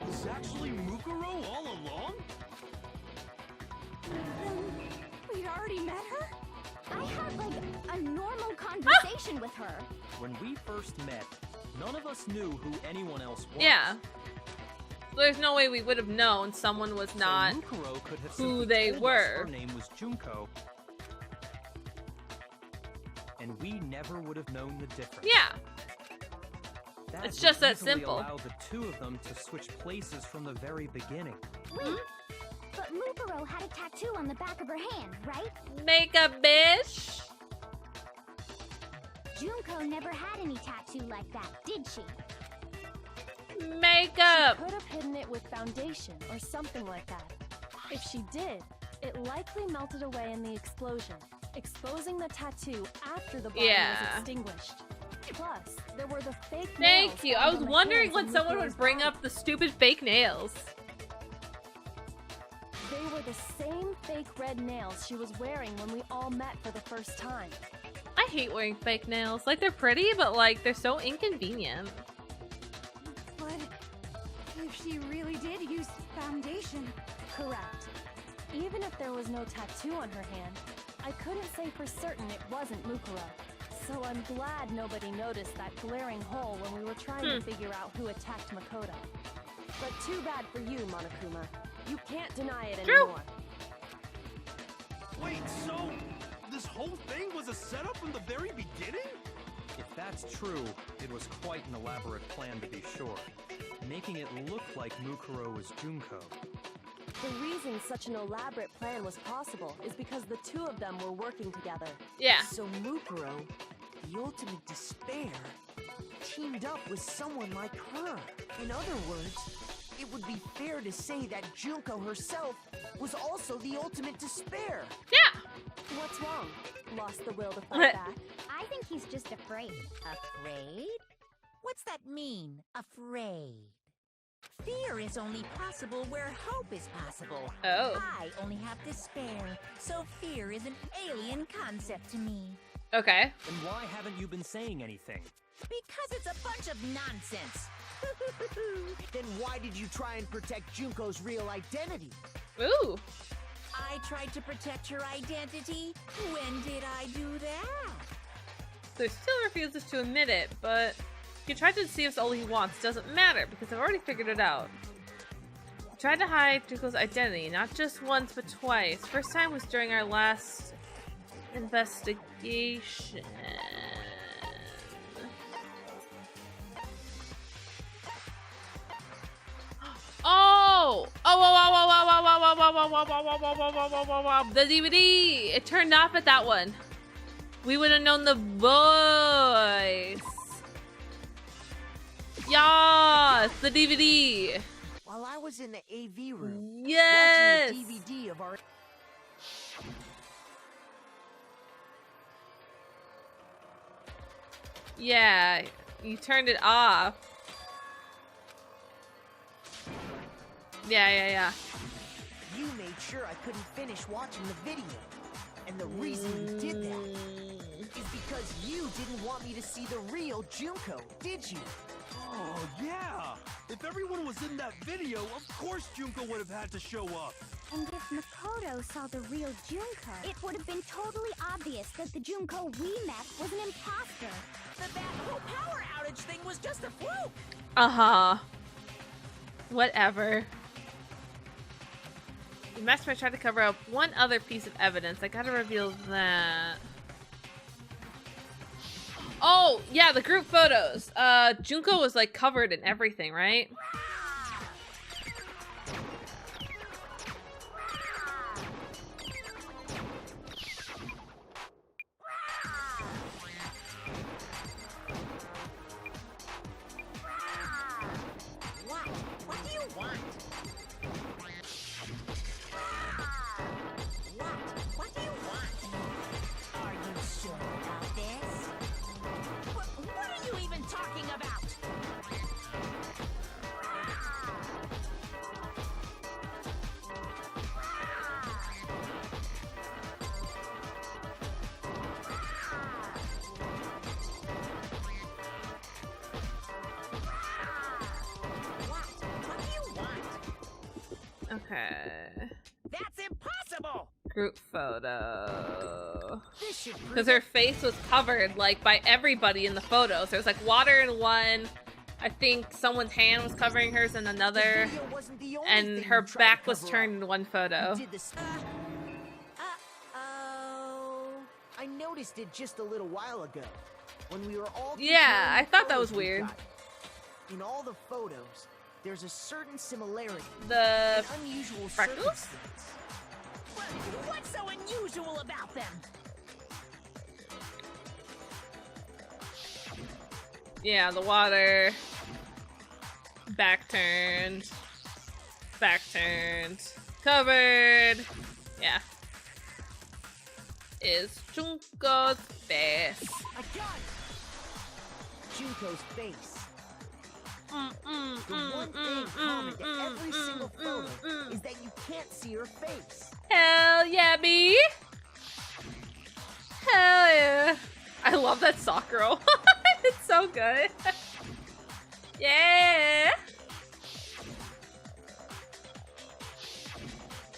was actually Mukuro all along? We'd already met her? I had like a normal conversation with her. When we first met, none of us knew who anyone else was. Yeah. There's no way we would have known someone was not. So Mukuro could have who simply they told us were. her name was Junko, and we never would have known the difference. Yeah. That It's would just that easily simple. Allow the two of them to switch places from the very beginning. Wait, but Mukuro had a tattoo on the back of her hand, right? Makeup, bitch. Junko never had any tattoo like that, did she? Makeup. She could have hidden it with foundation or something like that. If she did, it likely melted away in the explosion, exposing the tattoo after the body Yeah. was extinguished. Plus, there were the fake Thank nails you. I found was on the wondering hands when of someone Mukuro's would bring body. up the stupid fake nails. They were the same fake red nails she was wearing when we all met for the first time. I hate wearing fake nails. Like, they're pretty, but like, they're so inconvenient. But if she really did use foundation... Correct. Even if there was no tattoo on her hand, I couldn't say for certain it wasn't Mukuro. So I'm glad nobody noticed that glaring hole when we were trying to figure out who attacked Makoto. But too bad for you, Monokuma. You can't deny it True. anymore. Wait, so this whole thing was a setup from the very beginning? If that's true, it was quite an elaborate plan to be sure, making it look like Mukuro was Junko. The reason such an elaborate plan was possible is because the two of them were working together. Yeah. So Mukuro, the ultimate despair, teamed up with someone like her. In other words, it would be fair to say that Junko herself was also the ultimate despair. Yeah. What's wrong? Lost the will to fight back? I think he's just afraid. Afraid? What's that mean, afraid? Fear is only possible where hope is possible. Oh. I only have despair, so fear is an alien concept to me. Okay. And why haven't you been saying anything? Because it's a bunch of nonsense. Then why did you try and protect Junko's real identity? Ooh. I tried to protect her identity. When did I do that? So he still refuses to admit it, but he tried to deceive us all he wants. Doesn't matter, because I've already figured it out. He tried to hide Junko's identity, not just once, but twice. First time was during our last investigation. Oh! The DVD! It turned off at that one. We would have known the voice. Yes! The DVD! While I was in the AV room, yes! watching the DVD of our... Yeah, you turned it off. Yeah. You made sure I couldn't finish watching the video. And the reason you did that is because you didn't want me to see the real Junko, did you? Oh, yeah! If everyone was in that video, of course Junko would have had to show up. And if Makoto saw the real Junko, it would have been totally obvious that the Junko we met was an imposter. That whole power outage thing was just a fluke. Uh-huh. Whatever. The mastermind tried to cover up one other piece of evidence. I gotta reveal that. Oh, yeah, the group photos. Junko was like covered in everything, right? What do you want? What do you want? Are you sure about this? What are you even talking about? What do you want? Okay. That's impossible! Group photo. This should prove Because her face was covered, like, by everybody in the photos. There was, like, water in one. I think someone's hand was covering hers in another. the video wasn't the only And thing her you tried to back was cover turned up. in one photo. You did this. I noticed it just a little while ago when we were all. Yeah, comparing I thought that photos was we weird. got. In all the photos, there's a certain similarity, The an unusual freckles? circumstance. What's so unusual about them? Yeah, the water. Back turned. Covered. Yeah. Is Junko's face. I got it! Junko's face. The one thing common to every single photo is that you can't see her face. Hell yeah, me! Hell yeah! I love that sock girl. It's so good. Yeah!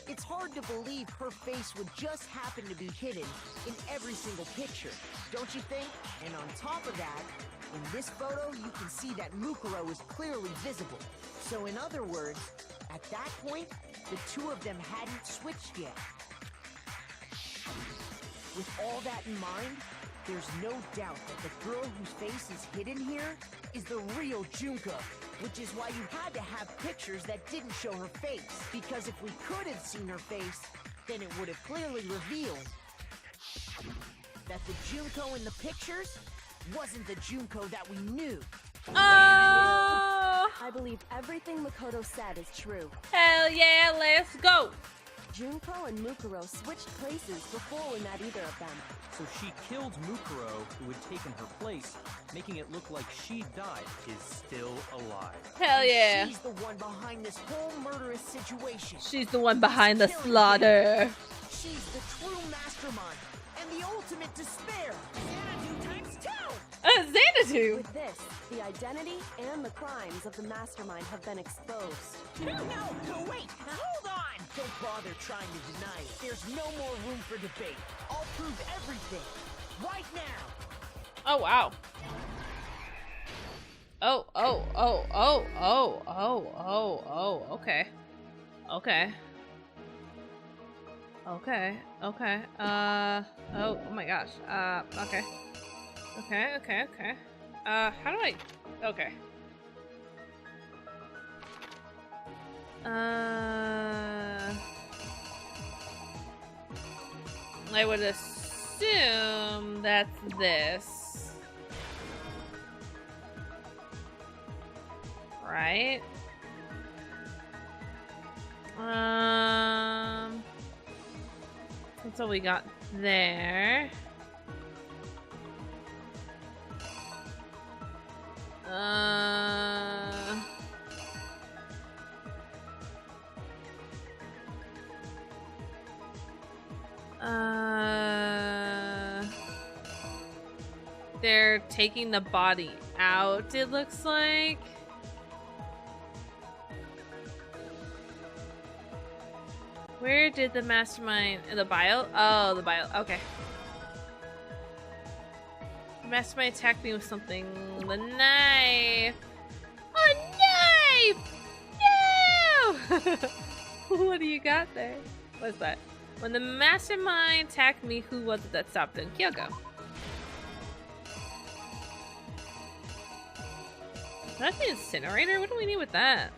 It's hard to believe her face would just happen to be hidden in every single picture, don't you think? And on top of that, in this photo, you can see that Mukuro is clearly visible. So in other words, at that point, the two of them hadn't switched yet. With all that in mind, there's no doubt that the girl whose face is hidden here is the real Junko, which is why you had to have pictures that didn't show her face. Because if we could have seen her face, then it would have clearly revealed that the Junko in the pictures wasn't the Junko that we knew. Oh! I believe everything Makoto said is true. Hell yeah, let's go! Junko and Mukuro switched places before we met either of them. So she killed Mukuro, who had taken her place, making it look like she died, is still alive. Hell yeah. She's the one behind this whole murderous situation. She's the one behind the slaughter. She's the true mastermind and the ultimate despair. Xanadu times 2! Xanadu! With this, the identity and the crimes of the mastermind have been exposed. No, wait! Hold on! Don't bother trying to deny it. There's no more room for debate. I'll prove everything. Right now! Oh, wow. Okay. Oh my gosh. Okay. How do I... Okay. I would assume that's this. Right? That's what we got there. They're taking the body out, it looks like. Where did the mastermind... the bio? Oh, the bio. Okay. The mastermind attacked me with something. The knife! A knife! No! What do you got there? What's that? When the mastermind attacked me, who was it that stopped him? Kyoko. That's the incinerator? What do we need with that?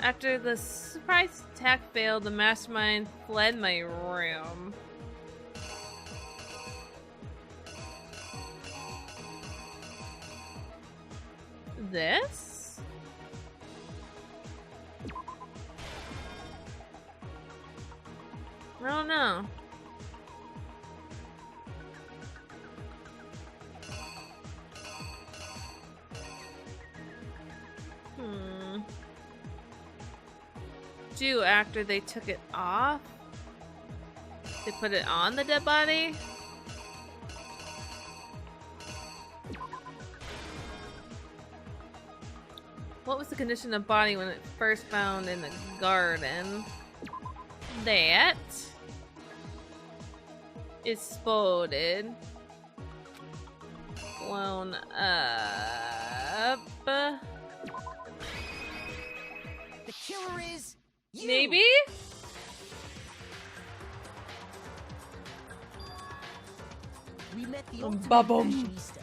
After the surprise attack failed, the mastermind fled my room. This? I don't know. Do after they took it off? They put it on the dead body? What was the condition of the body when it first found in the garden? That exploded. Blown up. The killer is you. Maybe? We met the ultimate Ba-boom. fashionista,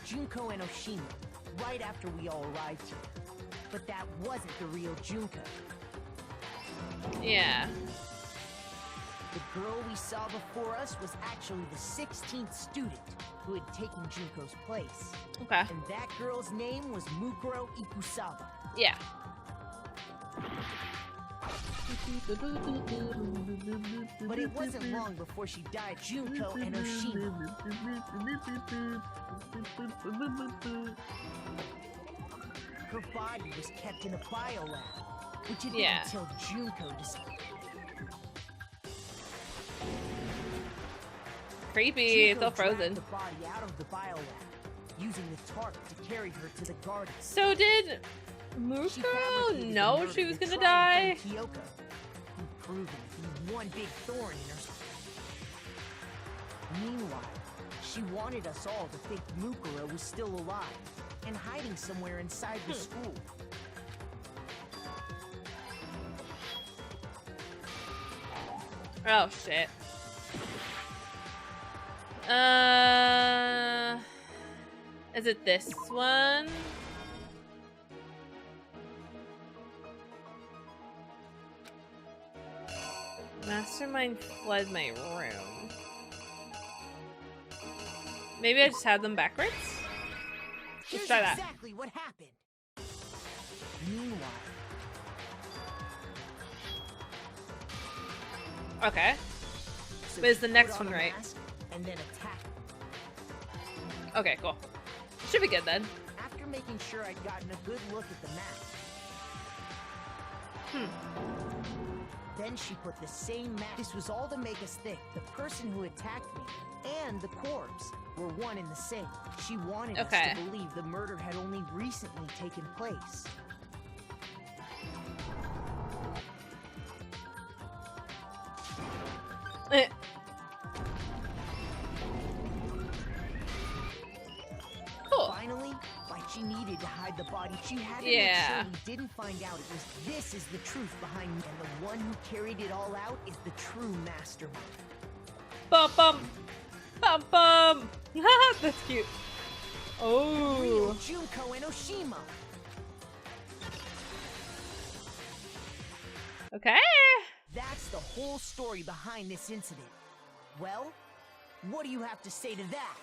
Junko and Oshima, right after we all arrived here. But that wasn't the real Junko. Yeah. The girl we saw before us was actually the 16th student who had taken Junko's place. Okay. And that girl's name was Mukuro Ikusawa. Yeah. But it wasn't long before she died Junko and Oshima. Her body was kept in a biolab, which it Yeah. didn't until Junko discovered. Creepy. It's Junko all frozen. dragged the body out of the biolab, using the tarp to carry her to the garden. So did She Mukuro fabricated the know murder she was to gonna try and die? find Kyoko, proving to be one big thorn in her. Meanwhile, she wanted us all to think Mukuro was still alive and hiding somewhere inside the school. Oh shit. Is it this one? Mastermind fled my room. Maybe I just had them backwards? Let's try that. Exactly what happened. Meanwhile. Okay. So But is the she next put on one a right? mask and then attack. Okay, cool. Should be good then. After making sure I'd gotten a good look at the map. Then she put the same mask. This was all to make us think the person who attacked me and the corpse were one and the same. She wanted us to believe the murder had only recently taken place. Cool. Finally, like she needed to hide the body, she had to make Yeah. sure we didn't find out it was this is the truth behind me, and the one who carried it all out is the true mastermind. Bum bum! Bum bum! That's cute. Oh. Real Junko and Oshima. Okay. That's the whole story behind this incident. Well, what do you have to say to that?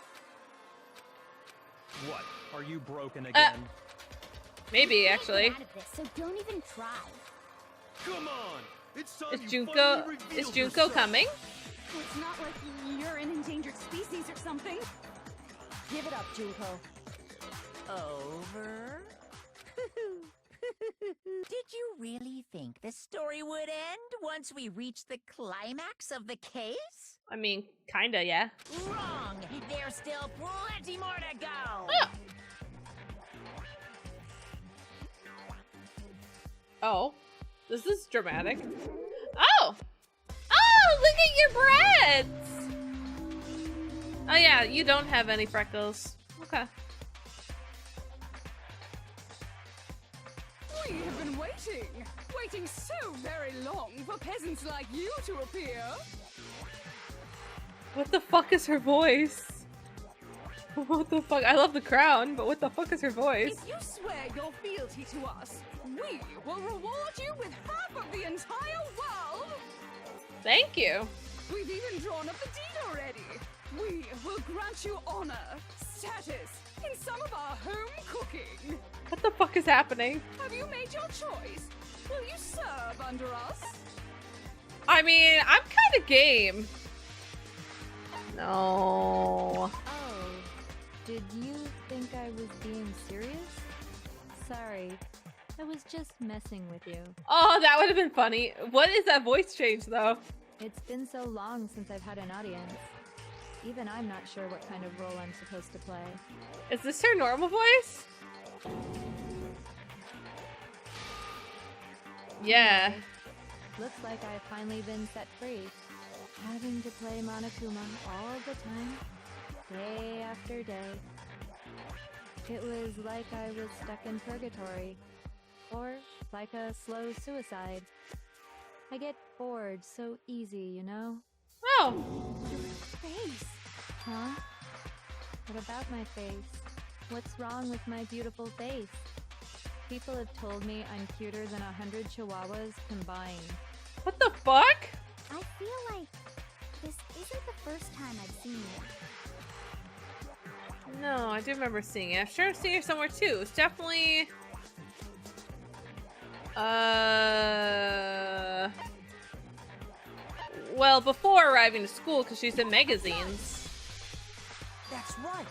What? Are you broken again? Maybe actually. Get out of this, so don't even try. Come on! It's time Is you Junko finally is revealed Junko yourself. coming? It's not like you're an endangered species or something. Give it up, Junko. Over? Did you really think the story would end once we reached the climax of the case? I mean, kinda, yeah. Wrong! There's still plenty more to go! Oh. This is dramatic. Oh! Oh, look at your breads! Oh yeah, you don't have any freckles. Okay. We have been waiting so very long for peasants like you to appear. What the fuck is her voice? What the fuck? I love the crown, but what the fuck is her voice? If you swear your fealty to us, we will reward you with half of the entire world. Thank you. We've even drawn up the deed already. We will grant you honor, status, in some of our home cooking. What the fuck is happening? Have you made your choice? Will you serve under us? I mean, I'm kind of game. No. Oh, did you think I was being serious? Sorry, I was just messing with you. Oh, that would have been funny. What is that voice change, though? It's been so long since I've had an audience. Even I'm not sure what kind of role I'm supposed to play. Is this her normal voice? Yeah. Anyway, looks like I've finally been set free. Having to play Monokuma all the time, day after day. It was like I was stuck in purgatory, or like a slow suicide. I get bored so easy, you know? Oh. Face. Huh? What about my face? What's wrong with my beautiful face? People have told me I'm cuter than 100 chihuahuas combined. What the fuck? I feel like this isn't the first time I've seen you. No, I do remember seeing it. I'm sure I've seen her somewhere too. It's definitely... Well, before arriving to school, because she's in magazines. That's right.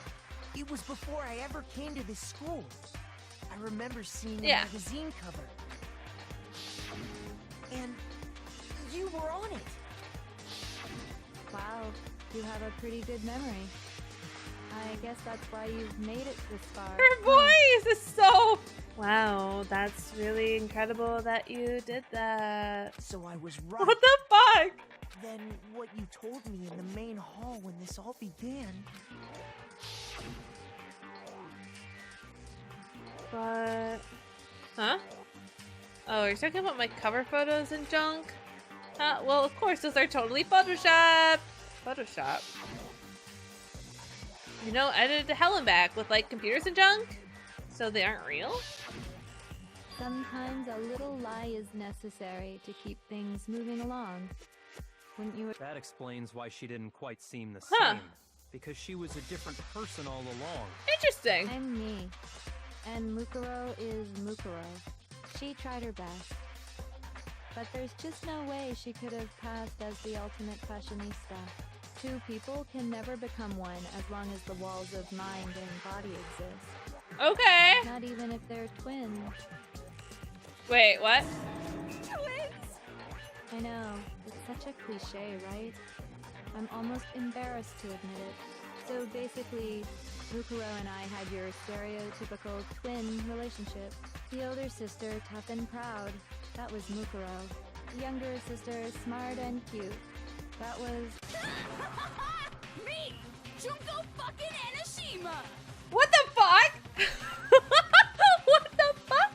It was before I ever came to this school. I remember seeing a Yeah. magazine cover. And you were on it. Wow, you have a pretty good memory. I guess that's why you've made it this far. Her voice is so... Wow, that's really incredible that you did that. So I was right. What the fuck? Then what you told me in the main hall when this all began. But... Huh? Oh, you're talking about my cover photos and junk? Well, of course, those are totally Photoshopped. Photoshop. You know, edited to hell and back with like computers and junk, so they aren't real. Sometimes a little lie is necessary to keep things moving along. Wouldn't you? That explains why she didn't quite seem the Huh. same. Because she was a different person all along. Interesting. I'm me. And Mukuro is Mukuro. She tried her best. But there's just no way she could have passed as the ultimate fashionista. Two people can never become one as long as the walls of mind and body exist. Okay. Not even if they're twins. Wait, what? Twins! I know, it's such a cliche, right? I'm almost embarrassed to admit it. So basically, Mukuro and I had your stereotypical twin relationship. The older sister, tough and proud. That was Mukuro. The younger sister, smart and cute. That was... Me! Junko fucking Enoshima! What the fuck? What the fuck?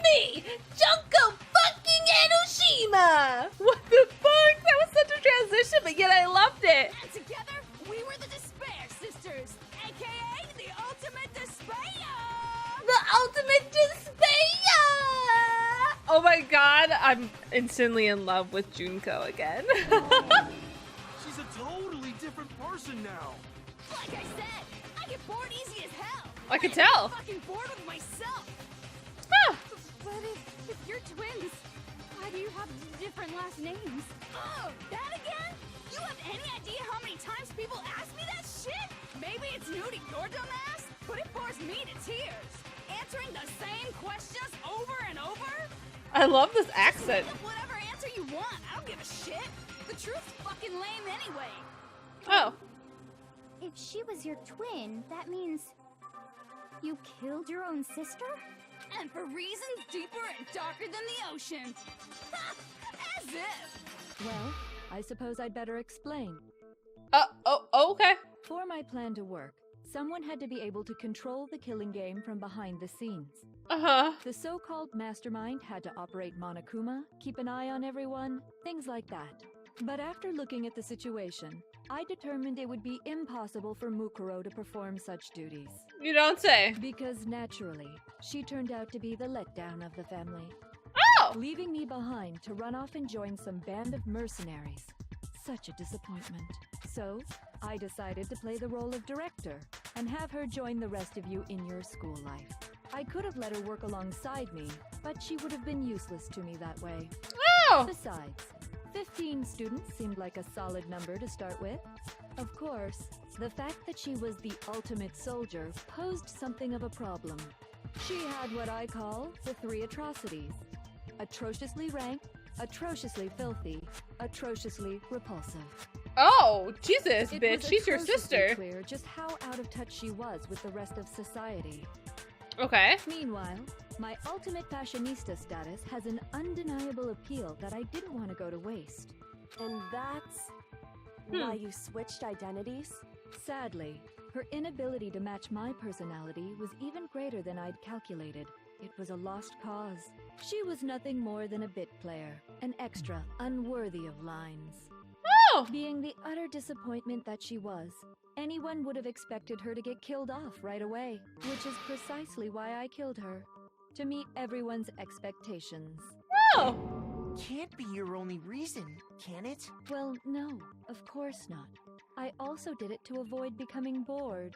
Me, Junko fucking Enoshima! What the fuck? That was such a transition, but yet I loved it. And together, we were the Despair Sisters, aka the Ultimate Despair! The ultimate despair! Oh my god, I'm instantly in love with Junko again. She's a totally different person now. Like I said, I get bored easy as hell. I can tell. I'm fucking bored with myself. Huh. But if you're twins, why do you have different last names? Oh, that again? You have any idea how many times people ask me that shit? Maybe it's new to your dumb ass, but it bores me to tears. Answering the same questions over and over? I love this accent. Make up whatever answer you want. I don't give a shit. The truth's fucking lame anyway. Oh. If she was your twin, that means you killed your own sister? And for reasons deeper and darker than the ocean. Ha! As if. Well, I suppose I'd better explain. Okay. For my plan to work, someone had to be able to control the killing game from behind the scenes. Uh-huh. The so-called mastermind had to operate Monokuma, keep an eye on everyone, things like that. But after looking at the situation, I determined it would be impossible for Mukuro to perform such duties. You don't say. Because naturally, she turned out to be the letdown of the family. Oh! Leaving me behind to run off and join some band of mercenaries. Such a disappointment. So, I decided to play the role of director and have her join the rest of you in your school life. I could have let her work alongside me, but she would have been useless to me that way. Oh! Besides, 15 students seemed like a solid number to start with. Of course, the fact that she was the ultimate soldier posed something of a problem. She had what I call the three atrocities. Atrociously rank, atrociously filthy, atrociously repulsive. Oh, Jesus, It bitch, was she's your atrociously sister. clear just how out of touch she was with the rest of society. Okay. Meanwhile, my ultimate fashionista status has an undeniable appeal that I didn't want to go to waste. And that's why you switched identities? Sadly, her inability to match my personality was even greater than I'd calculated. It was a lost cause. She was nothing more than a bit player, an extra unworthy of lines. Oh! Being the utter disappointment that she was, anyone would have expected her to get killed off right away, which is precisely why I killed her. To meet everyone's expectations. Oh! Can't be your only reason, can it? Well, no, of course not. I also did it to avoid becoming bored.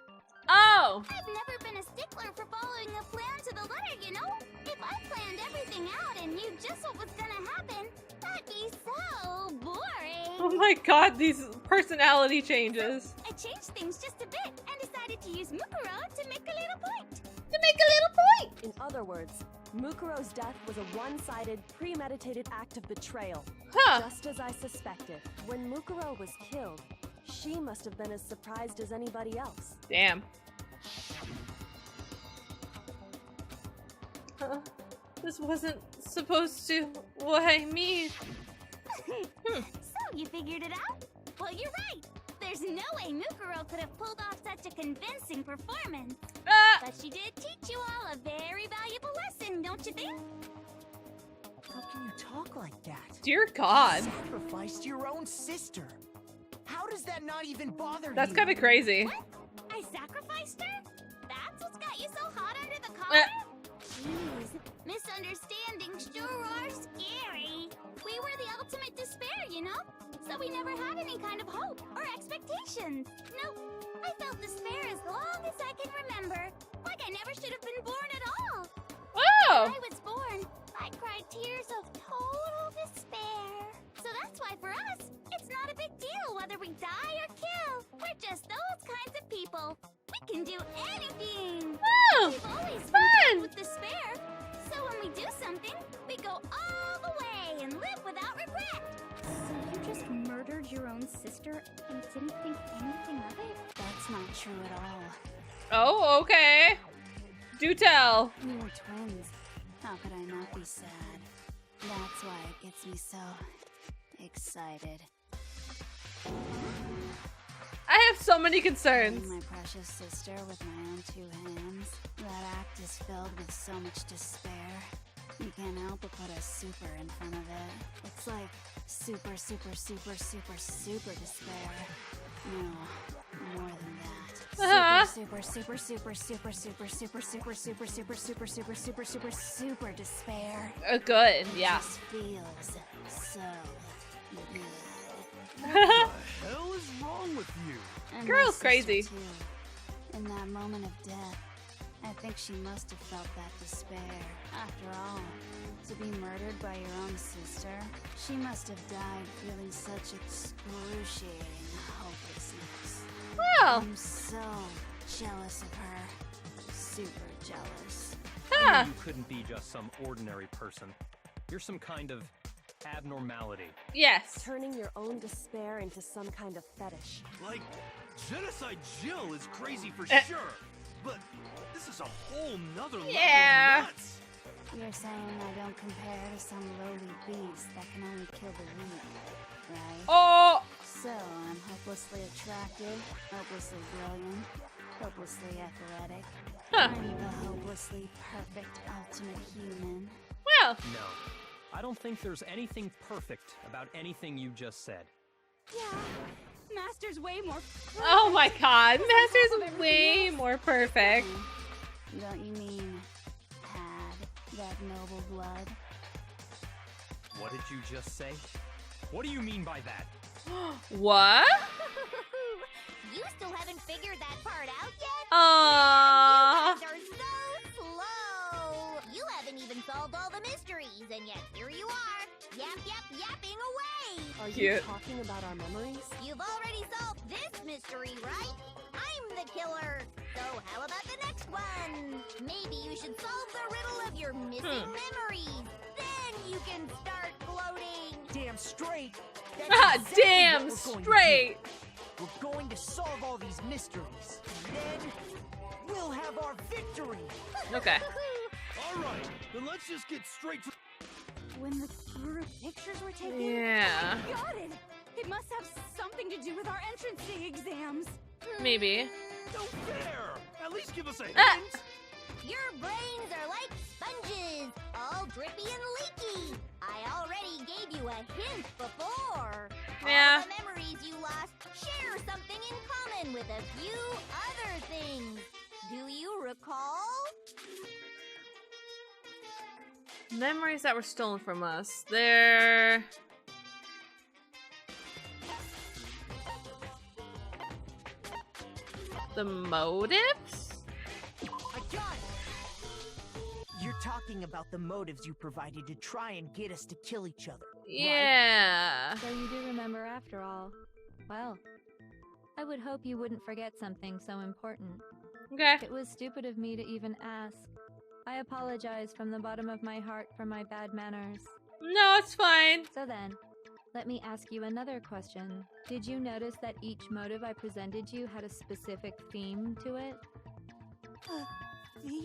Oh! I've never been a stickler for following a plan to the letter, you know? If I planned everything out and knew just what was gonna happen, that'd be so boring. Oh my god, these personality changes. I changed things just a bit and decided to use Mukuro to make a little point. In other words, Mukuro's death was a one-sided, premeditated act of betrayal. Huh. Just as I suspected. When Mukuro was killed, she must have been as surprised as anybody else. Damn. This wasn't supposed to... Why me? So, you figured it out? Well, you're right. There's no way Mukuro could have pulled off such a convincing performance. But she did teach you all a very valuable lesson, don't you think? How can you talk like that? Dear God. You sacrificed your own sister. How does that not even bother you? That's kind of crazy. What? I sacrificed her? That's what's got you so hot under the collar? Jeez, misunderstandings sure are scary. We were the ultimate despair, you know? So we never had any kind of hope or expectations. Nope. I felt despair as long as I can remember. Like I never should have been born at all. Oh! When I was born, I cried tears of total despair. So that's why for us, it's not a big deal whether we die or kill. We're just those kinds of people. We can do anything. Oh! We've always been Fun! filled with despair. So when we do something, we go all the way and live without regret. So you just murdered your own sister and didn't think anything of it? That's not true at all. Oh, okay. Do tell. We were twins. How could I not be sad? That's why it gets me so excited. I have so many concerns. My precious sister with my own two hands. That act is filled with so much despair. You can't help but put a super in front of it. It's like super, super, super, super, super despair. No, more than that. Super, super, super, super, super, super, super, super, super, super, super, super, super, super, super despair. Good, yeah. It just feels so good. What the hell is wrong with you? And Girl's my sister, crazy. too. In that moment of death, I think she must have felt that despair. After all, to be murdered by your own sister, she must have died feeling such excruciating hopelessness. Well. I'm so jealous of her. Super jealous. I knew you couldn't be just some ordinary person. You're some kind of abnormality. Yes. Turning your own despair into some kind of fetish. Like, Genocide Jill is crazy for sure, but this is a whole nother level of nuts. You're saying I don't compare to some lowly beast that can only kill the weak, right? Oh! So I'm hopelessly attractive, hopelessly brilliant, hopelessly athletic. Huh. I'm the hopelessly perfect ultimate human. Well. No. I don't think there's anything perfect about anything you just said. Yeah, Master's way more. Oh my god, Master's way more perfect. Don't you mean had that noble blood? What did you just say? What do you mean by that? What? You still haven't figured that part out yet? Aww. You guys are so slow! You haven't even solved all the mysteries, and yet here you are, yapping away! Are you talking about our memories? You've already solved this mystery, right? I'm the killer! So how about the next one? Maybe you should solve the riddle of your missing memories. Then you can start gloating! Damn straight! Damn straight! We're going to solve all these mysteries, and then we'll have our victory! Okay. Alright, then let's just get straight to... When the group pictures were taken? Yeah. I got it! It must have something to do with our entrancing exams. Maybe. No fair! At least give us a hint! Your brains are like sponges, all drippy and leaky. I already gave you a hint before. Yeah. All the memories you lost share something in common with a few other things. Do you recall? Memories that were stolen from us. They're... the motives? I got it! You're talking about the motives you provided to try and get us to kill each other. Yeah. So you do remember after all. Well, I would hope you wouldn't forget something so important. Okay. It was stupid of me to even ask. I apologize from the bottom of my heart for my bad manners. No, it's fine. So then, let me ask you another question. Did you notice that each motive I presented you had a specific theme to it? Theme?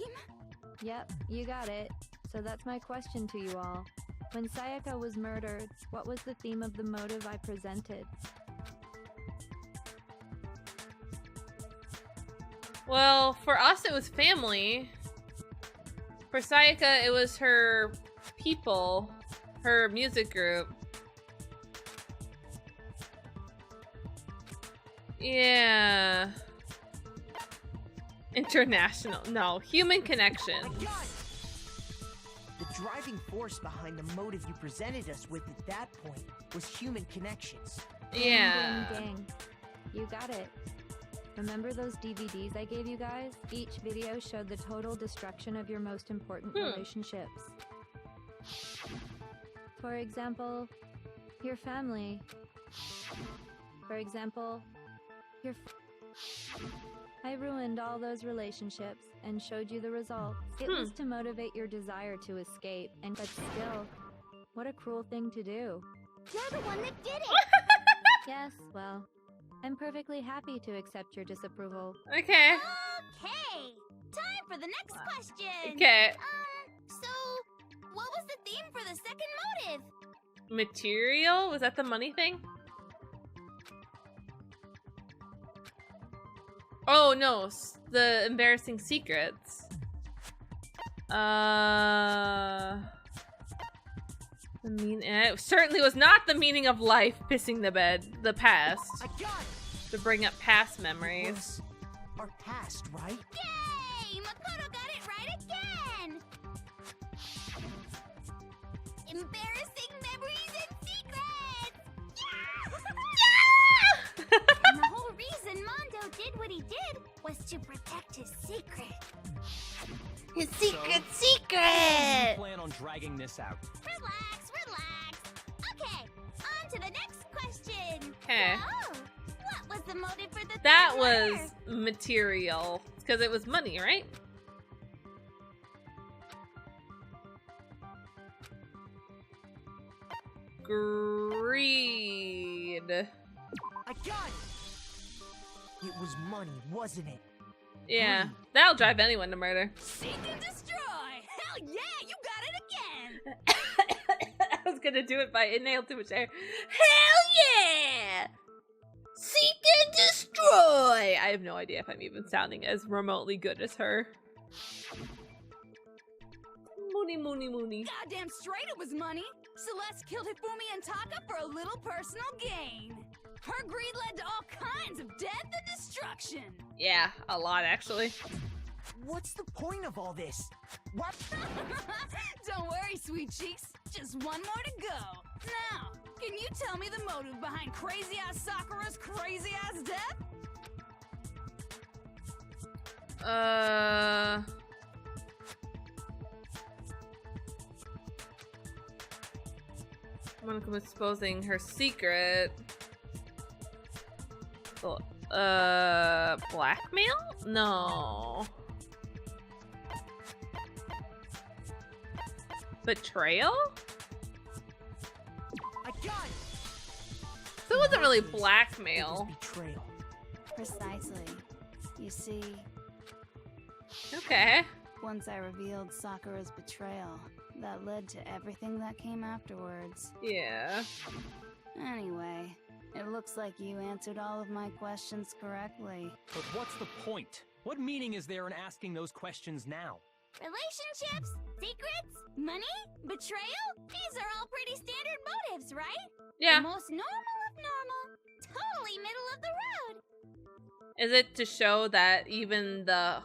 Yep, you got it. So that's my question to you all. When Sayaka was murdered, what was the theme of the motive I presented? Well, for us it was family. For Sayaka, it was her people, her music group. Yeah. International. No, human connection. I got it! The driving force behind the motive you presented us with at that point was human connections. Yeah. Ding, ding, ding. You got it. Remember those DVDs I gave you guys? Each video showed the total destruction of your most important relationships. For example, your family. For example, your... I ruined all those relationships and showed you the results. It was to motivate your desire to escape, but still, what a cruel thing to do. You're the one that did it! Yes, well, I'm perfectly happy to accept your disapproval. Okay. Okay! Time for the next question! Okay. So, what was the theme for the second motive? Material? Was that the money thing? Oh no, the embarrassing secrets. It certainly was not the meaning of life, pissing the past. I got it! To bring up past memories. Our past, right? Yay! Makoto got it right again! Embarrassing memories and secrets! Yeah! And the whole reason Mondo did what he did was to protect his secret. His secret! secret! Plan on dragging this out. Relax, relax. Okay, on to the next question. Okay. So, what was the motive for the That third was murder? material. Because it was money, right? Greed. I got it! It was money, wasn't it? Yeah, that'll drive anyone to murder. Seek and destroy! Hell yeah, you got it again! I was gonna do it by inhale too much air. Hell yeah! Seek and destroy! I have no idea if I'm even sounding as remotely good as her. Moony, moony, moony. Goddamn straight it was money! Celeste killed Hifumi and Taka for a little personal gain. Her greed led to all kinds of death and destruction. Yeah, a lot actually. What's the point of all this? What? Don't worry, sweet cheeks. Just one more to go. Now, can you tell me the motive behind crazy-ass Sakura's crazy-ass death? Monica exposing her secret. Blackmail? No. Betrayal? I got it! So it wasn't really blackmail. It was betrayal. Precisely. You see, Okay. once I revealed Sakura's betrayal, that led to everything that came afterwards. Yeah. Anyway, it looks like you answered all of my questions correctly. But what's the point? What meaning is there in asking those questions now? Relationships, secrets, money, betrayal? These are all pretty standard motives, right? Yeah. The most normal of normal. Totally middle of the road. Is it to show that even the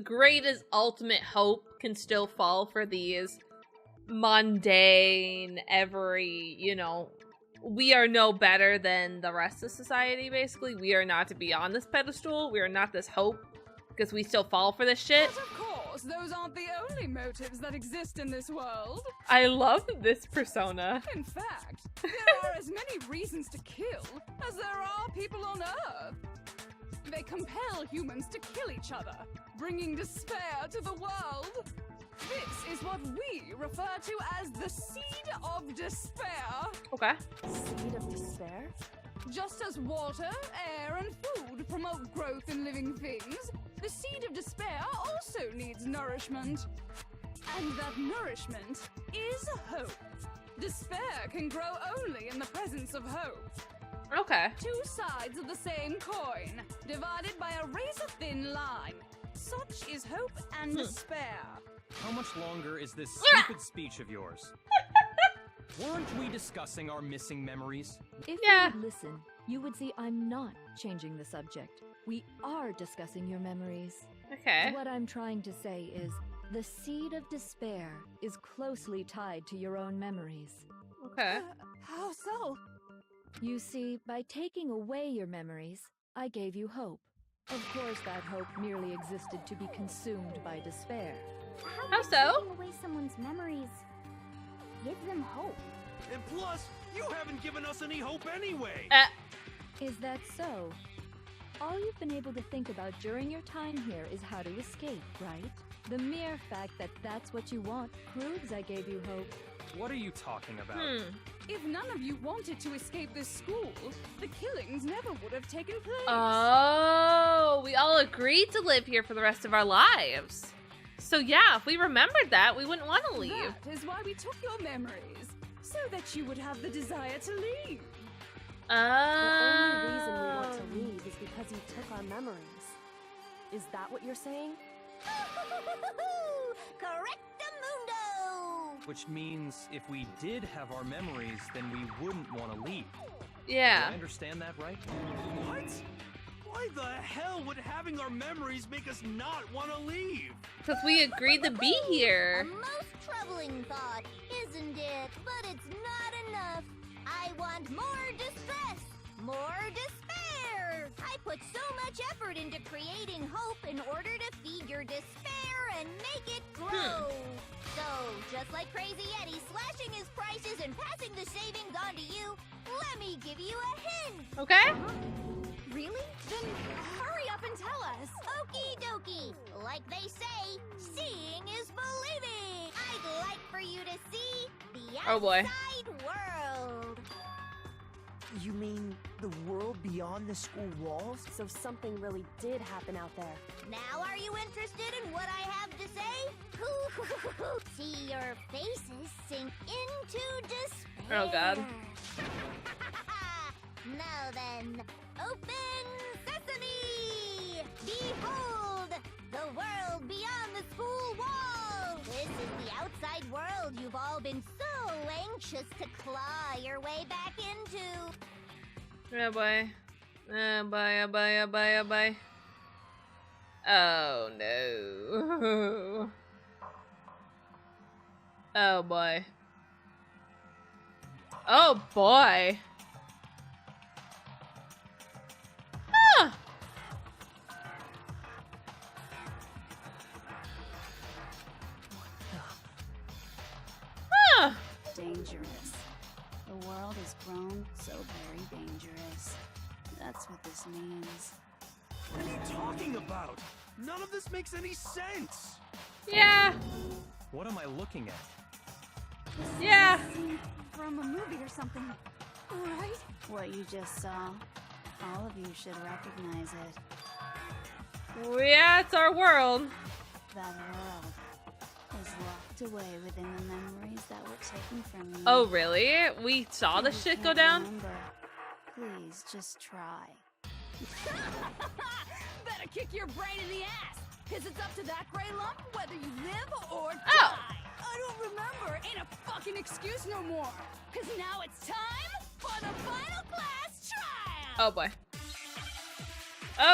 greatest ultimate hope can still fall for these mundane, we are no better than the rest of society, basically. We are not to be on this pedestal. We are not this hope because we still fall for this shit. But of course, those aren't the only motives that exist in this world. I love this persona. In fact, there are as many reasons to kill as there are people on Earth. They compel humans to kill each other, bringing despair to the world. This is what we refer to as the seed of despair. Okay. Seed of despair? Just as water, air, and food promote growth in living things, the seed of despair also needs nourishment. And that nourishment is hope. Despair can grow only in the presence of hope. Okay. Two sides of the same coin, divided by a razor-thin line. Such is hope and despair. How much longer is this stupid speech of yours? Weren't we discussing our missing memories? If you would listen, you would see I'm not changing the subject. We are discussing your memories. Okay. What I'm trying to say is, the seed of despair is closely tied to your own memories. Okay. How so? You see, by taking away your memories, I gave you hope. Of course, that hope merely existed to be consumed by despair. How so? Taking away someone's memories give them hope. And plus, you haven't given us any hope anyway. Is that so? All you've been able to think about during your time here is how to escape, right? The mere fact that that's what you want proves I gave you hope. What are you talking about? If none of you wanted to escape this school, the killings never would have taken place. Oh, we all agreed to live here for the rest of our lives. So yeah, if we remembered that, we wouldn't want to leave. That is why we took your memories, so that you would have the desire to leave. The only reason we want to leave is because you took our memories. Is that what you're saying? Correctamundo! Which means if we did have our memories, then we wouldn't want to leave. Yeah. Do I understand that right? What? Why the hell would having our memories make us not want to leave? Because we agreed to be A here. most troubling thought, isn't it? But it's not enough. I want more distress, more despair. I put so much effort into creating hope in order to feed your despair and make it grow. So, just like Crazy Eddie slashing his prices and passing the savings on to you, let me give you a hint. Okay. Really? Then hurry up and tell us. Okie dokie. Like they say, seeing is believing. I'd like for you to see the Oh boy. outside world. You mean the world beyond the school walls? So something really did happen out there. Now are you interested in what I have to say? See your faces sink into despair. Oh god. Now then, open sesame! Behold, the world beyond the school wall! This is the outside world you've all been so anxious to claw your way back into. Oh boy. Oh boy, oh boy, oh boy, oh boy. Oh no. Oh boy. Oh boy. Ah. Ah. Dangerous. The world has grown so very dangerous. That's what this means. What are you talking about? None of this makes any sense. Yeah. What am I looking at? Yeah. Scene from a movie or something, right? What you just saw, all of you should recognize it. Yeah, it's our world. That world is locked away within the memories that were taken from you. Oh, really? We saw the If you shit go can't down? remember, please just try. Better kick your brain in the ass, because it's up to that gray lump whether you live or die. Oh. I don't remember. Ain't a fucking excuse no more. Because now it's time for the final class trial. Oh boy.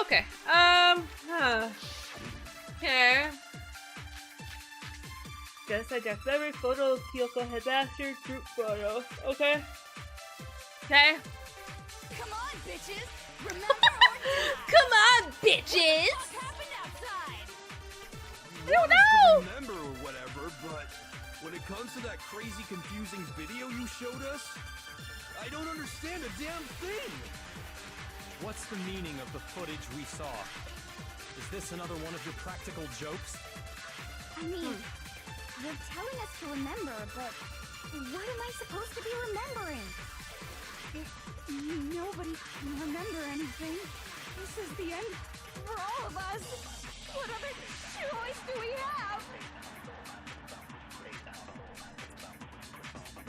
Okay. Okay. Guess I got every photo of Kyoko headmaster group photo. Okay. Okay. Come on, bitches. Remember or die. Come on, bitches! What happened outside? I don't know! Remember or whatever, but when it comes to that crazy, confusing video you showed us, I don't understand a damn thing. What's the meaning of the footage we saw? Is this another one of your practical jokes? I mean, you're telling us to remember, but what am I supposed to be remembering? Nobody can remember anything. This is the end for all of us. What other choice do we have?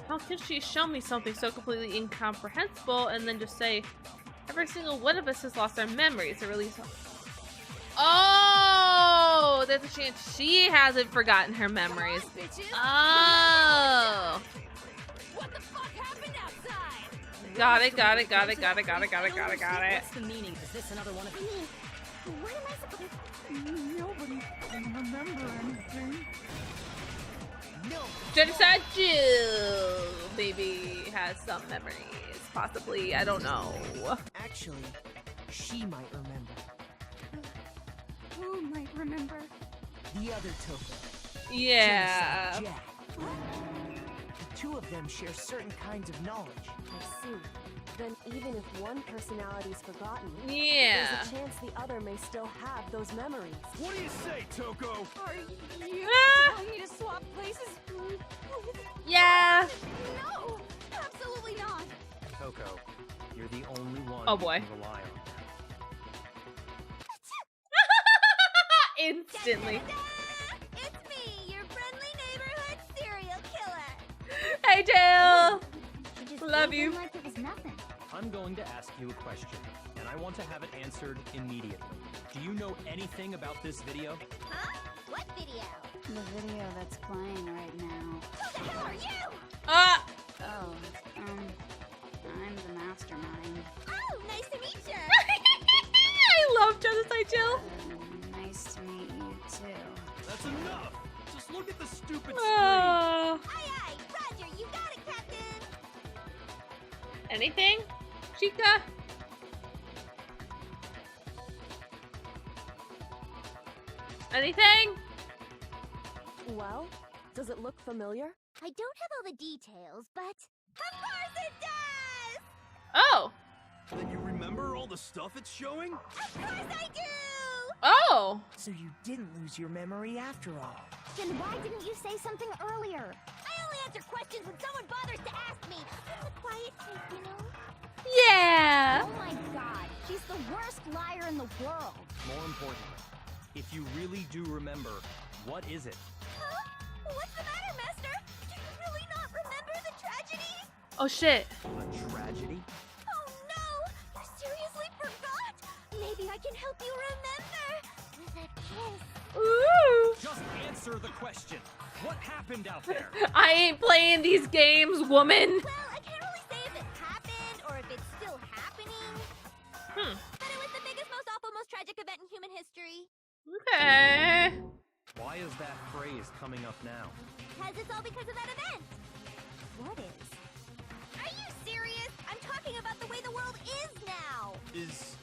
How can she show me something so completely incomprehensible and then just say, every single one of us has lost our memories, or at least... Oh! There's a chance she hasn't forgotten her memories. Oh! What the fuck happened outside? Got it. What's the meaning? Is this another one of... What am I supposed? Nobody can remember anything. No. Genocide Jill, maybe has some memories, possibly. I don't know. Actually, she might remember. Who might remember? The other Toko. Yeah. Genocide Jack. The two of them share certain kinds of knowledge. I see. Then even if one personality's forgotten, Yeah. there's a chance the other may still have those memories. What do you say, Toko? Are you Ah! telling me to swap places? Yeah. No, absolutely not. Coco, you're the only one Oh, we boy. can rely on. Instantly. Da-da-da! It's me, your friendly neighborhood serial killer. Hey, Jill. She just Love gave you. in like it was nothing. I'm going to ask you a question, and I want to have it answered immediately. Do you know anything about this video? Huh? What video? The video that's playing right now. Who the hell are you? Ah. Oh, I'm the mastermind. Oh, nice to meet you. I love Genocide Jill. Nice to meet you too. That's enough. Just look at the stupid screen. Oh. Aye, aye. Roger, you got it, Captain. Anything? Chica? Anything? Well, does it look familiar? I don't have all the details, but of course it does. Oh. Then you remember all the stuff it's showing? Of course I do. Oh. So you didn't lose your memory after all. Then why didn't you say something earlier? I only answer questions when someone bothers to ask me. I'm the quiet type, you know? Yeah. Oh my god, she's the worst liar in the world. More importantly, if you really do remember, what is it? Huh? What's the matter, Master? Do you really not remember the tragedy? Oh shit. A tragedy? Oh no! You seriously forgot? Maybe I can help you remember with a kiss. Ooh. Just answer the question. What happened out there? I ain't playing these games, woman. Well, I can't really say if it happened or if it's still happening. But it was the biggest, most awful, most tragic event in human history. Okay. Why is that phrase coming up now? Because it's all because of that event. What is? Are you serious? I'm talking about the way the world is now. Is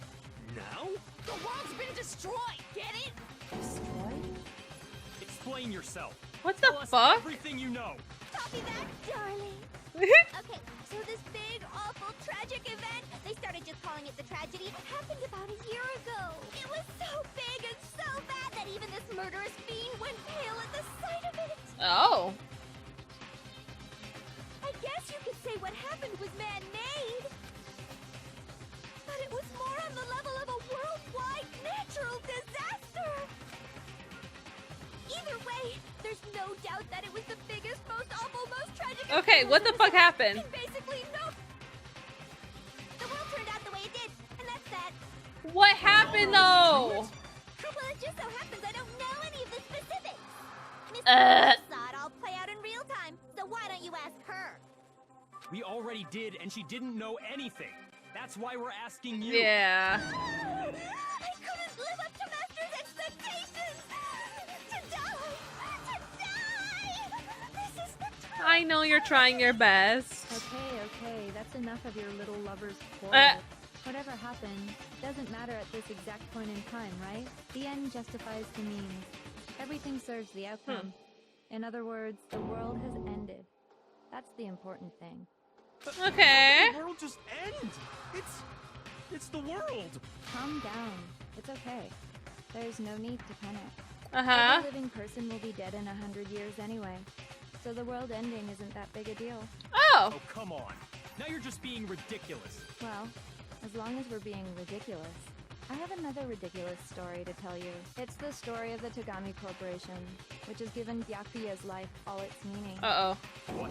now? The world's been destroyed, get it? Destroyed? Explain yourself. What Tell the us fuck? everything you know. Copy that, darling. Okay, so this big, awful, tragic event, they started just calling it the tragedy, happened about a year ago. It was so big and so bad that even this murderous fiend went pale at the sight of it. Oh. I guess you could say what happened was man-made. But it was more on the level of a worldwide natural disaster. Either way, there's no doubt that it was the biggest, most awful, most tragic. Okay, what the fuck happened? And basically, no. The world turned out the way it did, and that's that. What happened though? Well, it just so happens I don't know any of the specifics. Mistress saw it all play out in real time, so why don't you ask her? We already did, and she didn't know anything. That's why we're asking you. Yeah. I couldn't live up to Master's expectations! To die! This is the time! I know you're trying your best. Okay, that's enough of your little lover's quarrel. Whatever happened doesn't matter at this exact point in time, right? The end justifies the means. Everything serves the outcome. In other words, the world has ended. That's the important thing. Okay. The world just end. It's the world. Calm down. It's okay. There's no need to panic. Uh-huh. Every living person will be dead in 100 years anyway. So the world ending isn't that big a deal. Oh. Oh, come on. Now you're just being ridiculous. Well, as long as we're being ridiculous. I have another ridiculous story to tell you. It's the story of the Tagami Corporation, which has given Byakuya's life all its meaning. Uh-oh. What?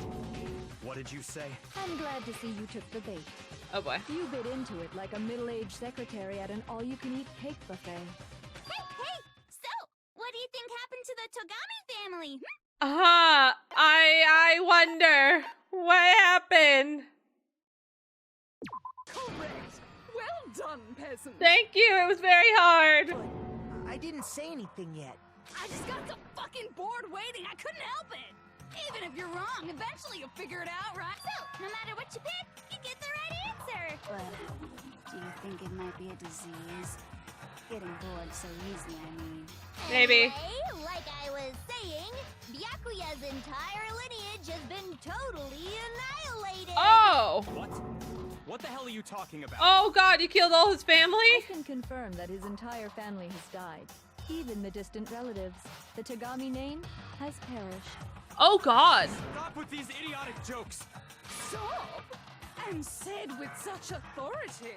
What did you say? I'm glad to see you took the bait. Oh boy. You bit into it like a middle-aged secretary at an all-you-can-eat cake buffet. Hey! So, what do you think happened to the Tagami family? I wonder what happened. Correct. Well done, peasant. Thank you. It was very hard. I didn't say anything yet. I just got so fucking bored waiting. I couldn't help it. Even if you're wrong, eventually you'll figure it out, right? So, no matter what you pick, you get the right answer. But do you think it might be a disease? Getting bored so easy, I mean. Maybe. Anyway, like I was saying, Byakuya's entire lineage has been totally annihilated. Oh! What? What the hell are you talking about? Oh god, you killed all his family? I can confirm that his entire family has died. Even the distant relatives. The Tagami name has perished. Oh god. Stop with these idiotic jokes. Stop! And said with such authority.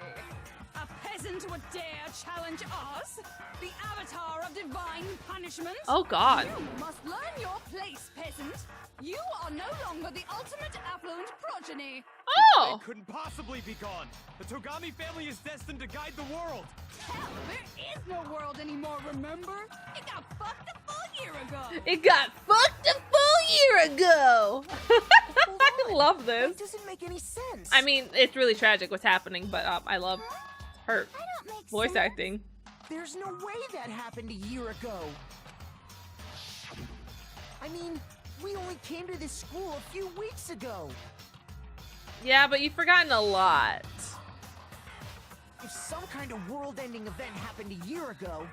A peasant would dare challenge us? The avatar of divine punishment? Oh god. You must learn your place, peasant. You are no longer the ultimate affluent progeny. Oh! It couldn't possibly be gone. The Togami family is destined to guide the world. Hell, there is no world anymore, remember? It got fucked a full year ago. It got fucked a full year ago. I love this. That doesn't make any sense. I mean, it's really tragic what's happening, but I love her I don't make voice sense. acting. There's no way that happened a year ago. I mean, we only came to this school a few weeks ago. Yeah, but you've forgotten a lot. If some kind of world-ending event happened a year ago,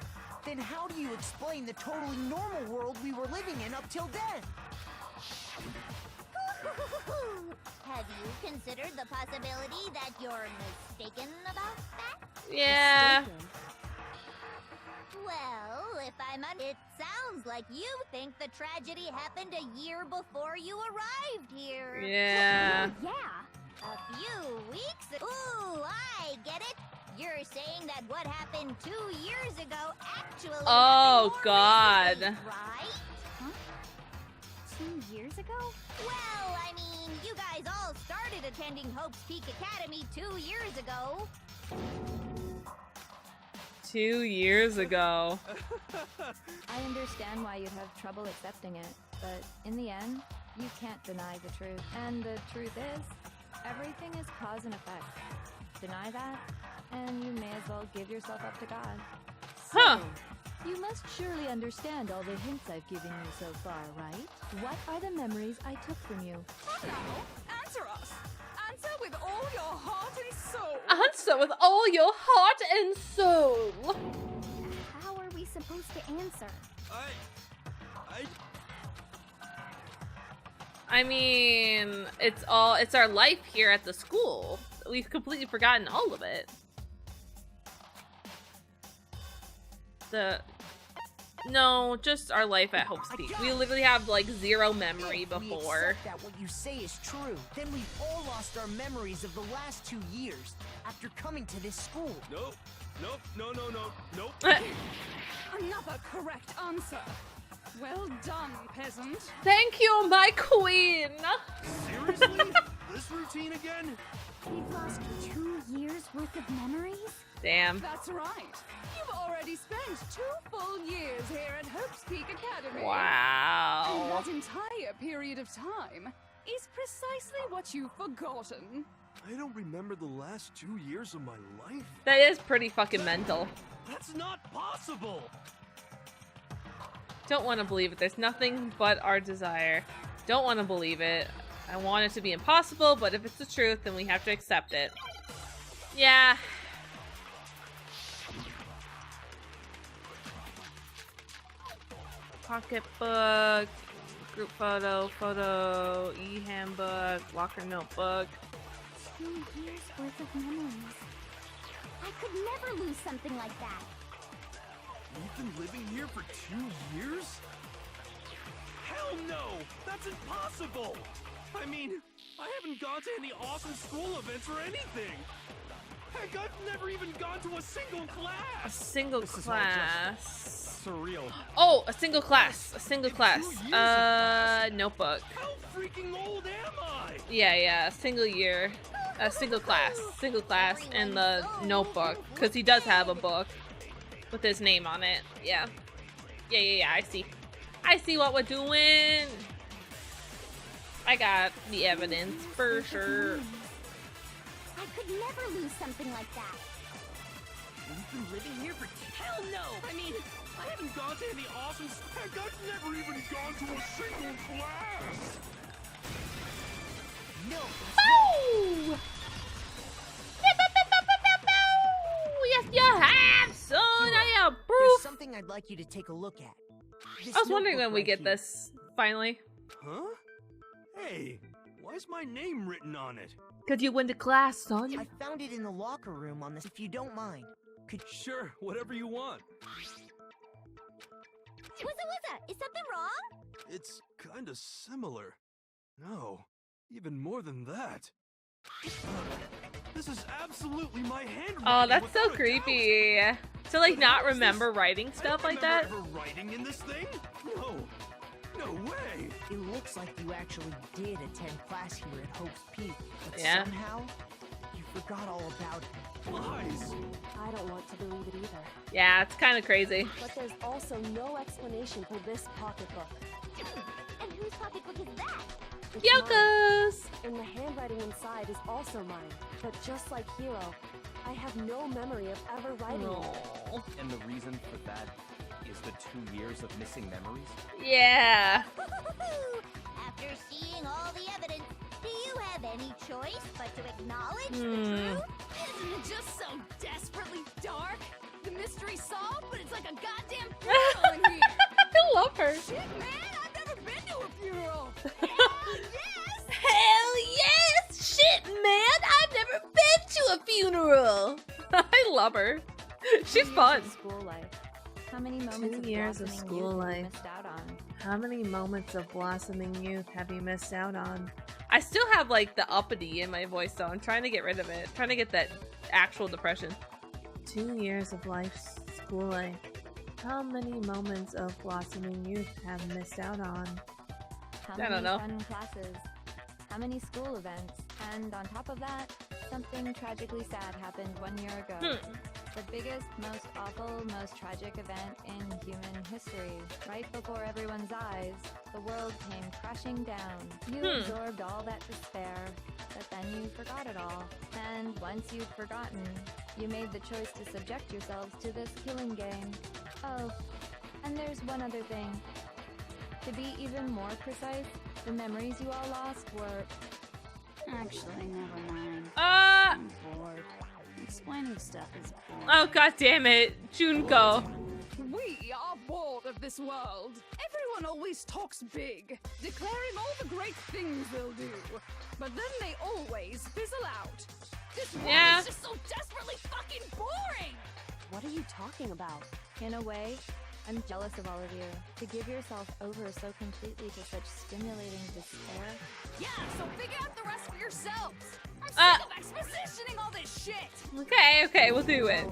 then how do you explain the totally normal world we were living in up till then? Have you considered the possibility that you're mistaken about that? Yeah. Well, if it sounds like you think the tragedy happened a year before you arrived here. Yeah. Yeah. A few weeks ago. Ooh, I get it. You're saying that what happened 2 years ago actually Oh happened more god. recently, right? Huh? 2 years ago? Well, I mean, you guys all started attending Hope's Peak Academy 2 years ago. 2 years ago. I understand why you'd have trouble accepting it, but in the end, you can't deny the truth. And the truth is, everything is cause and effect. Deny that, and you may as well give yourself up to God. Huh. You must surely understand all the hints I've given you so far, right? What are the memories I took from you? Now, answer us. Answer with all your heart and soul. Answer with all your heart and soul. How are we supposed to answer? I mean, it's our life here at the school. We've completely forgotten all of it. No, just our life at Hope's Peak. We literally have like zero memory If we before. accept that what you say is true, then we've all lost our memories of the last 2 years after coming to this school. Nope. Nope. No. Nope. Another correct answer. Well done, peasant. Thank you, my queen. Seriously? This routine again? We've lost 2 years worth of memories? Damn. That's right. You've already spent 2 full years here at Hope's Peak Academy. Wow. And that entire period of time is precisely what you've forgotten. I don't remember the last 2 years of my life. That is pretty fucking mental. That's not possible. Don't want to believe it. There's nothing but our desire. Don't want to believe it. I want it to be impossible, but if it's the truth, then we have to accept it. Yeah. Pocketbook, group photo, e-handbook, locker notebook. 2 years worth of memories. I could never lose something like that. You've been living here for 2 years? Hell no! That's impossible! I mean, I haven't gone to any awesome school events or anything! Heck, I've never even gone to a single class! A single This is all just class. surreal. Oh, a single class. A single class. 2 years of classes? Notebook. How freaking old am I? Yeah, a single year. A single class. Single class and the notebook. Because he does have a book with his name on it. Yeah. Yeah, I see. I see what we're doing. I got the evidence for sure. I could never lose something like that. You've been living here for... Hell no! I mean, I haven't gone to any awesome... Heck, I've never even gone to a single class! No! Oh! Yes, you have, son! I approve! There's something I'd like you to take a look at. This I was wondering notebook when we right get here. this, finally. Huh? Hey, why is my name written on it? Because you went to class, son. I found it in the locker room on this, if you don't mind. Could... Sure, whatever you want. Is something wrong? It's kinda similar. No, even more than that. This is absolutely my handwriting. Oh, that's so without a creepy. doubt. To like But not how is remember this- writing I stuff don't like that. remember ever writing in this thing? No. No way. It looks like you actually did attend class here at Hope's Peak, but Yeah. somehow you forgot all about it. Lies. I don't want to believe it either. Yeah, it's kind of crazy. But there's also no explanation for this pocketbook. And whose pocketbook is that? It's Yoko's! mine, and the handwriting inside is also mine. But just like Hiro, I have no memory of ever writing it. Aww. And the reason for that is the 2 years of missing memories? Yeah. After seeing all the evidence, do you have any choice but to acknowledge the Hmm. truth? Isn't it just so desperately dark? The mystery solved, but it's like a goddamn funeral in here. I love her. Shit, man, I've never been to a funeral. Yes! Hell yes! Shit, man! I've never been to a funeral! I love her. She's fun. School life. How many moments 2 of years of blossoming school youth have you life. missed out on? How many moments of blossoming youth have you missed out on? I still have like the uppity in my voice though. I'm trying to get rid of it. Trying to get that actual depression. 2 years of life, school life. How many moments of blossoming youth have missed out on? How I many don't know. fun classes? How many school events? And on top of that, something tragically sad happened 1 year ago. The biggest, most awful, most tragic event in human history. Right before everyone's eyes, the world came crashing down. You absorbed all that despair, but then you forgot it all. And once you'd forgotten, you made the choice to subject yourselves to this killing game. Oh, and there's one other thing. To be even more precise, the memories you all lost were... Actually, never mind. Ah! I'm bored. Explaining stuff is boring. Oh god damn it, Junko. We are bored of this world. Everyone always talks big, declaring all the great things they'll do. But then they always fizzle out. This world Yeah. is just so desperately fucking boring! What are you talking about? In a way, I'm jealous of all of you. To give yourself over so completely to such stimulating despair. Yeah, so figure out the rest for yourselves. I'm sick of expositioning all this shit! Okay, we'll do it.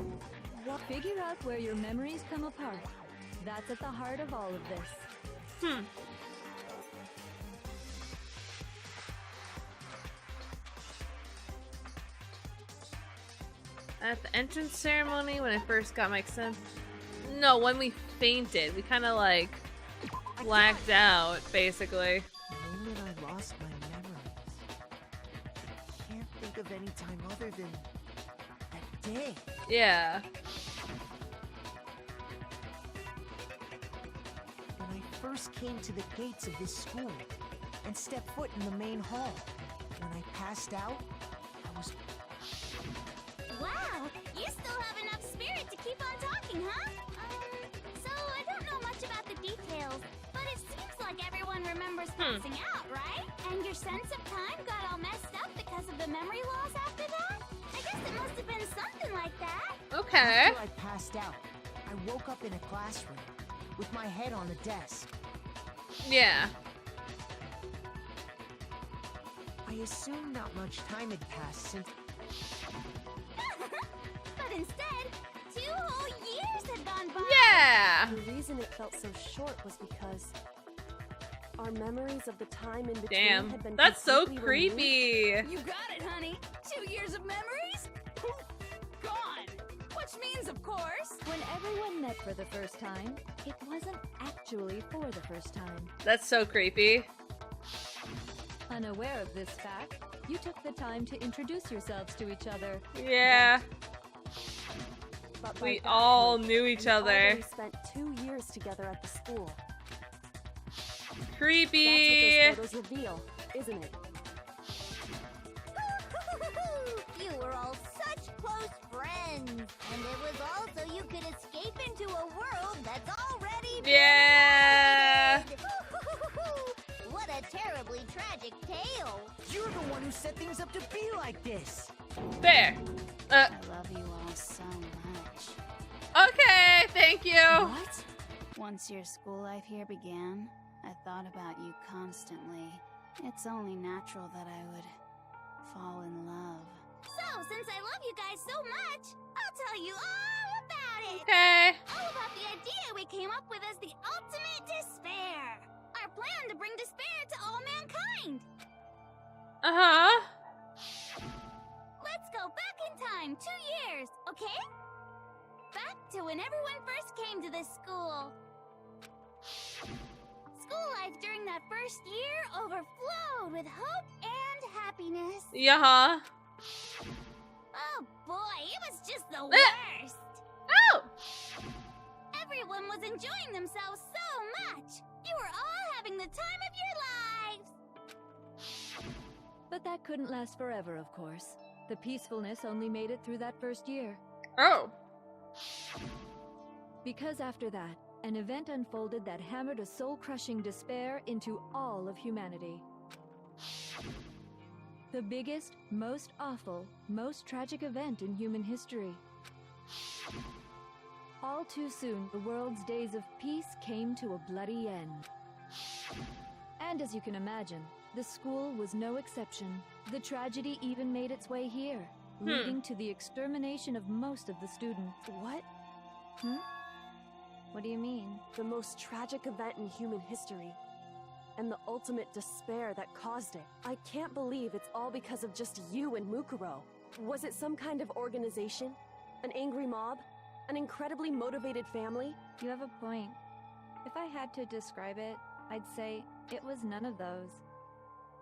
Figure out where your memories come apart. That's at the heart of all of this. At the entrance ceremony, when I first got my sense... No, when we fainted. We kind of like blacked out, basically. The moment I lost my memories, I can't think of any time other than that day. Yeah. When I first came to the gates of this school and stepped foot in the main hall. When I passed out, I was... Wow, you still have enough spirit to keep on talking, huh? So I don't know much about the details, but it seems like everyone remembers passing out, right? And your sense of time got all messed up because of the memory loss after that? I guess it must have been something like that. Okay. After I passed out, I woke up in a classroom with my head on the desk. Yeah. I assumed not much time had passed since... But instead, 2 whole years had gone by. Yeah. The reason it felt so short was because our memories of the time in between Damn. had been That's so completely removed. creepy. You got it, honey. 2 years of memories? Poof, gone. Which means, of course... When everyone met for the first time, it wasn't actually for the first time. That's so creepy. Unaware of this fact, you took the time to introduce yourselves to each other. Yeah. But We by that all point, knew each we other. already spent 2 years together at the school. Creepy. That's what those photos reveal, isn't it? You were all such close friends, and it was all so you could escape into a world that's already Yeah. What a terribly tragic tale. You're the one who set things up to be like this. There. I love you all so much. Okay, thank you. What? Once your school life here began, I thought about you constantly. It's only natural that I would fall in love. So, since I love you guys so much, I'll tell you all about it. Okay. All about the idea we came up with as the ultimate despair. Our plan to bring despair to all mankind. Uh-huh. Let's go back in time 2 years, okay? Back to when everyone first came to this school. School life during that first year overflowed with hope and happiness. Yeah. Oh boy, it was just the worst. Oh! Everyone was enjoying themselves so much. You were all having the time of your lives. But that couldn't last forever, of course. The peacefulness only made it through that first year. Oh. Because after that, an event unfolded that hammered a soul-crushing despair into all of humanity. The biggest, most awful, most tragic event in human history. All too soon, the world's days of peace came to a bloody end. And as you can imagine, the school was no exception. The tragedy even made its way here, leading to the extermination of most of the students. What? What do you mean? The most tragic event in human history. And the ultimate despair that caused it. I can't believe it's all because of just you and Mukuro. Was it some kind of organization? An angry mob? An incredibly motivated family? You have a point. If I had to describe it, I'd say it was none of those.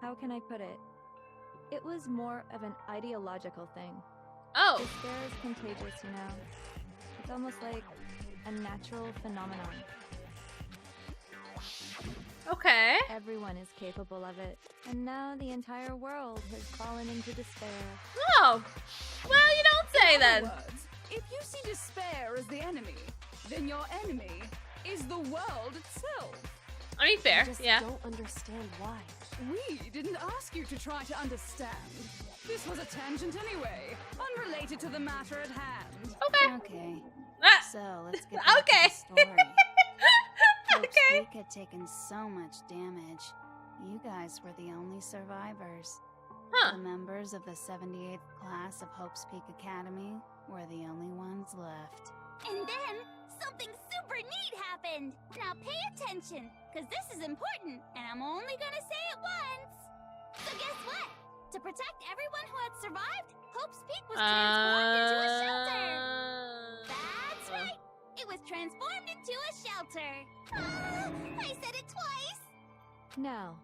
How can I put it? It was more of an ideological thing. Oh. Despair is contagious, you know. It's almost like a natural phenomenon. Okay. Everyone is capable of it. And now the entire world has fallen into despair. Oh. Well, you don't say then. Words, if you see despair as the enemy, then your enemy is the world itself. I mean, fair. I just don't understand why. We didn't ask you to try to understand. This was a tangent anyway, unrelated to the matter at hand. Okay. Okay. Ah. So, let's get back Okay. to the story. Hope's Okay. Peak had taken so much damage. You guys were the only survivors. Huh. The members of the 78th class of Hope's Peak Academy were the only ones left. And then, something super neat happened. Now pay attention, because this is important, and I'm only gonna say it once. So guess what? To protect everyone who had survived, Hope's Peak was transformed into a shelter. That's right. It was transformed into a shelter. I said it twice. Now,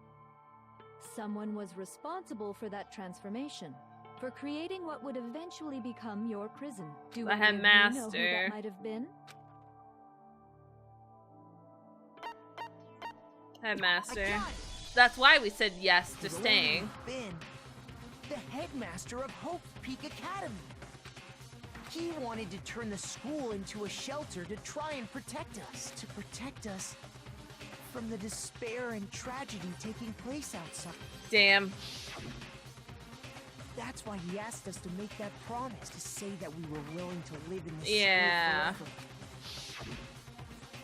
someone was responsible for that transformation, for creating what would eventually become your prison. Do The any of you know who headmaster. that might have been? Headmaster. That's why we said yes to staying. Been the headmaster of Hope's Peak Academy. He wanted to turn the school into a shelter to try and protect us. To protect us from the despair and tragedy taking place outside. Damn. That's why he asked us to make that promise, to say that we were willing to live in the Yeah. school forever.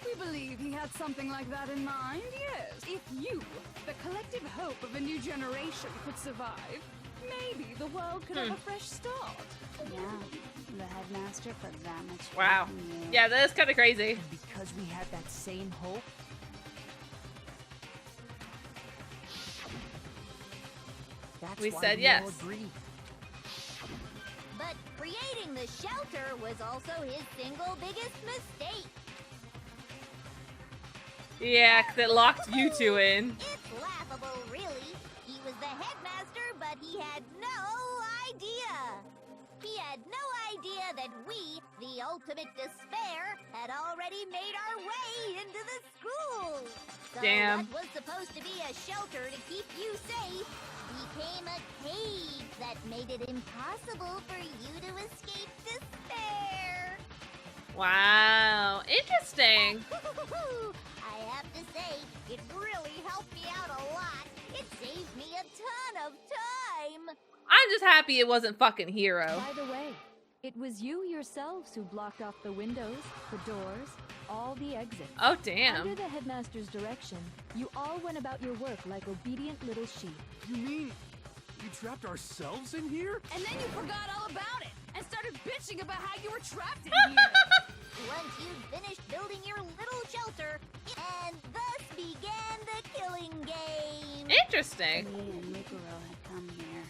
We believe he had something like that in mind, yes. If you, the collective hope of a new generation, could survive, maybe the world could have a fresh start. Yeah, the headmaster put that much faith Wow. in you. Yeah, that is kind of crazy. And because we had that same hope, that's We why said we yes. all agreed. But creating the shelter was also his single biggest mistake. Yeah, because it locked you two in. It's laughable, really. He was the headmaster, but he had no idea. He had no idea that we, the ultimate despair, had already made our way into the school. So Damn. what was supposed to be a shelter to keep you safe became a cage that made it impossible for you to escape despair. Wow, interesting. I have to say, it really helped me out a lot. It saved me a ton of time. I'm just happy it wasn't fucking Hero. By the way, it was you yourselves who blocked off the windows, the doors, all the exits. Oh, damn. Under the headmaster's direction, you all went about your work like obedient little sheep. You mean we trapped ourselves in here? And then you forgot all about it and started bitching about how you were trapped in here. Once you'd finished building your little shelter, and thus began the killing game. Interesting. Me and Mukuro had come here,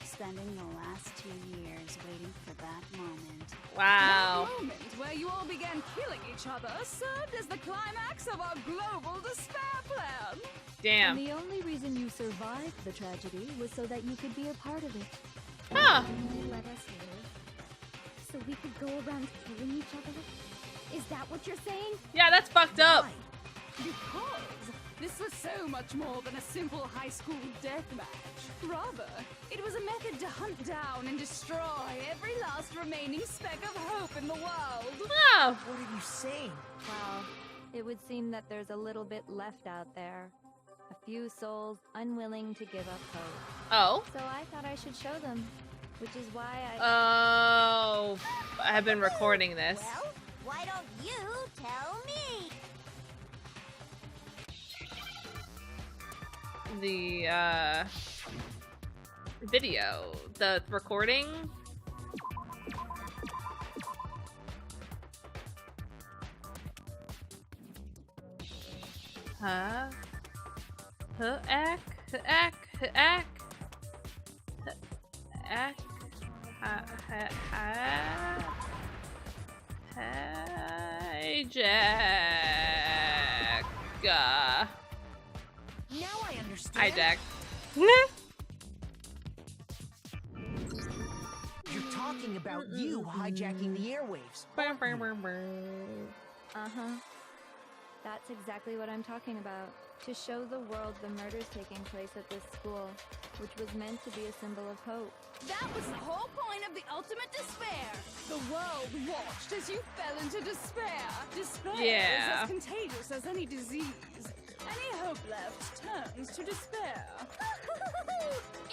spending the last 2 years waiting for that moment. Wow. That moment where you all began killing each other served as the climax of our global despair plan. Damn. And the only reason you survived the tragedy was so that you could be a part of it. Huh. You let us live, so we could go around killing each other? Is that what you're saying? Yeah, that's fucked up. Because this was so much more than a simple high school deathmatch. Rather, it was a method to hunt down and destroy every last remaining speck of hope in the world. Oh. What are you saying? Well, it would seem that there's a little bit left out there. A few souls unwilling to give up hope. Oh. So I thought I should show them, which is why I... Oh. I have been recording this. Well, why don't you tell me? The, video. The recording. Huh? Ack. Hey, Jack. Now I understand. Hi, Jack. You're talking about you hijacking the airwaves. Uh-huh. That's exactly what I'm talking about. To show the world the murders taking place at this school, which was meant to be a symbol of hope. That was the whole point of the ultimate despair. The world watched as you fell into despair. Despair is as contagious as any disease. Any hope left turns to despair.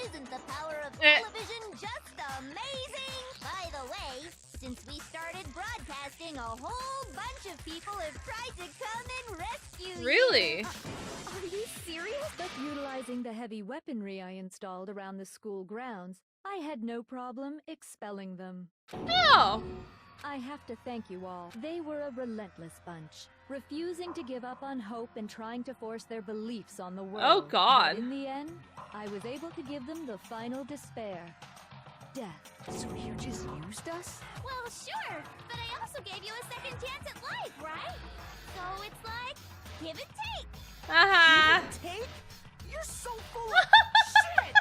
Isn't the power of television just amazing? By the way, since we started broadcasting, a whole bunch of people have tried to come and rescue you. Really? Are you serious? But utilizing the heavy weaponry I installed around the school grounds, I had no problem expelling them. Oh! I have to thank you all. They were a relentless bunch, refusing to give up on hope and trying to force their beliefs on the world. Oh, God. But in the end, I was able to give them the final despair. Death. So you just used us? Well, sure, but I also gave you a second chance at life, right? So it's like, give and take. Haha. Take? You're so full of shit!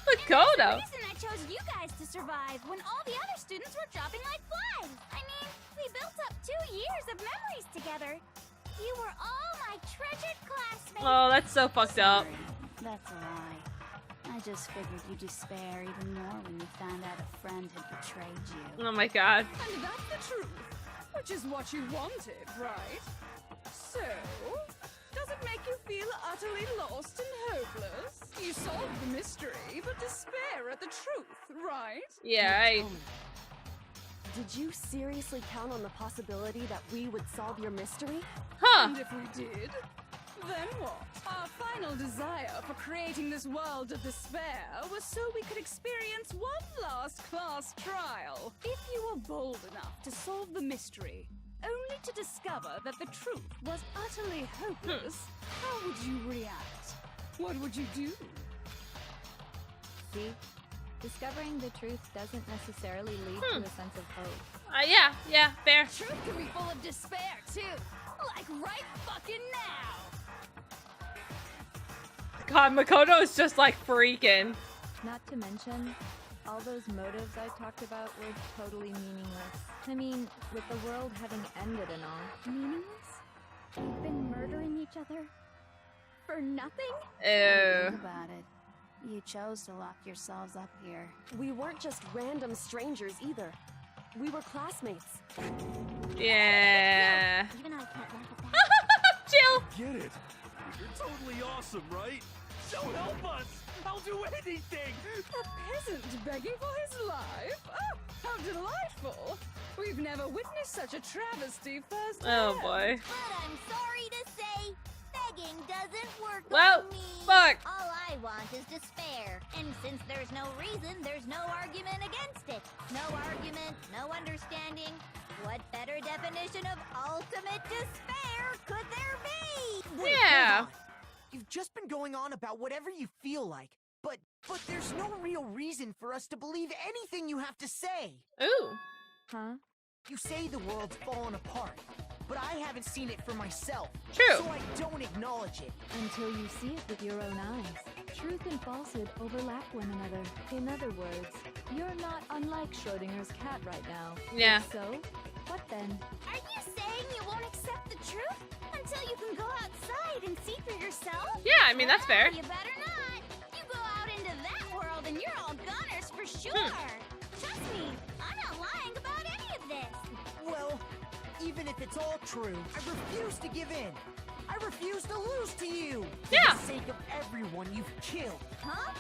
Makoto. That's the reason I chose you guys to survive when all the other students were dropping like flies. I mean, we built up 2 years of memories together. You were all my treasured classmates. Oh, that's so fucked up. That's a lie. I just figured you'd despair even more when you found out a friend had betrayed you. Oh my god. And that's the truth, which is what you wanted, right? So, does it make you feel utterly lost and hopeless? You solved the mystery, but despair at the truth, right? Yeah, I... Did you seriously count on the possibility that we would solve your mystery? Huh. And if we did, then what? Our final desire for creating this world of despair was so we could experience one last class trial. If you were bold enough to solve the mystery, only to discover that the truth was utterly hopeless, how would you react? What would you do? See? Discovering the truth doesn't necessarily lead to a sense of hope. Yeah, fair. Truth can be full of despair, too. Like right fucking now. God, Makoto is just like freaking. Not to mention, all those motives I talked about were totally meaningless. I mean, with the world having ended and all. Meaningless? We've been murdering each other for nothing? Think about it. You chose to lock yourselves up here. We weren't just random strangers either. We were classmates. Yeah. Even I can't laugh at that. Chill. Get it? You're totally awesome, right? So help us! I'll do anything! A peasant begging for his life? Oh, how delightful! We've never witnessed such a travesty firsthand. Oh boy. But I'm sorry to say, begging doesn't work Well, on me. fuck. All I want is despair. And since there's no reason, there's no argument against it. No argument, no understanding. What better definition of ultimate despair could there be? Wait, Yeah. hold on. You've just been going on about whatever you feel like, but there's no real reason for us to believe anything you have to say. Ooh. Huh? You say the world's fallen apart, but I haven't seen it for myself. True. So I don't acknowledge it. Until you see it with your own eyes. Truth and falsehood overlap one another. In other words, you're not unlike Schrodinger's cat right now. Yeah. So, what then? Are you saying you won't accept the truth until you can go outside and see for yourself? Yeah, I mean, that's fair. You better not. You go out into that world and you're all gunners for sure. Trust me, I'm not lying about any of this. Well, even if it's all true, I refuse to give in. I refuse to lose to you. Yeah. For the sake of everyone you've killed. Huh?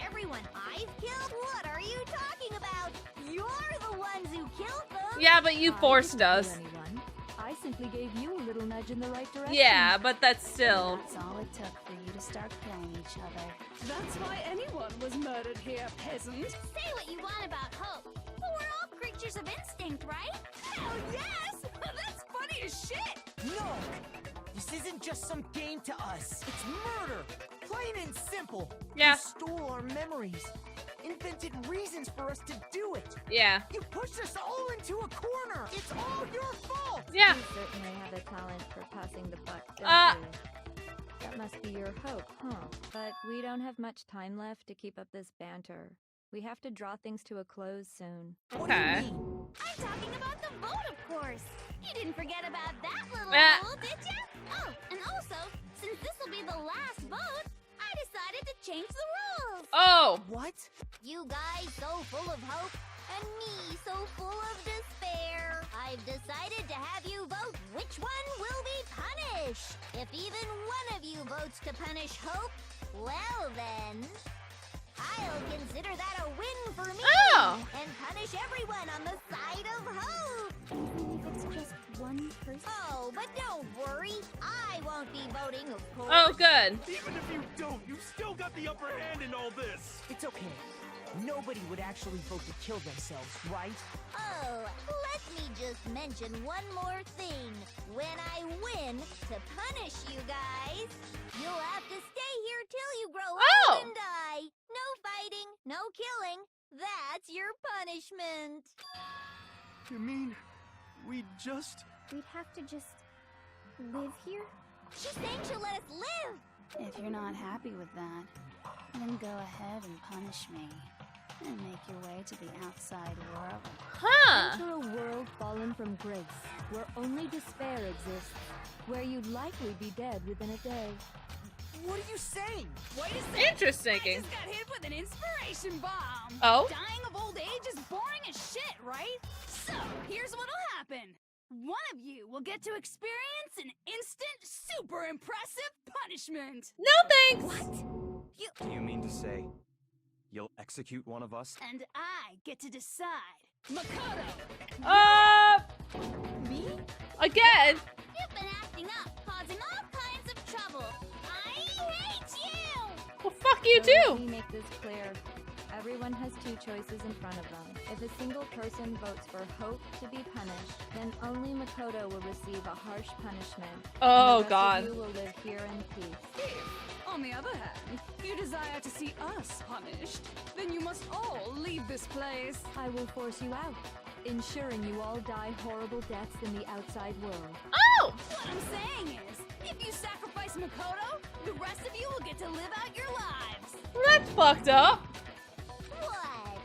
Everyone I've killed? What are you talking about? You're the ones who killed them. Yeah, but you forced I us. didn't kill anyone. I simply gave you a little nudge in the right direction. Yeah, but that's still. That's all it took for you to start killing each other. That's why anyone was murdered here, peasant. Say what you want about hope, but we're all creatures of instinct, right? Hell yes! That's funny as shit! No! This isn't just some game to us. It's murder! Plain and simple. Yeah. You stole our memories. Invented reasons for us to do it. Yeah. You pushed us all into a corner. It's all your fault. Yeah. You certainly have a talent for passing the buck, don't you? That must be your hope, huh? But we don't have much time left to keep up this banter. We have to draw things to a close soon. What do you Okay. mean? I'm talking about the vote, of course. You didn't forget about that little rule, did you? Oh, and also, since this will be the last vote, I decided to change the rules. Oh. What? You guys so full of hope, and me so full of despair. I've decided to have you vote which one will be punished. If even one of you votes to punish hope, well then, I'll consider that a win for me. Oh. And punish everyone on the side of hope. Even if it's just one person. Oh, but don't worry. I won't be voting, of course. Oh, good. Even if you don't, you've still got the upper hand in all this! It's okay. Nobody would actually vote to kill themselves, right? Oh, let me just mention one more thing. When I win to punish you guys, you'll have to stay here till you grow Oh. old and die. No fighting, no killing. That's your punishment. You mean, we'd We'd have to just live here? She's saying she'll let us live. If you're not happy with that, then go ahead and punish me. And make your way to the outside world. Huh. Enter a world fallen from grace, where only despair exists, where you'd likely be dead within a day. What are you saying? Wait a second. Interesting. I just got hit with an inspiration bomb. Oh? Dying of old age is boring as shit, right? So, here's what'll happen. One of you will get to experience an instant, super impressive punishment. No thanks. What? Do you mean to say you'll execute one of us? And I get to decide. Makoto! Me? Again. You've been acting up, causing all kinds of trouble. I hate you. Well, fuck you So let too. me make this clear. Everyone has two choices in front of them. If a single person votes for hope to be punished, then only Makoto will receive a harsh punishment. Oh, and the rest God. of you will live here in peace. If, on the other hand, you desire to see us punished, then you must all leave this place. I will force you out, ensuring you all die horrible deaths in the outside world. Oh. What I'm saying is, if you sacrifice Makoto, the rest of you will get to live out your lives. Well, that's fucked up. What?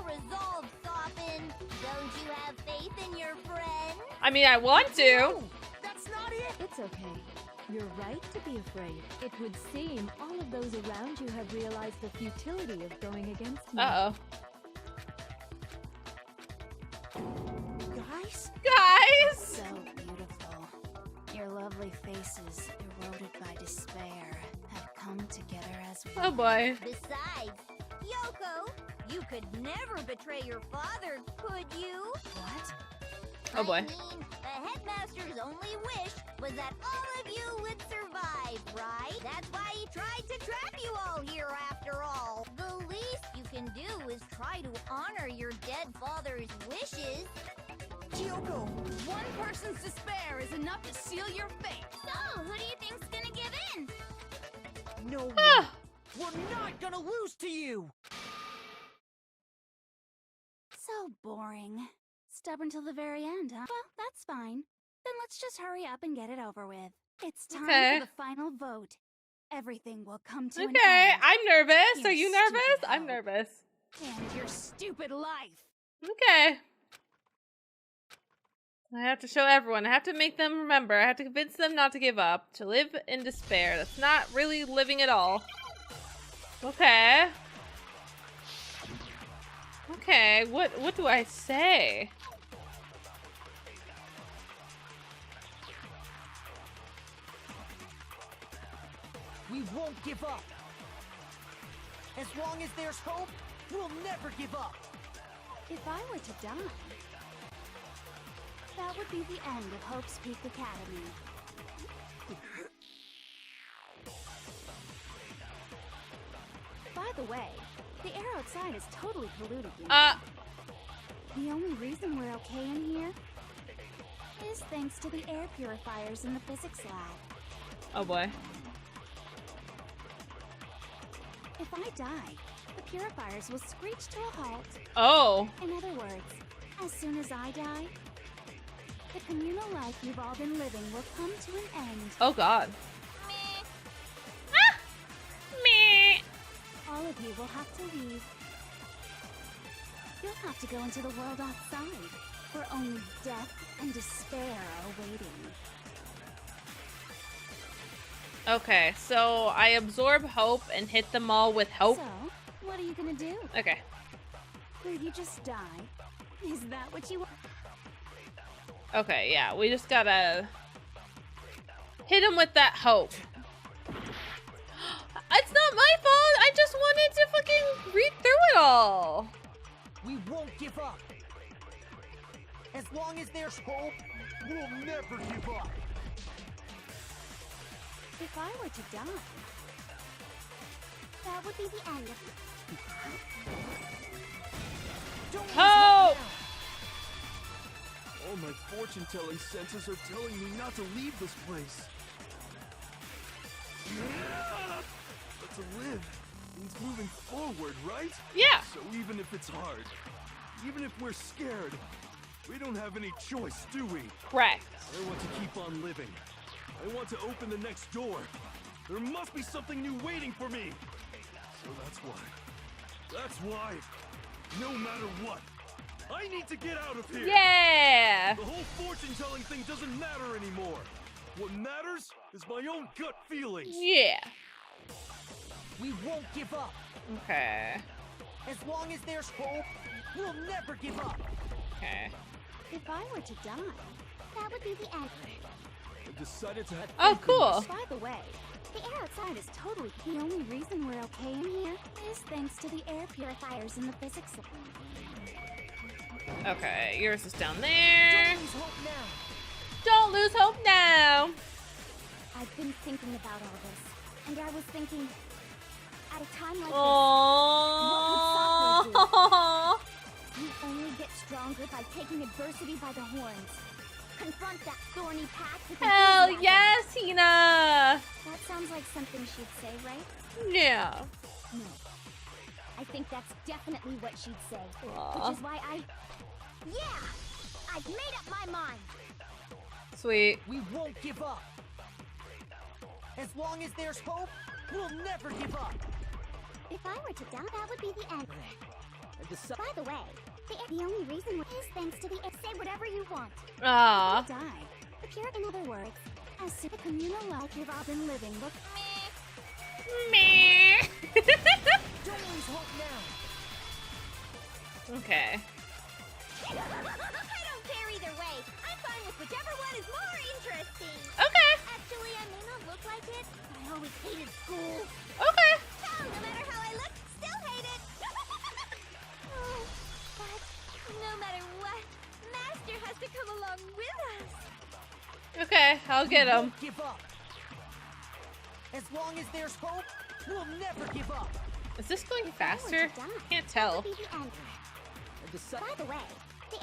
resolve, Sophie. Don't you have faith in your friend? I mean, I want to. No, that's not it. It's okay. You're right to be afraid. It would seem all of those around you have realized the futility of going against me. Uh-oh. Guys? Guys! So beautiful. Your lovely faces, eroded by despair, have come together as one. Oh boy. Besides, Kyoko, you could never betray your father, could you? What? Oh boy. I mean, the headmaster's only wish was that all of you would survive, right? That's why he tried to trap you all here after all. The least you can do is try to honor your dead father's wishes. Kyoko, one person's despair is enough to seal your fate. So, who do you think's gonna give in? No way. Ah. We're not gonna lose to you. So boring. Stubborn till the very end, huh? Well, that's fine. Then let's just hurry up and get it over with. It's time for the final vote. Everything will come to an Okay, end. I'm nervous. Your Are you nervous? stupid I'm hope. nervous. And your stupid life. Okay. I have to show everyone. I have to make them remember. I have to convince them not to give up. To live in despair. That's not really living at all. Okay. Okay, what do I say? We won't give up. As long as there's hope, we'll never give up. If I were to die, that would be the end of Hope's Peak Academy. By the way, the air outside is totally polluted. You know? The only reason we're okay in here is thanks to the air purifiers in the physics lab. Oh boy. If I die, the purifiers will screech to a halt. Oh. In other words, as soon as I die, the communal life you've all been living will come to an end. Oh god. Meh. All of you will have to leave. You'll have to go into the world outside, where only death and despair are awaiting. Okay, so I absorb hope and hit them all with hope. So, what are you gonna do? Okay. Will you just die? Is that what you want? Okay, yeah, we just gotta hit him with that hope. It's not my fault. I just wanted to fucking read through it all. We won't give up. As long as there's hope, we'll never give up. If I were to die, that would be the end of Hope! All my fortune-telling senses are telling me not to leave this place. But to live means moving forward, right? Yeah. So even if it's hard, even if we're scared, we don't have any choice, do we? Correct. I want to keep on living. I want to open the next door. There must be something new waiting for me. So that's why, no matter what, I need to get out of here. Yeah. The whole fortune-telling thing doesn't matter anymore. What matters is my own gut feelings. Yeah. We won't give up. Okay. As long as there's hope, we'll never give up. Okay. If I were to die, that would be the end. I decided to have Oh, faith in cool. myself. By the way, the air outside is totally... The only reason we're okay in here is thanks to the air purifiers in the physics lab. Okay, yours is down there. Don't lose hope now. Don't lose hope now. I've been thinking about all this, and I was thinking, at a time like Aww. this, what would Sakura do? You only get stronger by taking adversity by the horns. Confront that thorny path with Hell enthusiasm. yes, Hina. That sounds like something she'd say, right? Yeah. No. I think that's definitely what she'd say. Aw. Which is why Yeah! I've made up my mind! Sweet. We won't give up. As long as there's hope, we'll never give up. If I were to die, that would be the end. I By the way, the only reason is thanks to the say whatever you want. Ah. Die. The pure, in other words, as to the communal life you've all been living. Look, Meh. Don't lose hope now. Okay. I don't care either way. I'm fine with whichever one is more interesting. Okay. Actually, I may not look like it, but I always hated school. Okay. Hell, no matter how I look, still hate it. Oh, but no matter what, Master has to come along with us. Okay, I'll get him. Give up. As long as there's hope, we'll never give up. Is this going faster? Can't tell. Be the end. By the way,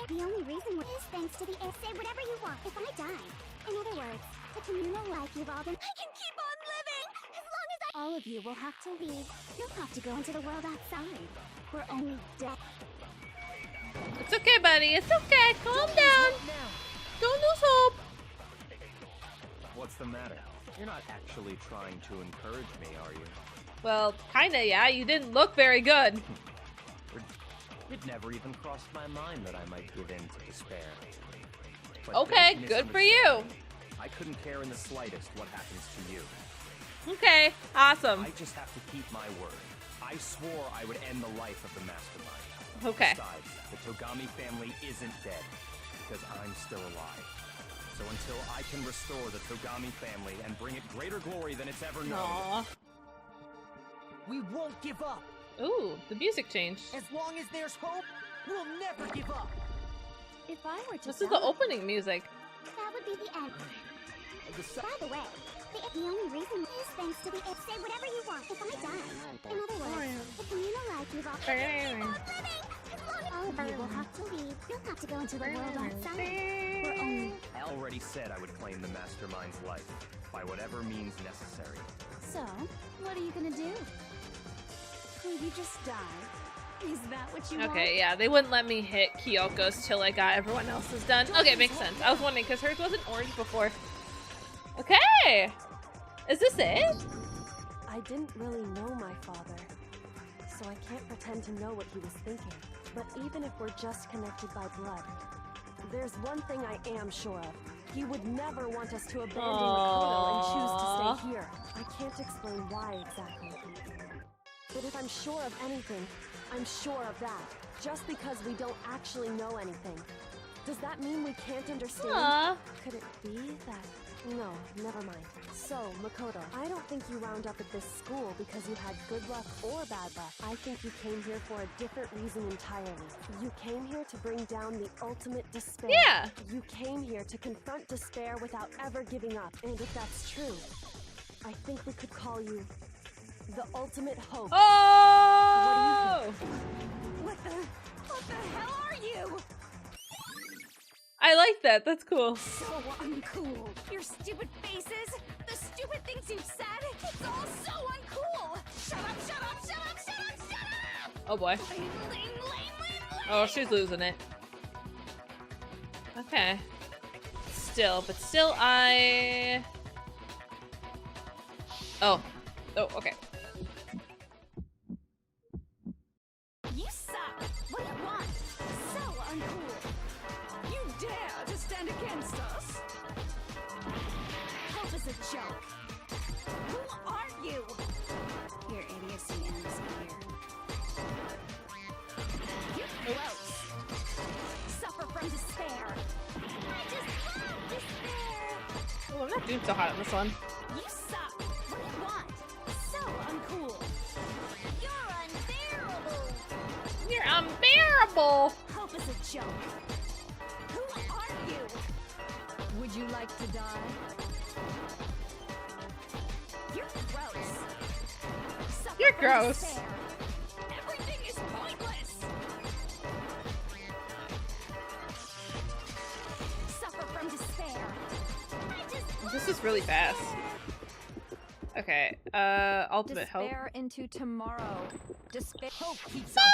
the only reason is thanks to the say whatever you want if I die. In other words, the communal life you've all been. I can keep on living as long as I. All of you will have to leave. You'll have to go into the world outside. We're only dead. It's okay, buddy. It's okay. Calm down. Don't lose hope. What's the matter? You're not actually trying to encourage me, are you? Well, kinda, yeah. You didn't look very good. It never even crossed my mind that I might give in to despair. But okay, don't good for you. I couldn't care in the slightest what happens to you. Okay, awesome. I just have to keep my word. I swore I would end the life of the mastermind. Okay. Besides, the Togami family isn't dead, because I'm still alive. So until I can restore the Togami family and bring it greater glory than it's ever known. Aww. We won't give up. Ooh, the music changed. As long as there's hope, we'll never give up. If I were to This is the opening music. That would be the end. By the way, the only reason is thanks to the say whatever you want if I die. In other words, the communal life you've all been living. All of you will have to leave. You'll have to go into the world outside. We're only. I already said I would claim the mastermind's life, by whatever means necessary. So, what are you gonna do? Will you just die? Is that what you want? Okay, yeah, they wouldn't let me hit Kyoko's till I got everyone else's done. Okay, makes sense. I was wondering because hers wasn't orange before. Okay! Is this it? I didn't really know my father, so I can't pretend to know what he was thinking. But even if we're just connected by blood, there's one thing I am sure of. He would never want us to abandon Makoto and choose to stay here. I can't explain why exactly. But if I'm sure of anything, I'm sure of that. Just because we don't actually know anything. Does that mean we can't understand? Aww. Could it be that... No, never mind. So, Makoto, I don't think you wound up at this school because you had good luck or bad luck. I think you came here for a different reason entirely. You came here to bring down the ultimate despair. Yeah. You came here to confront despair without ever giving up. And if that's true, I think we could call you the ultimate hope. Oh! What do you think? What the hell are you? I like that. That's cool. So uncool. Your stupid faces, the stupid things you've said, it's all so uncool. Shut up, shut up, shut up, shut up, shut up! Oh boy. Lame, lame, lame. Oh, she's losing it. Okay. Still, I... Oh. Oh, okay. You suck. What do you want? So uncool. You dare to stand against us? Hope is a joke. Who are you? Your idiocy ends here. You're gross. Suffer from despair. I just love despair. Oh, I'm not doing so hot on this one. You suck. What do you want? So uncool. You're unbearable. You're unbearable. Hope is a joke. Who are you? Would you like to die? You're gross. Suffer You're from gross. despair. Everything is pointless. Suffer from despair. This is really fast. Okay, ultimate hope. Despair into tomorrow. Despair. Hope keeps on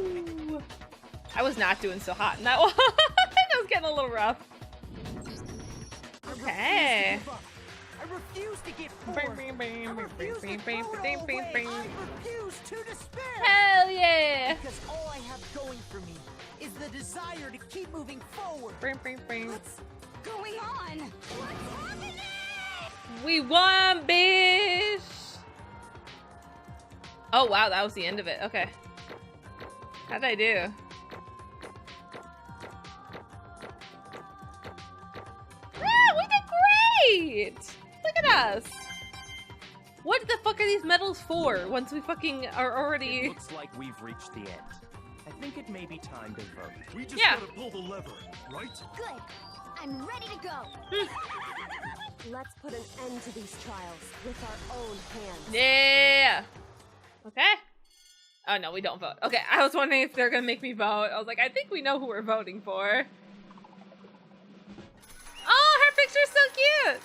going. Woo! I was not doing so hot in that one. That was getting a little rough. Okay. I refuse to give forward. I refuse to throw it all away. I refuse to despair. Hell yeah! Because all I have going for me is the desire to keep moving forward. What's going on? What's happening? We won, bitch! Oh wow, that was the end of it. Okay. How'd I do? Yeah, we did great! Look at us! What the fuck are these medals for once we fucking are already... It looks like we've reached the end. I think it may be time to vote. We just gotta pull the lever, right? Good. I'm ready to go. Let's put an end to these trials with our own hands. Yeah! Okay. Oh no, we don't vote. Okay, I was wondering if they're gonna make me vote. I was like, I think we know who we're voting for. Oh, her picture's so cute!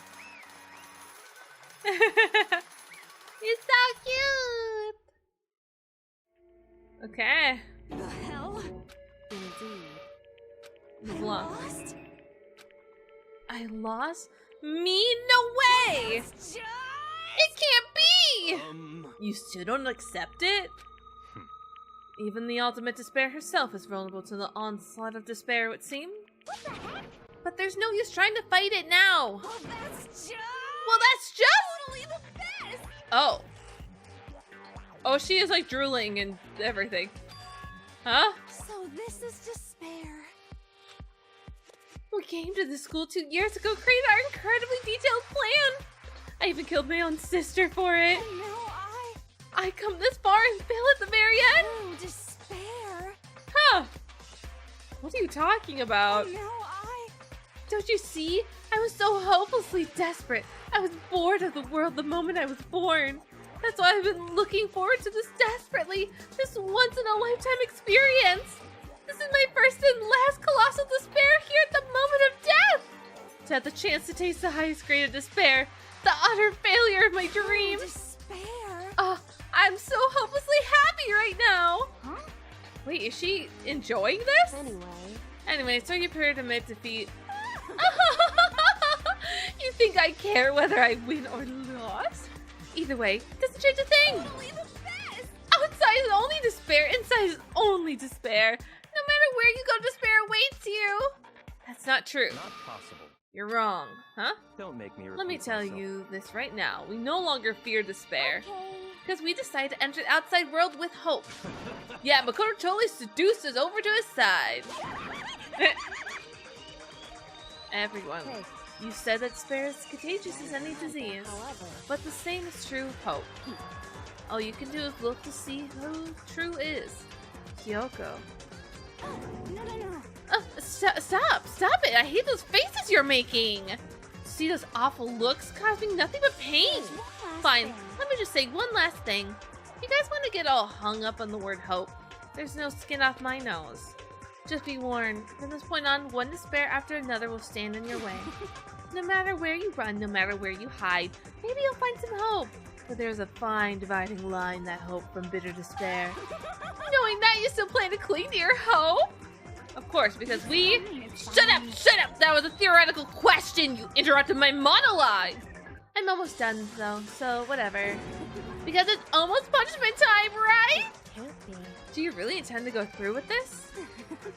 He's so cute! Okay. The hell? Indeed. You've lost. I lost? Me? No way! It can't be! You still don't accept it? Even the ultimate despair herself is vulnerable to the onslaught of despair, it would seem. What the heck? But there's no use trying to fight it now. Well, that's just totally the best. Oh. Oh, she is like drooling and everything. Huh? So this is despair. We came to this school 2 years ago, created our incredibly detailed plan. I even killed my own sister for it. And now I come this far and fail at the very end? Oh, despair. Huh. What are you talking about? And now Don't you see? I was so hopelessly desperate. I was bored of the world the moment I was born. That's why I've been looking forward to this desperately. This once-in-a-lifetime experience. This is my first and last colossal despair here at the moment of death. To have the chance to taste the highest grade of despair. The utter failure of my dream. Despair? Oh, I'm so hopelessly happy right now. Huh? Wait, is she enjoying this? Anyway, so you appear to admit defeat. You think I care whether I win or lose? Either way, doesn't change a thing. Totally the best. Outside is only despair, inside is only despair. No matter where you go, despair awaits you. That's not true. Not possible. You're wrong, huh? Don't make me repeat Let me tell myself. you this right now. We no longer fear despair. Because we decided to enter the outside world with hope. Yeah, Makoto totally seduced us over to his side. Everyone, you said that despair is contagious as any disease. But the same is true of hope. All you can do is look to see who true is. Kyoko. No. Stop it! I hate those faces you're making! See those awful looks causing nothing but pain! Fine, let me just say one last thing. You guys want to get all hung up on the word hope? There's no skin off my nose. Just be warned, from this point on, one despair after another will stand in your way. No matter where you run, no matter where you hide, maybe you'll find some hope. But there's a fine dividing line, that hope from bitter despair. Knowing that, you still plan to cling to your hope? Of course, because we... Shut up! That was a theoretical question! You interrupted my monologue! I'm almost done, though, so whatever. Because it's almost punishment time, right? Do you really intend to go through with this?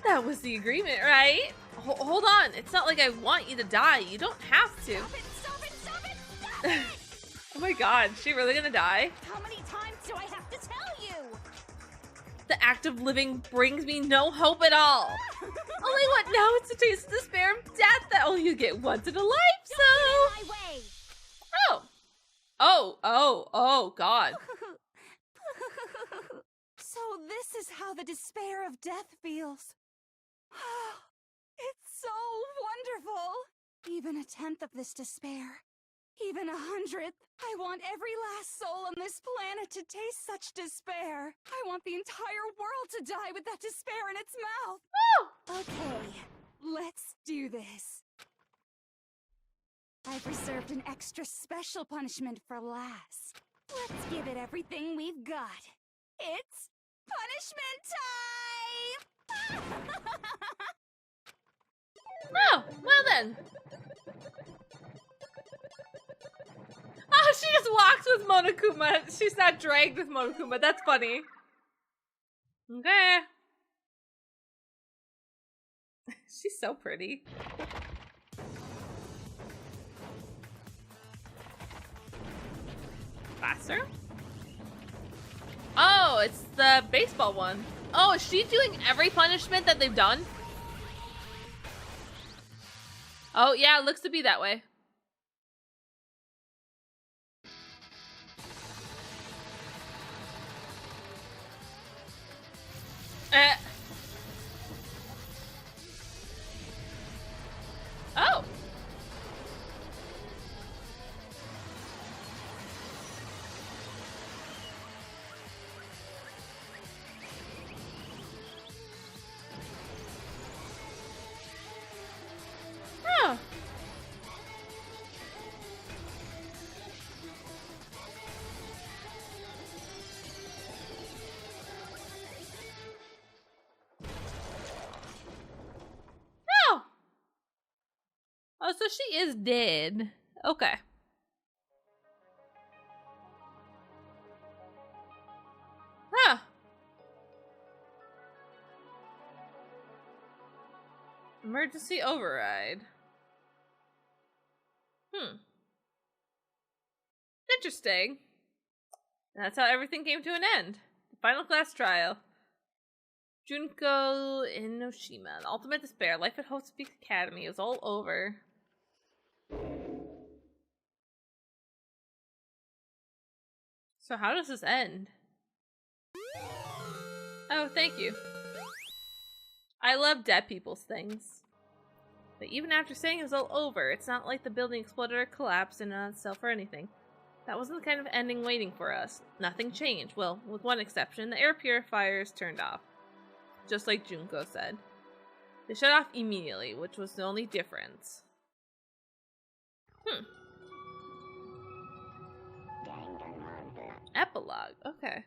That was the agreement, right? Hold on, it's not like I want you to die. You don't have to. Stop it! Oh my god, is she really gonna die? How many times do I have to tell you? The act of living brings me no hope at all. All I want now is to taste the despair of death that only you get once in a life, so... Don't get in my way. Oh, god. So this is how the despair of death feels. It's so wonderful. Even a tenth of this despair, even 100th. I want every last soul on this planet to taste such despair. I want the entire world to die with that despair in its mouth. Okay, let's do this. I've reserved an extra special punishment for last. Let's give it everything we've got. It's punishment time! Oh, well then. She just walks with Monokuma. She's not dragged with Monokuma. That's funny. Okay. She's so pretty. Faster? Oh, it's the baseball one. Oh, is she doing every punishment that they've done? Oh, yeah, it looks to be that way. Oh. Oh. Oh, so she is dead. Okay. Huh. Emergency override. Interesting. That's how everything came to an end. The final class trial. Junko Inoshima. The ultimate despair. Life at Hope Speaks Academy. It was all over. So how does this end? Oh, thank you. I love dead people's things. But even after saying it was all over, it's not like the building exploded or collapsed in on itself or anything. That wasn't the kind of ending waiting for us. Nothing changed. Well, with one exception, the air purifiers turned off. Just like Junko said. They shut off immediately, which was the only difference. Epilogue. Okay.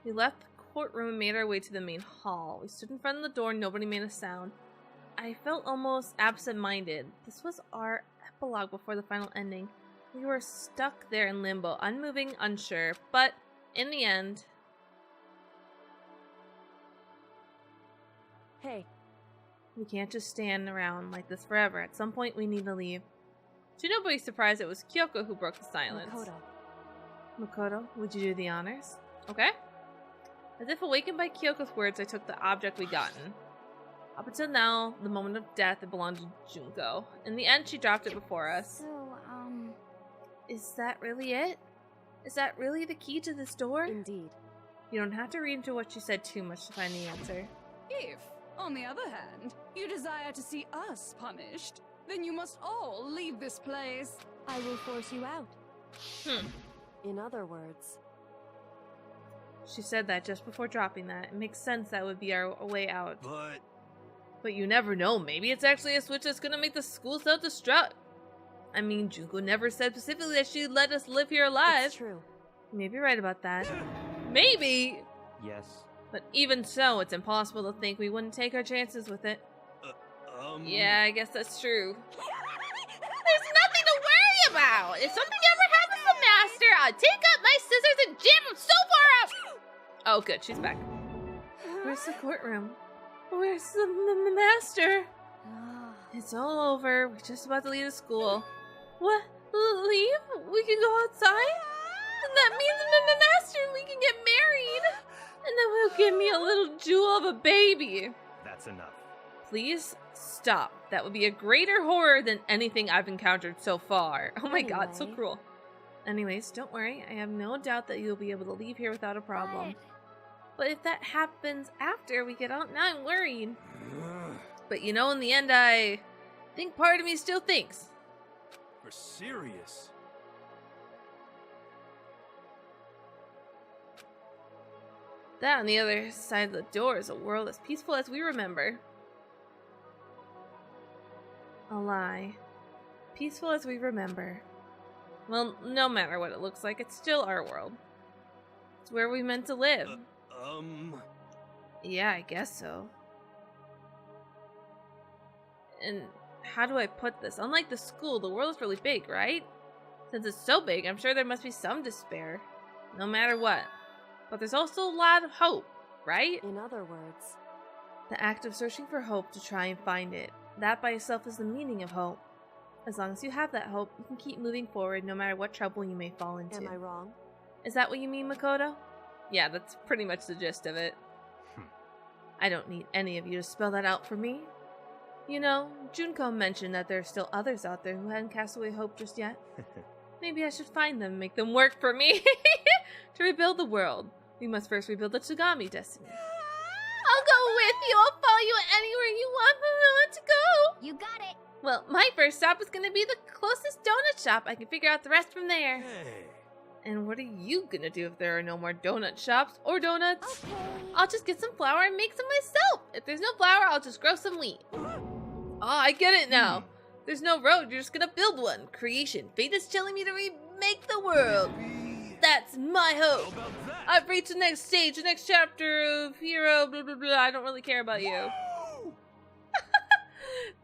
We left the courtroom and made our way to the main hall. We stood in front of the door, nobody made a sound. I felt almost absent-minded. This was our epilogue before the final ending. We were stuck there in limbo, unmoving, unsure, but in the end... Hey. We can't just stand around like this forever. At some point, we need to leave. To nobody's surprise, it was Kyoko who broke the silence. Makoto, would you do the honors? Okay. As if awakened by Kyoko's words, I took the object we'd gotten. Up until now, the moment of death, it belonged to Junko. In the end, she dropped it before us. So, Is that really it? Is that really the key to this door? Indeed. You don't have to read into what she said too much to find the answer. If, on the other hand, you desire to see us punished, then you must all leave this place. I will force you out. In other words... She said that just before dropping that. It makes sense that would be our way out. But you never know. Maybe it's actually a switch that's gonna make the school self-destruct. I mean, Junko never said specifically that she'd let us live here alive. It's true. You may be right about that. Maybe! Yes. But even so, it's impossible to think we wouldn't take our chances with it. Yeah, I guess that's true. There's nothing to worry about! If something ever happens to Master, I'll take up my scissors and jam him so far up! Oh, good, she's back. Where's the courtroom? Where's the Master? It's all over. We're just about to leave the school. What? Leave? We can go outside? That means the Master and we can get married! And then he'll give me a little jewel of a baby. That's enough. Please stop. That would be a greater horror than anything I've encountered so far. Oh my god, so cruel. Anyways, don't worry. I have no doubt that you'll be able to leave here without a problem. But if that happens after we get out, now I'm worried. But you know, in the end, I think part of me still thinks. You're serious? That on the other side of the door is a world as peaceful as we remember. A lie. Peaceful as we remember. Well, no matter what it looks like, it's still our world. It's where we meant to live. Yeah, I guess so. And how do I put this? Unlike the school, the world is really big, right? Since it's so big, I'm sure there must be some despair, no matter what. But there's also a lot of hope, right? In other words, the act of searching for hope to try and find it. That by itself is the meaning of hope. As long as you have that hope, you can keep moving forward no matter what trouble you may fall into. am I wrong? Is that what you mean, Makoto? Yeah, that's pretty much the gist of it. I don't need any of you to spell that out for me. You know, Junko mentioned that there are still others out there who hadn't cast away hope just yet. Maybe I should find them and make them work for me. To rebuild the world, we must first rebuild the Tsugami destiny. I'll go with you. I'll follow you anywhere you want to go. You got it. Well, my first stop is going to be the closest donut shop. I can figure out the rest from there. Hey. And what are you going to do if there are no more donut shops or donuts? Okay. I'll just get some flour and make some myself. If there's no flour, I'll just grow some wheat. Oh, I get it now. There's no road, you're just gonna build one. Creation. Fate is telling me to remake the world. That's my hope. I've reached the next stage, the next chapter of hero, blah, blah, blah. I don't really care about you.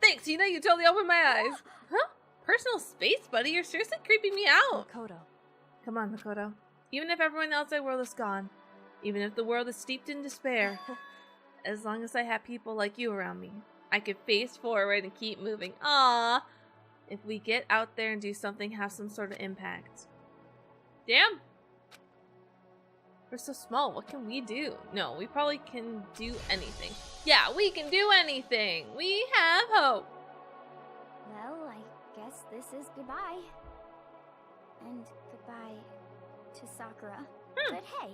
Thanks, Tina, you totally opened my eyes. Huh? Personal space, buddy? You're seriously creeping me out. Makoto. Come on, Makoto. Even if everyone else in the world is gone, even if the world is steeped in despair, as long as I have people like you around me, I could face forward and keep moving. Aww. If we get out there and do something, have some sort of impact. Damn. We're so small. What can we do? No, we probably can do anything. Yeah, we can do anything. We have hope. Well, I guess this is goodbye. And goodbye to Sakura. But hey,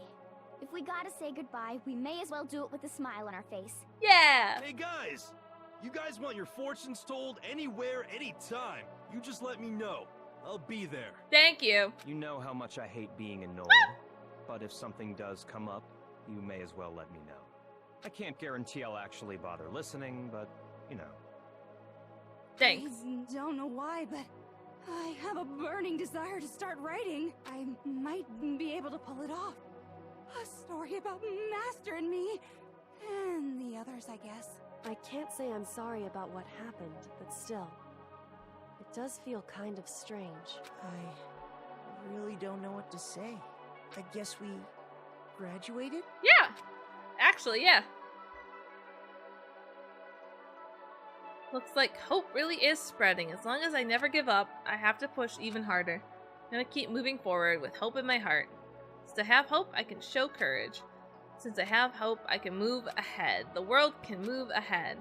if we gotta say goodbye, we may as well do it with a smile on our face. Yeah! Hey guys! You guys want your fortunes told anywhere, anytime. You just let me know. I'll be there. Thank you. You know how much I hate being annoyed. But if something does come up, you may as well let me know. I can't guarantee I'll actually bother listening, but, you know. Thanks. I don't know why, but I have a burning desire to start writing. I might be able to pull it off. A story about Master and me, and the others, I guess. I can't say I'm sorry about what happened, but still, it does feel kind of strange. I really don't know what to say. I guess we graduated? Yeah. Actually, yeah. Looks like hope really is spreading. As long as I never give up, I have to push even harder. I'm gonna keep moving forward with hope in my heart. So to have hope, I can show courage. Since I have hope, I can move ahead. The world can move ahead.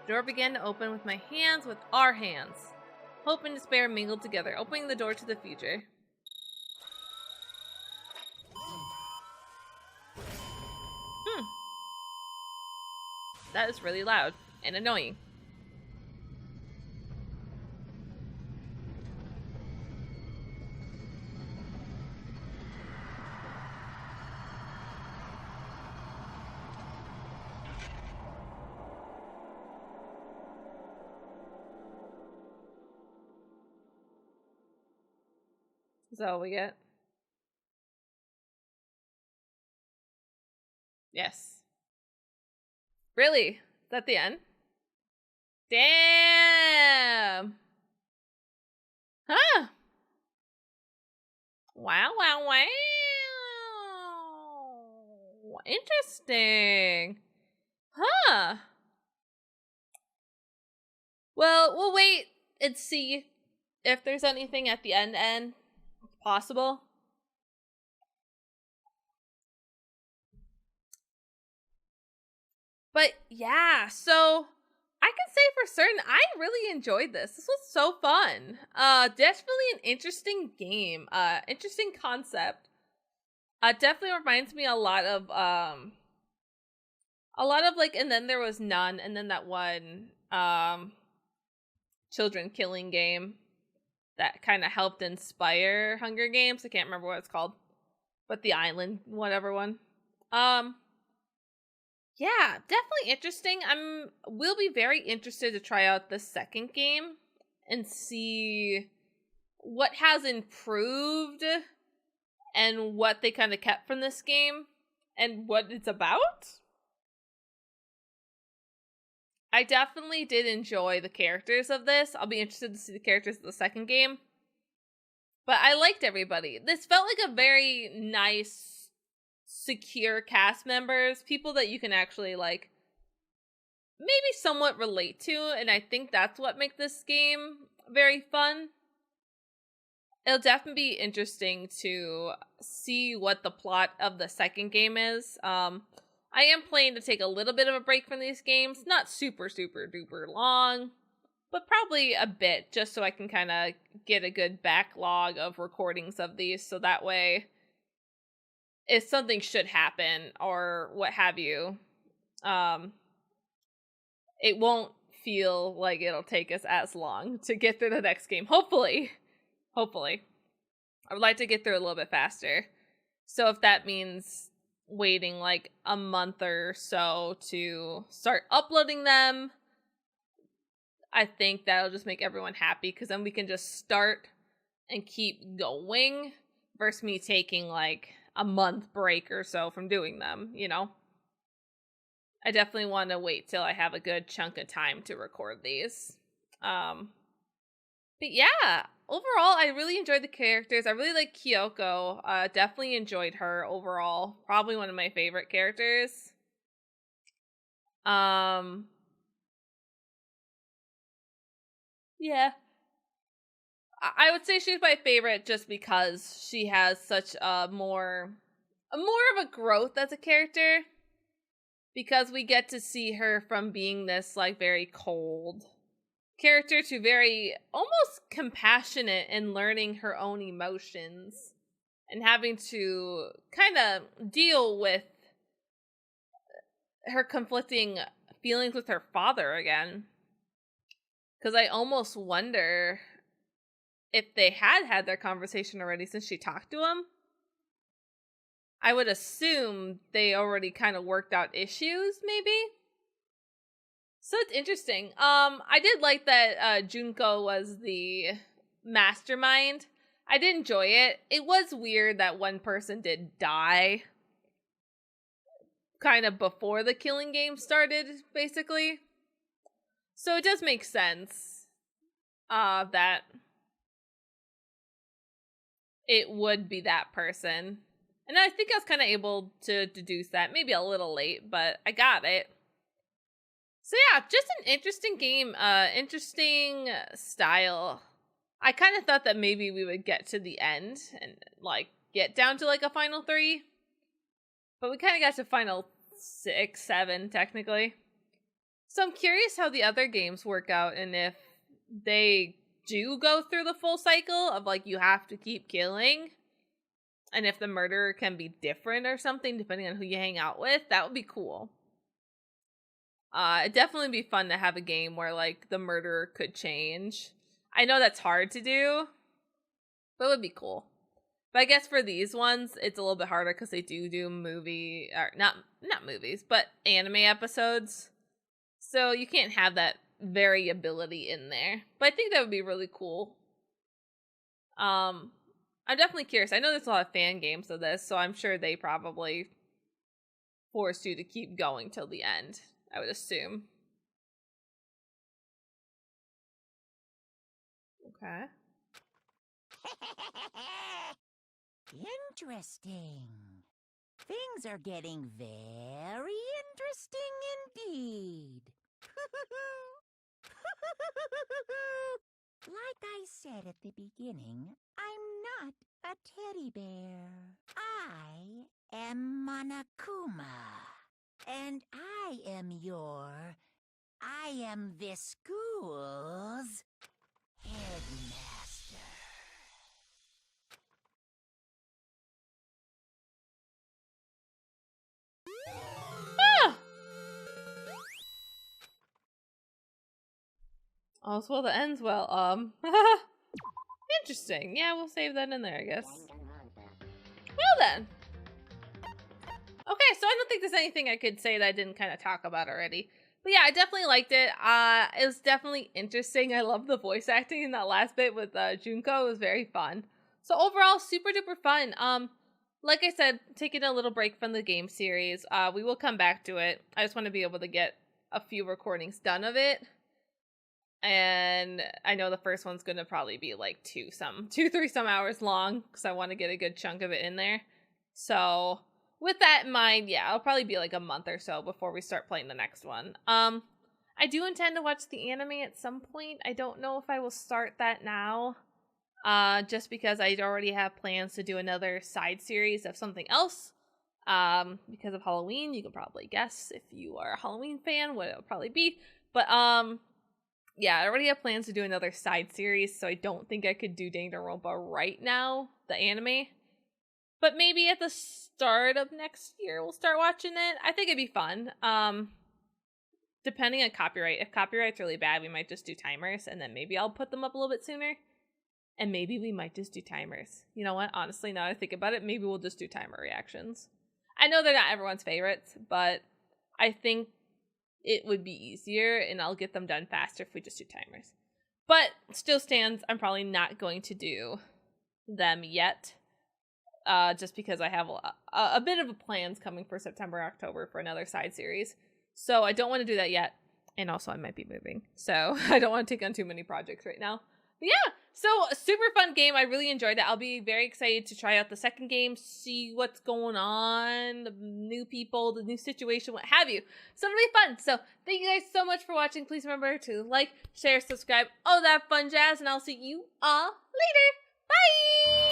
The door began to open with my hands, with our hands. Hope and despair mingled together, opening the door to the future. That is really loud and annoying. Is that all we get? Yes. Really? Is that the end? Damn! Huh! Wow, wow, wow! Interesting. Huh. Well, we'll wait and see if there's anything at the end possible. But yeah, so I can say for certain I really enjoyed this. This was so fun. Definitely an interesting game. Interesting concept. Definitely reminds me a lot of like, and then there was None, and then that one children killing game that kind of helped inspire Hunger Games. I can't remember what it's called, but the island, whatever one. Yeah, definitely interesting. We'll be very interested to try out the second game and see what has improved and what they kind of kept from this game and what it's about. I definitely did enjoy the characters of this. I'll be interested to see the characters of the second game. But I liked everybody. This felt like a very nice, secure cast members. People that you can actually, like, maybe somewhat relate to. And I think that's what makes this game very fun. It'll definitely be interesting to see what the plot of the second game is. I am planning to take a little bit of a break from these games. Not super, super duper long, but probably a bit, just so I can kind of get a good backlog of recordings of these, so that way, if something should happen, or what have you, it won't feel like it'll take us as long to get through the next game. Hopefully. Hopefully. I would like to get through a little bit faster. So if that means waiting like a month or so to start uploading them, I think that'll just make everyone happy, because then we can just start and keep going versus me taking like a month break or so from doing them, you know? I definitely want to wait till I have a good chunk of time to record these. But yeah, overall, I really enjoyed the characters. I really like Kyoko. Definitely enjoyed her overall. Probably one of my favorite characters. Yeah. I would say she's my favorite just because she has such a more of a growth as a character. Because we get to see her from being this, like, very cold character to very almost compassionate and learning her own emotions and having to kind of deal with her conflicting feelings with her father again. Because I almost wonder if they had their conversation already since she talked to him. I would assume they already kind of worked out issues, maybe? So it's interesting. I did like that Junko was the mastermind. I did enjoy it. It was weird that one person did die kind of before the killing game started, basically. So it does make sense that it would be that person. And I think I was kind of able to deduce that. Maybe a little late, but I got it. So yeah, just an interesting game, interesting style. I kind of thought that maybe we would get to the end and like get down to like a final 3. But we kind of got to final 6, 7 technically. So I'm curious how the other games work out and if they do go through the full cycle of like you have to keep killing. And if the murder can be different or something depending on who you hang out with, that would be cool. It'd definitely be fun to have a game where, like, the murderer could change. I know that's hard to do, but it would be cool. But I guess for these ones, it's a little bit harder because they do movie, or not movies, but anime episodes. So you can't have that variability in there. But I think that would be really cool. I'm definitely curious. I know there's a lot of fan games of this, so I'm sure they probably forced you to keep going till the end. I would assume. Okay. Interesting. Things are getting very interesting indeed. Like I said at the beginning, I'm not a teddy bear. I am Monokuma. And I am this school's headmaster. Ah! All's well that ends well. Interesting. Yeah, we'll save that in there, I guess. Well then. Okay, so I don't think there's anything I could say that I didn't kind of talk about already. But yeah, I definitely liked it. It was definitely interesting. I love the voice acting in that last bit with Junko. It was very fun. So overall, super duper fun. Like I said, taking a little break from the game series. We will come back to it. I just want to be able to get a few recordings done of it. And I know the first one's gonna probably be like 2-3 some hours long because I want to get a good chunk of it in there. So with that in mind, yeah, it'll probably be like a month or so before we start playing the next one. I do intend to watch the anime at some point. I don't know if I will start that now. Just because I already have plans to do another side series of something else. Because of Halloween, you can probably guess if you are a Halloween fan what it'll probably be. But yeah, I already have plans to do another side series, so I don't think I could do Danganronpa right now, the anime. But maybe at the start of next year we'll start watching it. I think it'd be fun. Depending on copyright. If copyright's really bad, we might just do timers, and then maybe I'll put them up a little bit sooner. And maybe we might just do timers. You know what? Honestly, now that I think about it, maybe we'll just do timer reactions. I know they're not everyone's favorites, but I think it would be easier, and I'll get them done faster if we just do timers. But still stands, I'm probably not going to do them yet. Just because I have a bit of plans coming for September, October for another side series. So I don't want to do that yet. And also I might be moving. So I don't want to take on too many projects right now. But yeah, so a super fun game. I really enjoyed it. I'll be very excited to try out the second game, see what's going on, the new people, the new situation, what have you. So it'll be fun. So thank you guys so much for watching. Please remember to like, share, subscribe, all that fun jazz. And I'll see you all later. Bye!